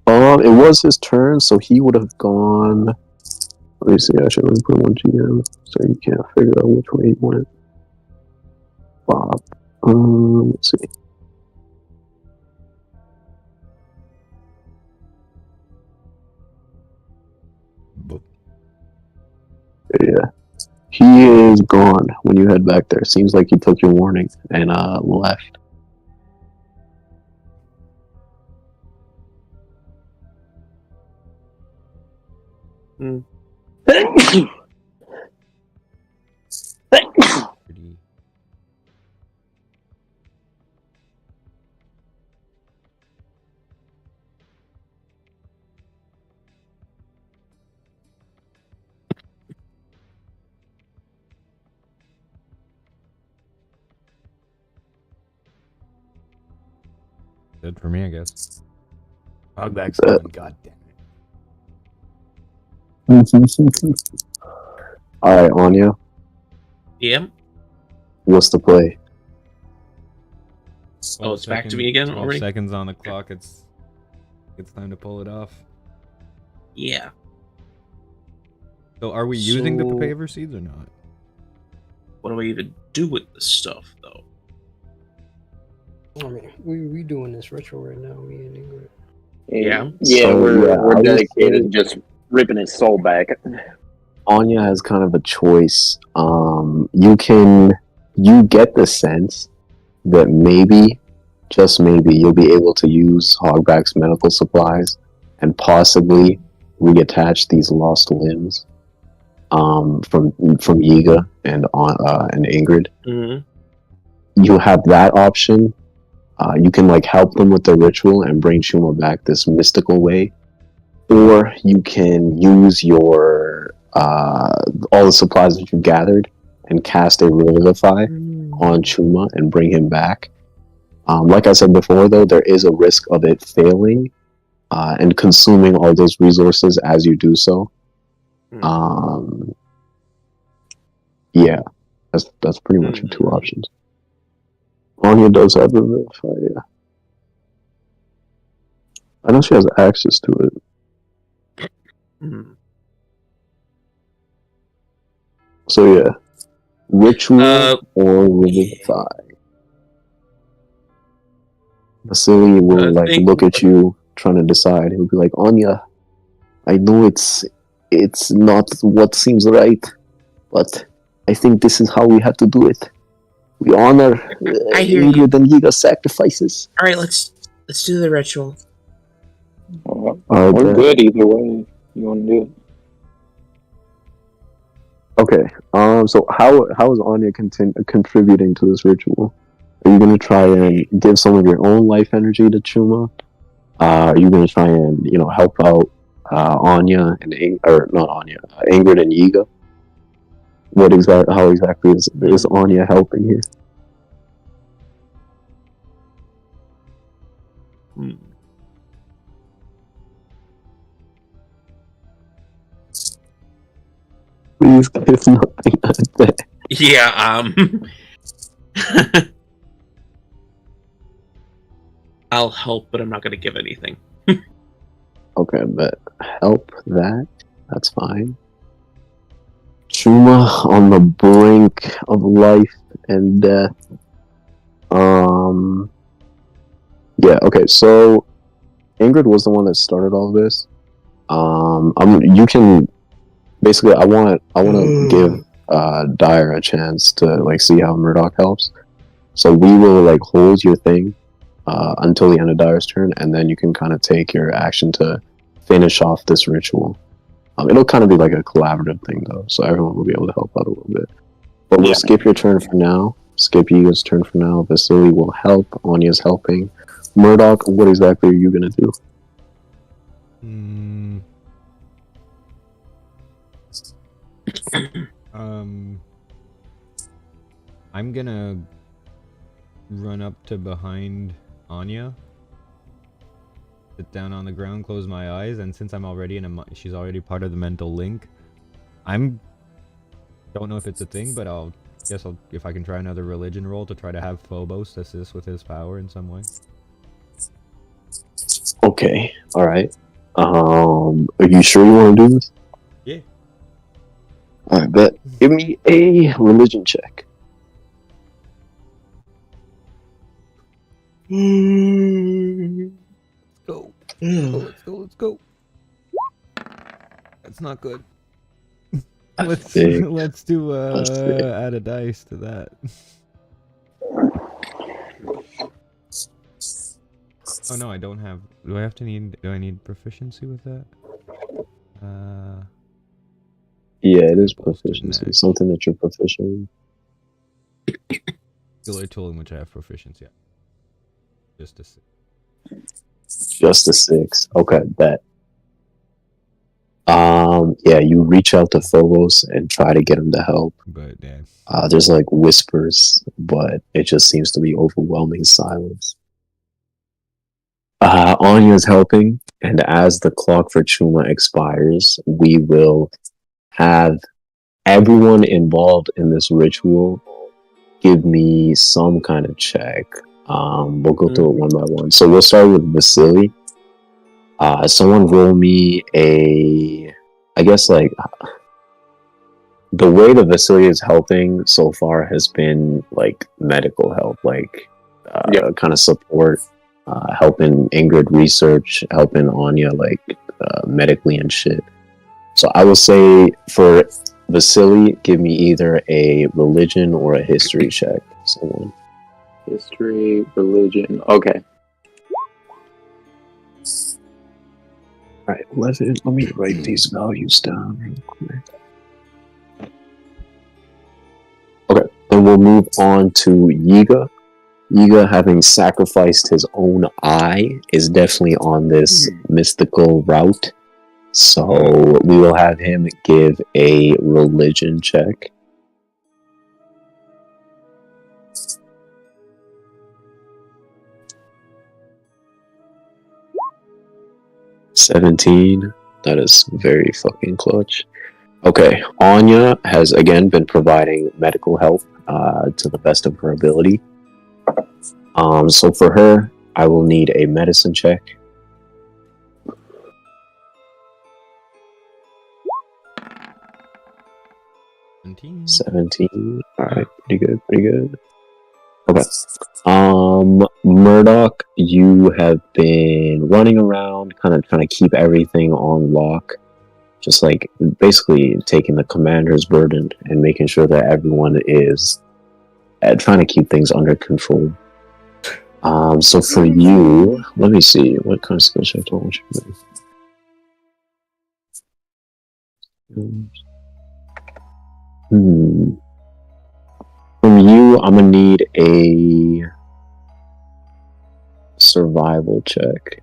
It was his turn, so he would have gone. Let me see. I should put one GM so you can't figure out which way he went. Bob. Let's see. Yeah. He is gone when you head back there. Seems like he took your warning and left. Good for me, I guess. Hogback's gone. God damn it. Alright, Anya. Yeah. What's the play? Oh, it's back to me again 12 already? seconds on the clock. It's time to pull it off. Yeah. So are we using the paver seeds or not? What do I even do with this stuff, though? I mean, we doing this retro right now, me and Ingrid. Yeah. Yeah, So, we're dedicated to just ripping his soul back. Anya has kind of a choice. You get the sense that maybe, just maybe, you'll be able to use Hogback's medical supplies and possibly reattach these lost limbs from Yiga and Ingrydd. Mm-hmm. You have that option. You can like help them with the ritual and bring Chuma back this mystical way, or you can use your all the supplies that you gathered and cast a Revivify on Chuma and bring him back. Like I said before, though, there is a risk of it failing and consuming all those resources as you do so. Yeah, that's pretty much your 2 options. Anya does have Revivify, yeah. I know she has access to it. So yeah, ritual or Revivify. Vasily will like think- look at you, trying to decide. He'll be like, Onya, I know it's not what seems right, but I think this is how we have to do it. We honor I hear you. Ingrydd and Yiga sacrifices. All right, let's do the ritual. Alright, We're then. good either way. You want to do it? Okay. So how is Anya contributing to this ritual? Are you gonna try and give some of your own life energy to Chuma? Are you gonna try and help out Anya and Ingrid and Yiga? How exactly is Anya helping here? Please give nothing at that. Yeah. I'll help, but I'm not going to give anything. Okay, but help that. That's fine. Chuma on the brink of life and death. Yeah. Okay. So Ingrid was the one that started all this. You can basically. I want to give Dire a chance to like see how Murdoch helps. So we will like hold your thing until the end of Dire's turn, and then you can kind of take your action to finish off this ritual. It'll kind of be like a collaborative thing though, so everyone will be able to help out a little bit. But we'll skip your turn for now. Skip Yiga's turn for now. Vasily will help. Anya's helping. Murdoch, what exactly are you gonna do? I'm gonna run up to behind Anya, sit down on the ground, close my eyes, and since I'm already she's already part of the mental link, don't know if it's a thing, but if I can try another religion roll to try to have Phobos assist with his power in some way. Okay, alright. Are you sure you want to do this? Yeah. Alright, bet. Give me a religion check. Go. Let's go. That's not good. Let's do add a dice to that. Oh no, I don't have. Do I need proficiency with that? Yeah, it is proficiency. Nah. Something that you're proficient in. Skill or tool in which I have proficiency. Yeah. Just a 6. Just a 6. Okay, bet. Yeah, you reach out to Phobos and try to get him to help. But yeah. There's like whispers, but it just seems to be overwhelming silence. Anya's helping, and as the clock for Chuma expires, we will have everyone involved in this ritual give me some kind of check. We'll go through it one by one. So we'll start with Vasily. Someone roll me I guess like the way that Vasily is helping so far has been like medical help, like kind of support, helping Ingrid research, helping Onya like medically and shit. So I will say for Vasily, give me either a religion or a history check. Someone. History, religion. Okay. Alright, let me write these values down real quick. Okay, then we'll move on to Yiga. Yiga, having sacrificed his own eye, is definitely on this mystical route. So we will have him give a religion check. $17. That is very fucking clutch. Okay, Onya has again been providing medical help to the best of her ability. So for her, I will need a medicine check. 17. Alright, pretty good. Okay. Murdoch, you have been running around, kind of trying to keep everything on lock. Just like basically taking the commander's burden and making sure that everyone is trying to keep things under control. So for you, let me see what kind of skill check do I want you to make. From you, I'm gonna need a survival check.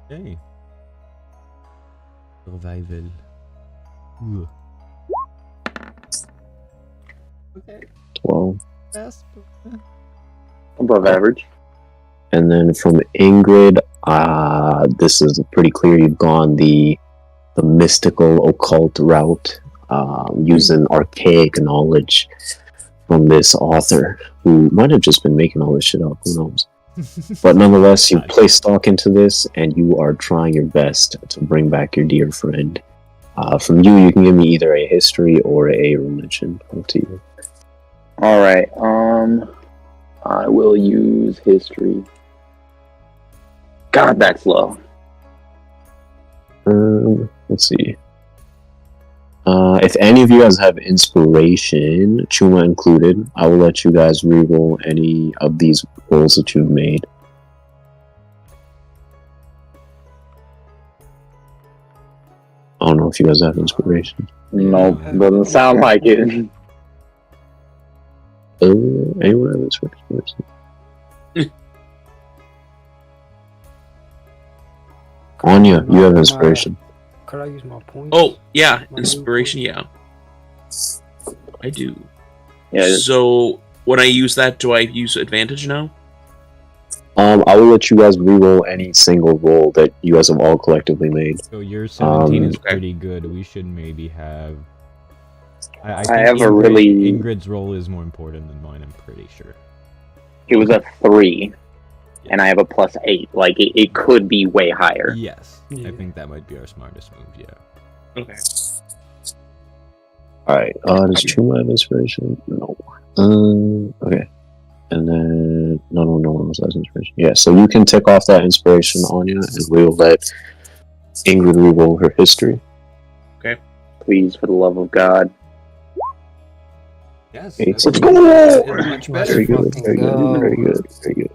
Hey. Survival. Ooh. Okay. 12. That's Above average. And then from Ingrydd, this is pretty clear. You've gone the mystical occult route, using archaic knowledge from this author who might have just been making all this shit up. Who knows? But nonetheless, you place stock into this, and you are trying your best to bring back your dear friend. From you can give me either a history or a religion. Up to you. All right. I will use history. God, that's low. Let's see. If any of you guys have inspiration, Chuma included, I will let you guys reroll any of these rolls that you've made. I don't know if you guys have inspiration. Nope, doesn't sound like it. Anyone have inspiration? Onya, you have inspiration. Could I use my points? Oh, yeah, My inspiration, yeah. I do. Yeah. So, when I use that, do I use advantage now? I will let you guys reroll any single roll that you guys have all collectively made. So your 17 is Okay. pretty good. We should maybe have... I have a really- Ingrid's role is more important than mine, I'm pretty sure. It was a 3, and I have a +8. Like, it could be way higher. Yes. Yeah. I think that might be our smartest move, yeah. Okay. Alright, does Chuma have inspiration? No. Okay. And then, no one else has inspiration. Yeah, so you can tick off that inspiration, Onya, and we'll let Ingrydd reroll her history. Please, for the love of God. Yes. Let's that's go! much better. Very good, Fucking very good, go. very good, very good.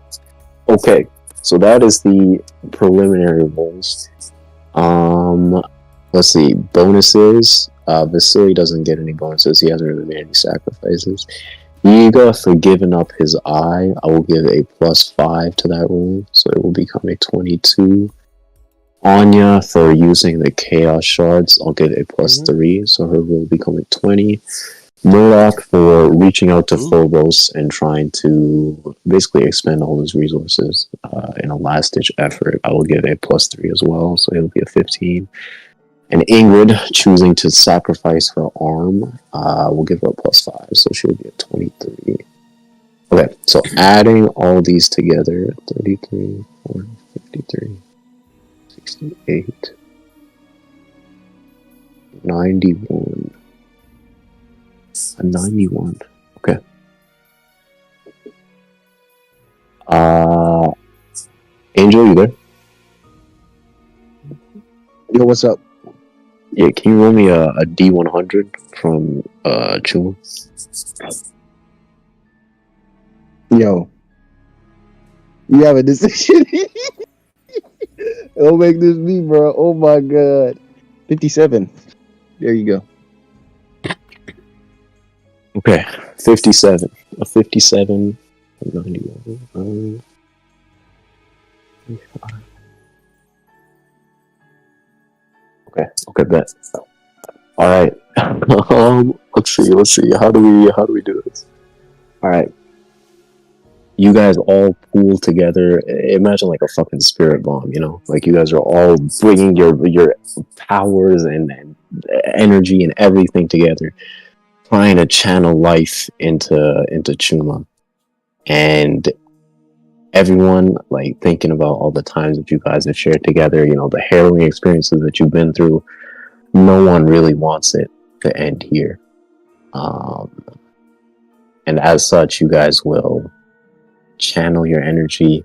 Okay, so that is the preliminary rolls. Let's see, bonuses. Vasily doesn't get any bonuses. He hasn't really made any sacrifices. Yiga, for giving up his eye, I will give a +5 to that roll, so it will become a 22. Onya, for using the Chaos Shards, I'll give a +3, so her roll will become a 20. Murdoch, for reaching out to Phobos and trying to basically expend all his resources in a last-ditch effort, I will give a +3 as well, so it'll be a 15. And Ingrydd, choosing to sacrifice her arm, will give her a +5, so she'll be a 23. Okay, so adding all these together, 33, 40, 53, 68, 91. A 91. Okay. Angel, you there? Yo, what's up? Yeah, can you roll me a D100 from Chuma? Yo. You have a decision. Don't make this me, bro. Oh my god. 57. There you go. Okay, 57. A 57, a 91. Okay, bet. All right. Let's see. How do we do this? All right. You guys all pool together. Imagine like a fucking spirit bomb, you know? Like you guys are all bringing your powers and energy and everything together, trying to channel life into Chuma, and everyone like thinking about all the times that you guys have shared together. You know, the harrowing experiences that you've been through. No one really wants it to end here. and as such, you guys will channel your energy,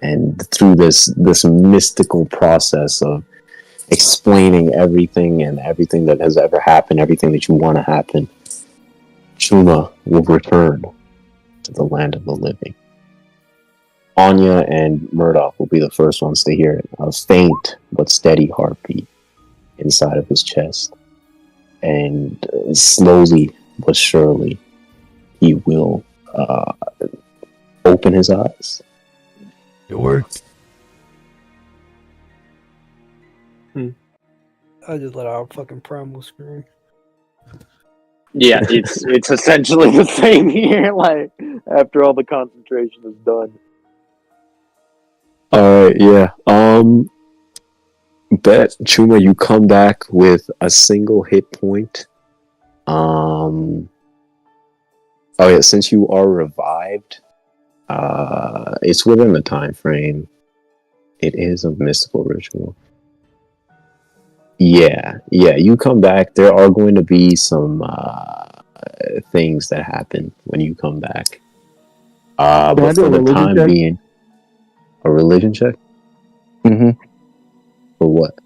and through this mystical process of explaining everything and everything that has ever happened, everything that you want to happen, Chuma will return to the land of the living. Onya and Murdoch will be the first ones to hear it. A faint but steady heartbeat inside of his chest. And slowly but surely, he will open his eyes. It worked. I just let out a fucking primal scream. Yeah, it's essentially the same here. Like after all the concentration is done. Alright, yeah. Bet Chuma, you come back with a single hit point. Oh yeah, since you are revived, it's within the time frame. It is a mystical ritual. Yeah, you come back. There are going to be some things that happen when you come back. But for the time being, a religion check? Mm-hmm. For what?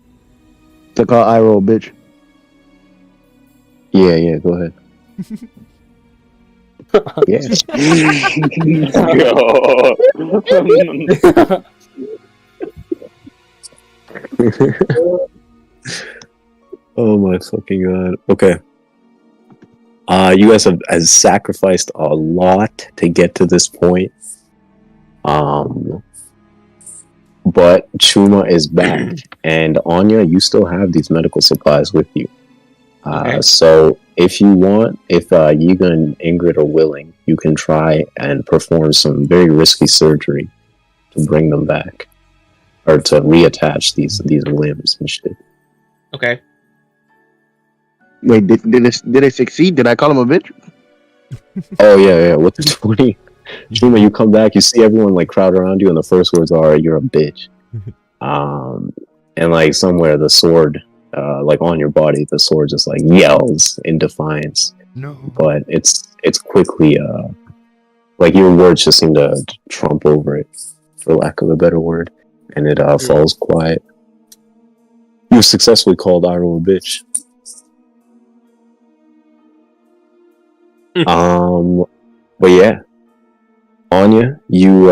To call Iroh a bitch. Yeah, go ahead. Yes. Oh my fucking god. Okay. You guys have sacrificed a lot to get to this point. But Chuma is back, and Onya, you still have these medical supplies with you. Okay. So if you want, if Yiga and Ingrydd are willing, you can try and perform some very risky surgery to bring them back, or to reattach these limbs and shit. Okay. Wait, did it succeed? Did I call him a bitch? Oh yeah. With the 20, Chuma, you come back, you see everyone like crowd around you, and the first words are, "You're a bitch." And like somewhere the sword, like on your body, the sword just like yells in defiance. No. But it's quickly like your words just seem to trump over it, for lack of a better word, and it falls quiet. You successfully called Iroh a bitch. But yeah, Onya, you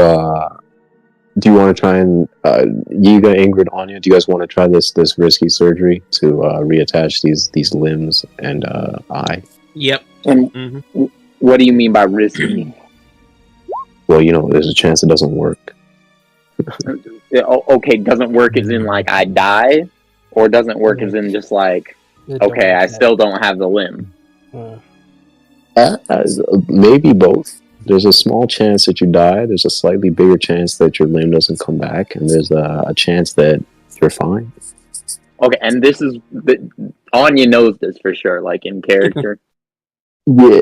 do you want to try and Yiga, Ingrydd, Onya, do you guys want to try this risky surgery to reattach these limbs and eye? Yep. And what do you mean by risky? Well, there's a chance it doesn't work. Okay, doesn't work as in like I die, or doesn't work as in just like okay, I still don't have the limb. Maybe both. There's a small chance that you die. There's a slightly bigger chance that your limb doesn't come back, and there's a chance that you're fine. Okay, and this is Onya knows this for sure, like in character. Yeah.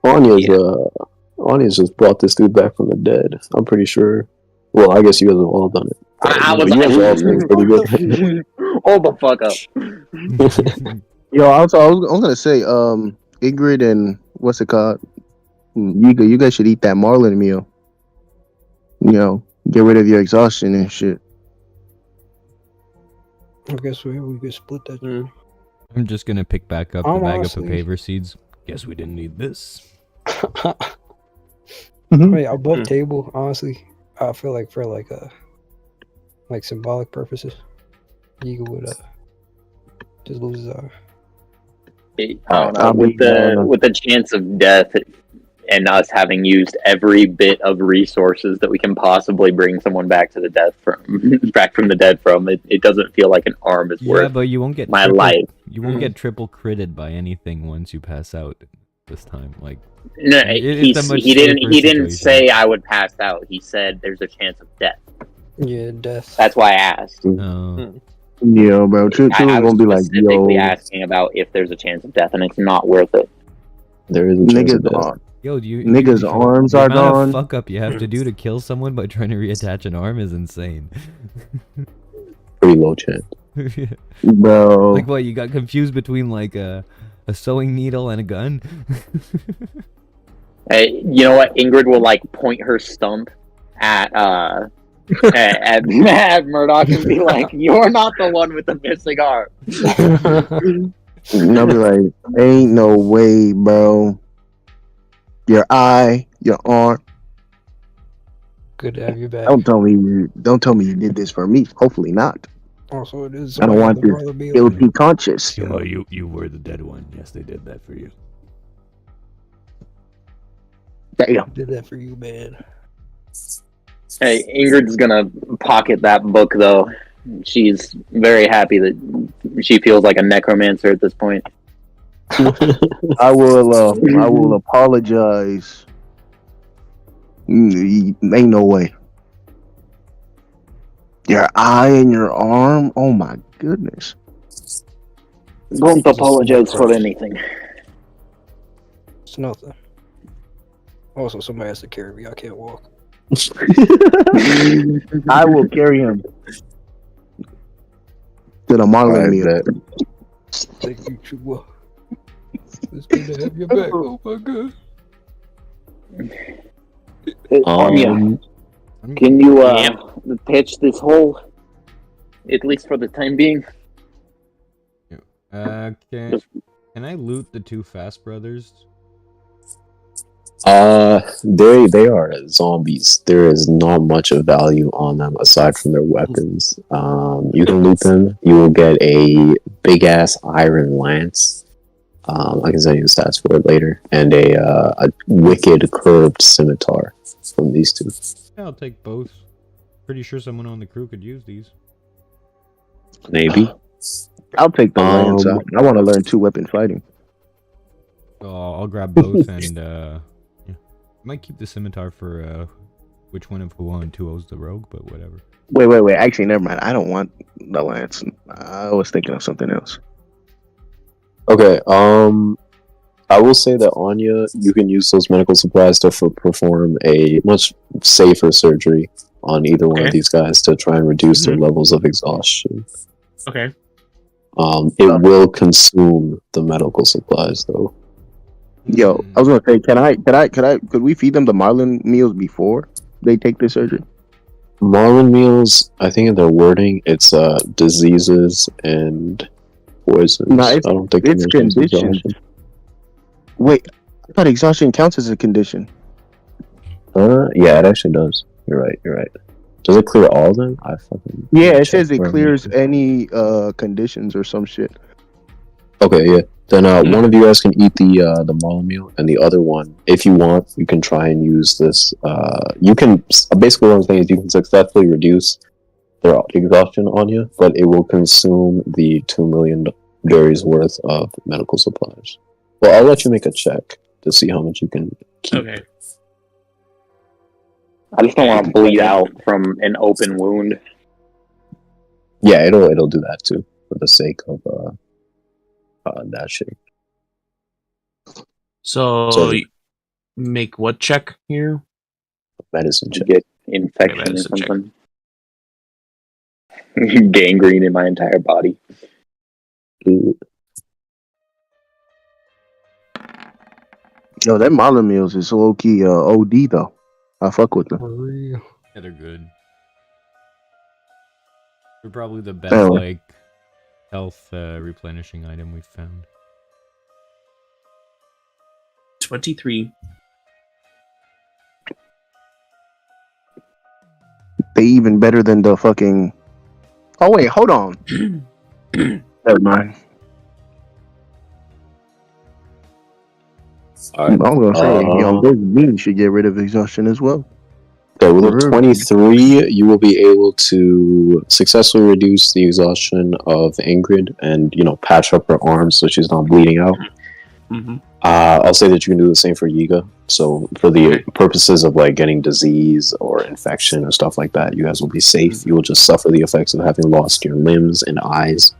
Anya's just brought this dude back from the dead. I'm pretty sure. Well, I guess you guys have all done it. I you guys are all doing pretty good. Hold the fuck up. Yo, I was gonna say, Ingrydd and what's it called? You guys should eat that marlin meal. Get rid of your exhaustion and shit. I guess we could split that. I'm just gonna pick back up the bag of Honestly. papaver seeds. Guess we didn't need this. Wait, above table, honestly, I feel like for like symbolic purposes, Yiga would just lose his eye. I don't know, with the chance of death and us having used every bit of resources that we can possibly bring someone back from the dead from, it doesn't feel like an arm is worth but you won't get my life. You won't get triple critted by anything once you pass out this time. Like No, it's a much he didn't safer say I would pass out. He said there's a chance of death. Yeah, death. That's why I asked. Yeah, bro. Truth I was gonna be like, specifically yo, asking about if there's a chance of death, and it's not worth it. There is a chance of death. Niggas' arms the are amount gone. of fuck up you have to do to kill someone by trying to reattach an arm is insane. Pretty low chance. Bro. Like what? You got confused between like a sewing needle and a gun? You know what? Ingrid will like point her stump at at Murdoch and be like, "You're not the one with the missing arm." And I'll be like, ain't no way, bro. Your eye, your arm. Good to have you back. Don't tell me you did this for me. Hopefully not. Also, it is. I don't want this guilty conscience. Chuma, you were the dead one. Yes, they did that for you. Damn. Did that for you, man. Hey, Ingrid's gonna pocket that book though. She's very happy that she feels like a necromancer at this point. I will apologize. Ain't no way. Your eye and your arm. Oh my goodness. Don't apologize for anything. It's nothing. Also, somebody has to carry me. I can't walk. I will carry him to the Marlin meal. Thank you, Chuma. It's good to have you back. Oh my god. Onya, can you pitch this hole, at least for the time being? Can I loot the two Fast Brothers? They are zombies. There is not much of value on them aside from their weapons. You can loot them. You will get a big ass iron lance. I can send you the stats for it later, and a wicked curved scimitar from these two. Yeah, I'll take both. Pretty sure someone on the crew could use these. Maybe. I'll take the lance out. I want to learn 2-weapon fighting. So I'll grab both and yeah. I might keep the scimitar for which one of Hua and Tuo's the rogue, but whatever. Wait. Actually, never mind. I don't want the lance. I was thinking of something else. Okay, I will say that Onya, you can use those medical supplies to perform a much safer surgery on either one of these guys to try and reduce their levels of exhaustion. Okay. It will consume the medical supplies though. Yo, I was gonna say, could we feed them the Marlin meals before they take the surgery? Marlin meals, I think in their wording, it's diseases and poisons. No, I don't think it's conditions. Wait, I thought exhaustion counts as a condition. Yeah, it actually does. You're right. Does it clear all of them? Yeah, it says it clears any conditions or some shit. Okay, yeah. Then one of you guys can eat the Marlin meal, and the other one, if you want, you can try and use this. You can basically what I'm saying is you can successfully reduce their exhaustion on you, but it will consume the 2 million berries worth of medical supplies. Well, I'll let you make a check to see how much you can keep. Okay. I just don't want to bleed out from an open wound. Yeah, it'll do that too, for the sake of that shit. So make what check here? Medicine To check. get infection or medicine check. something. Gangrene in my entire body. Yo, that Marlin meals is low key OD though. I fuck with them. For real. Yeah, they're good. They're probably the best health replenishing item we've found. 23. They even better than the fucking. Oh wait, hold on. Never mind. All right. I'm gonna say, this bean should get rid of exhaustion as well. Okay, with a 23, you will be able to successfully reduce the exhaustion of Ingrydd and, patch up her arms so she's not bleeding out. Mm-hmm. I'll say that you can do the same for Yiga. So for the purposes of getting disease or infection and stuff like that, you guys will be safe. You will just suffer the effects of having lost your limbs and eyes.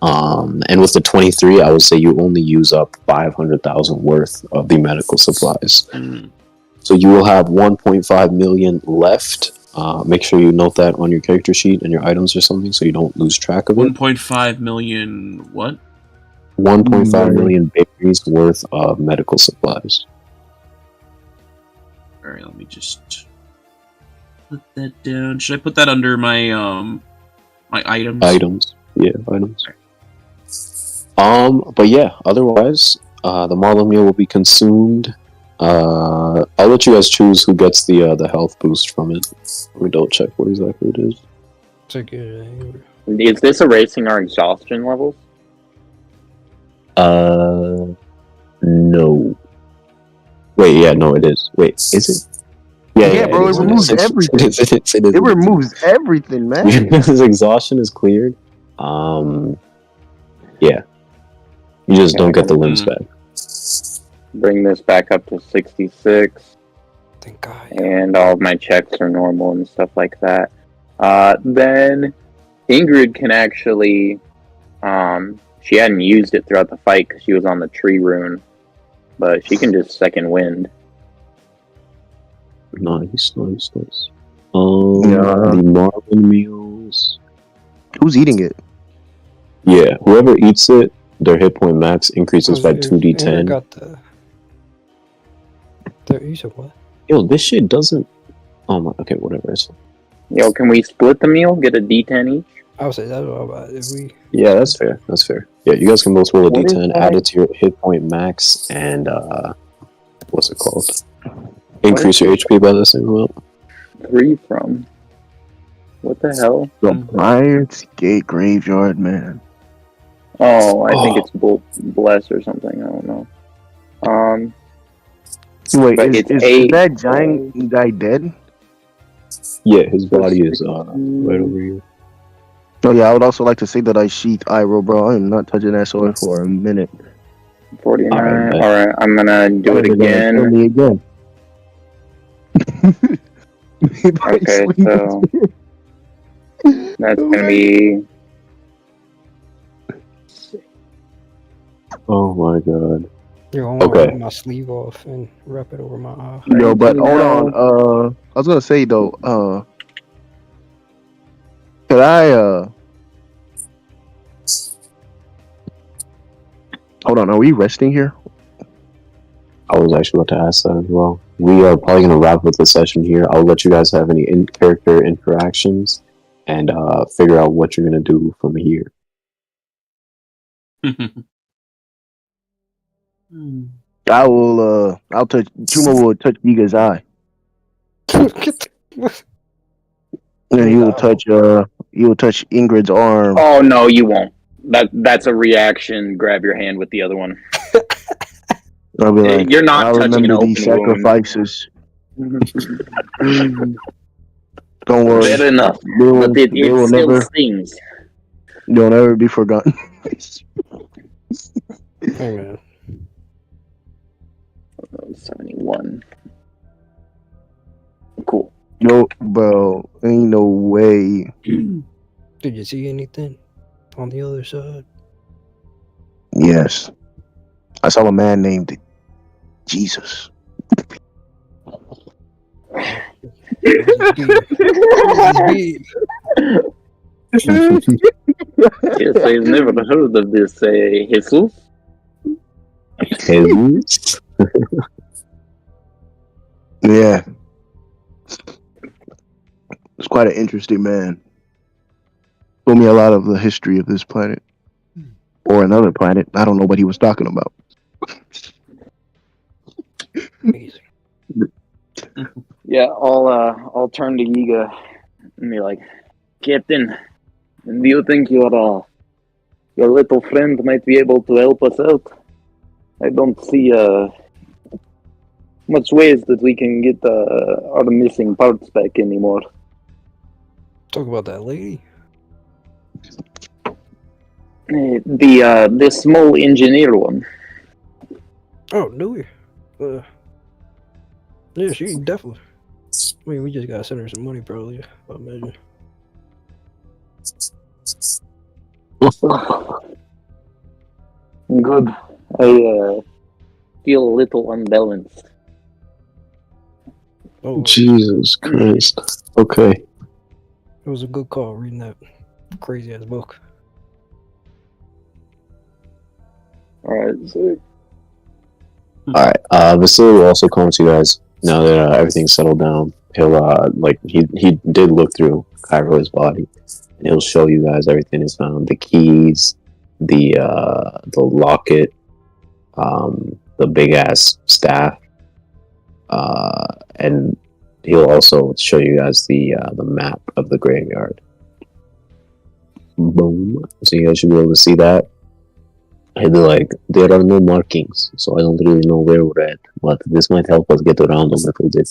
And with the 23, I would say you only use up 500,000 worth of the medical supplies. So you will have 1.5 million left. Make sure you note that on your character sheet and your items or something so you don't lose track of it. 1.5 million what? 1.5 million berries worth of medical supplies. All right, let me just put that down. Should I put that under my my items? Items. Yeah, items. But yeah, otherwise, the Marlow meal will be consumed. I'll let you guys choose who gets the health boost from it. Let me double check what exactly it is. Take it. Is this erasing our exhaustion levels? No. Wait, yeah, no, it is. Wait, is it? Yeah, bro, is, it removes everything. It is. It removes everything, man. His exhaustion is cleared. Yeah. You just don't get the limbs back. Bring this back up to 66. Thank God. And all of my checks are normal and stuff like that. Then Ingrydd can actually, she hadn't used it throughout the fight because she was on the tree rune, but she can just second wind. Nice. The Marlin meals. Who's eating it? Yeah, whoever eats it, their hit point max increases by 2d10. Got the. You said what? Yo, this shit doesn't. Oh my. Okay, whatever. Yo, can we split the meal? Get a D10 each? I would say that's all about if we. Yeah, that's fair. Yeah, you guys can both roll a What is d10, that? add it to your hit point max, and what's it called? Increase your HP by the same amount. 3 from. What the hell? The Pirates Gate Graveyard, man. Oh, I think it's Bless or something. I don't know. Wait, But is that giant guy dead? Yeah, his body is right over here. Oh yeah, I would also like to say that I sheath Iroh, bro. I am not touching that sword for a minute. 49. Alright, Alright, I'm gonna do it again. Kill me again. Okay, so that's gonna be Oh my god. Yo, I want to Okay. rip my sleeve off and wrap it over my eye. Yo, but hold on. I was gonna say though. Could I? Hold on. Are we resting here? I was actually about to ask that as well. We are probably going to wrap up the session here. I'll let you guys have any in-character interactions and figure out what you're going to do from here. I will. I'll touch. Chuma will touch Yiga's eye, and he will touch. He will touch Ingrid's arm. Oh no, you won't. That's a reaction. Grab your hand with the other one. I'll be like, You're not I touching an remember these open wound. sacrifices. Don't worry. Fair enough. They will, But it they will still never. stings. They'll never be forgotten. Hey man. 71. Cool. Yo, bro, ain't no way. Did you see anything on the other side? Yes, I saw a man named Jesus. Yes, I've never heard of this Jesus. Jesus? Yeah, it's quite an interesting man. Told me a lot of the history of this planet or another planet. I don't know what he was talking about. Amazing. Yeah, I'll turn to Yiga and be like, Captain, do you think your little friend might be able to help us out? I don't see much ways that we can get our missing parts back anymore. Talk about that lady. The small engineer one. Oh, knew you. Yeah, she definitely. I mean, we just gotta send her some money, probably. I imagine. Good. I feel a little unbalanced. Oh, Jesus Christ. Okay. it was a good call reading that crazy ass book. Alright, so Alright. Vasily will also come to you guys. now that everything's settled down, he'll he did look through Kairo's body, and he'll show you guys everything he's found: the keys, the locket, the big ass staff, and he'll also show you guys the map of the graveyard. Boom! So you guys should be able to see that. He'll be like, there are no markings, so I don't really know where we're at, but this might help us get around a little bit.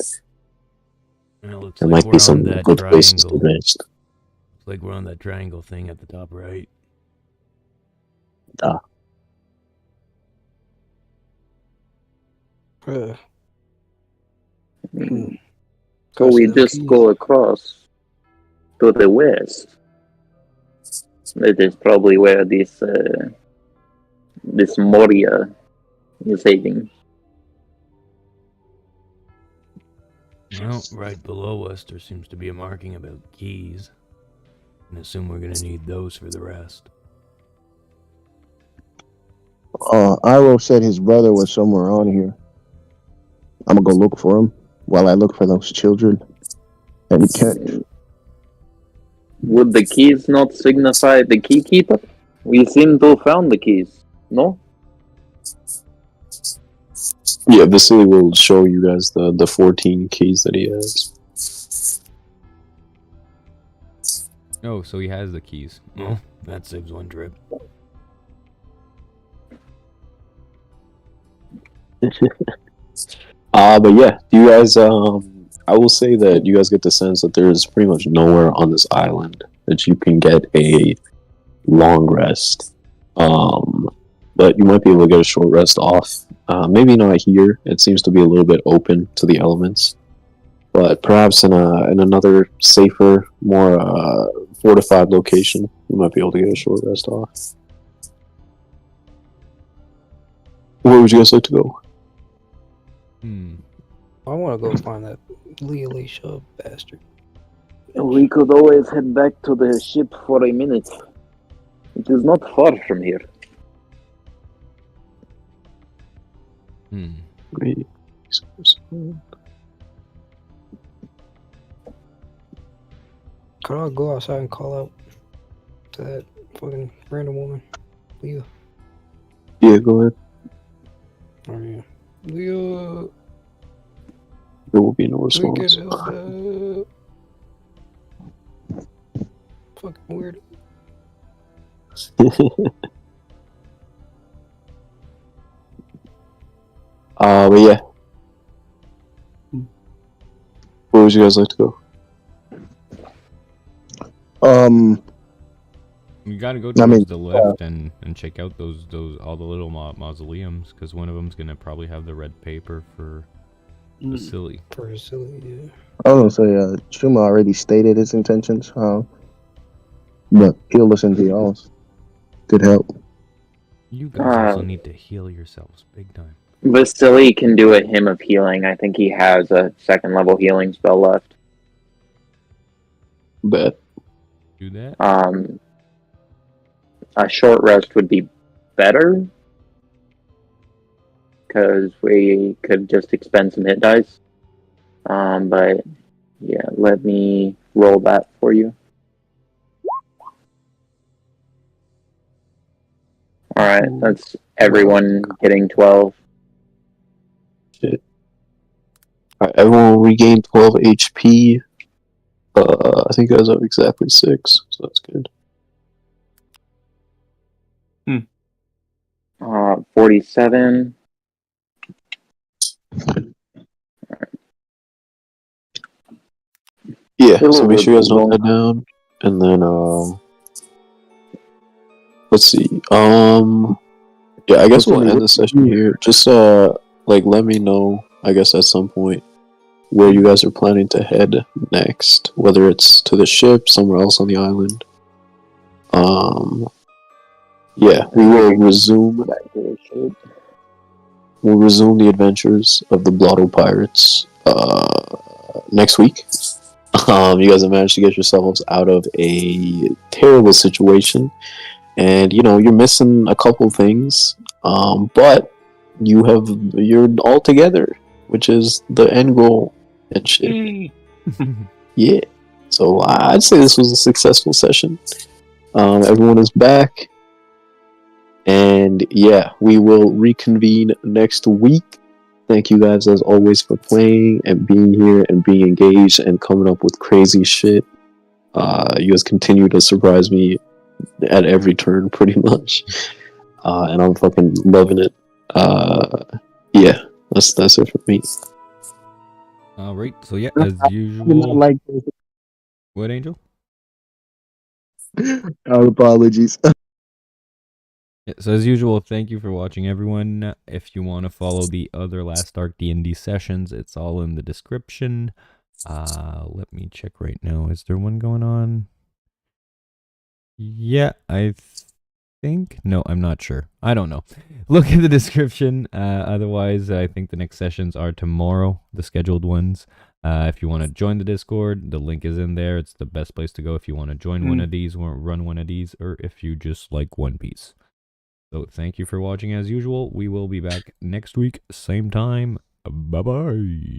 And it looks There like might we're be on some that good places to triangle. rest. Looks like we're on that triangle thing at the top right. Hmm. So Gotta see we them just keys. go across to the west. That is probably where this Moria is heading. Well, right below us, there seems to be a marking about keys. And assume we're gonna need those for the rest. Iroh said his brother was somewhere on here. I'm gonna go look for him while I look for those children. And catch. Would the keys not signify the key keeper? We seem to have found the keys, no? Yeah, Vasily will show you guys the 14 keys that he has. Oh, so he has the keys. Oh, that saves one trip. But yeah, you guys, I will say that you guys get the sense that there is pretty much nowhere on this island that you can get a long rest. But you might be able to get a short rest off. Maybe not here. It seems to be a little bit open to the elements. But perhaps in another safer, more fortified location, you might be able to get a short rest off. Where would you guys like to go? I want to go find that Lealisha bastard. We could always head back to the ship for a minute. It is not far from here. Great. Could I go outside and call out to that fucking random woman? Leah. Yeah, go ahead. Oh, yeah. Leah. There will be no We get response. it. Fucking weird. But yeah. Where would you guys like to go? You gotta go I towards mean, the left and check out those all the little mausoleums, because one of them's gonna probably have the red paper for Vasily. For silly, yeah. I was gonna say, Chuma already stated his intentions, but he'll listen to y'all's. Good help. You guys also need to heal yourselves big time. Vasily can do a hymn of healing. I think he has a 2nd level healing spell left. Bet. Do that? A short rest would be better, because we could just expend some hit dice. But yeah, let me roll that for you. Alright, that's everyone hitting 12. Shit. Alright, everyone will regain 12 HP. I think you guys have exactly 6, so that's good. 47. Yeah, so make sure you guys note that down. And then, let's see. Yeah, I guess we'll end the session here. Just, let me know, I guess, at some point, where you guys are planning to head next. Whether it's to the ship, somewhere else on the island. Yeah, we will resume. We'll resume the adventures of the Blotto Pirates, next week. You guys have managed to get yourselves out of a terrible situation, and you're missing a couple things, but you're all together, which is the end goal and shit. Yeah. So I'd say this was a successful session. Everyone is back. And yeah, we will reconvene next week. Thank you guys as always for playing and being here and being engaged and coming up with crazy shit. You guys continue to surprise me at every turn pretty much. And I'm fucking loving it. Yeah, that's it for me. Alright, so yeah, as usual. Like What, Angel? our apologies. Yeah, so as usual, thank you for watching, everyone. If you want to follow the other Last Ark D&D sessions, it's all in the description. Let me check right now. Is there one going on? Yeah, I think. No, I'm not sure. I don't know. Look in the description. Otherwise, I think the next sessions are tomorrow, the scheduled ones. If you want to join the Discord, the link is in there. It's the best place to go if you want to join one of these or run one of these, or if you just like One Piece. So thank you for watching as usual. We will be back next week, same time. Bye-bye.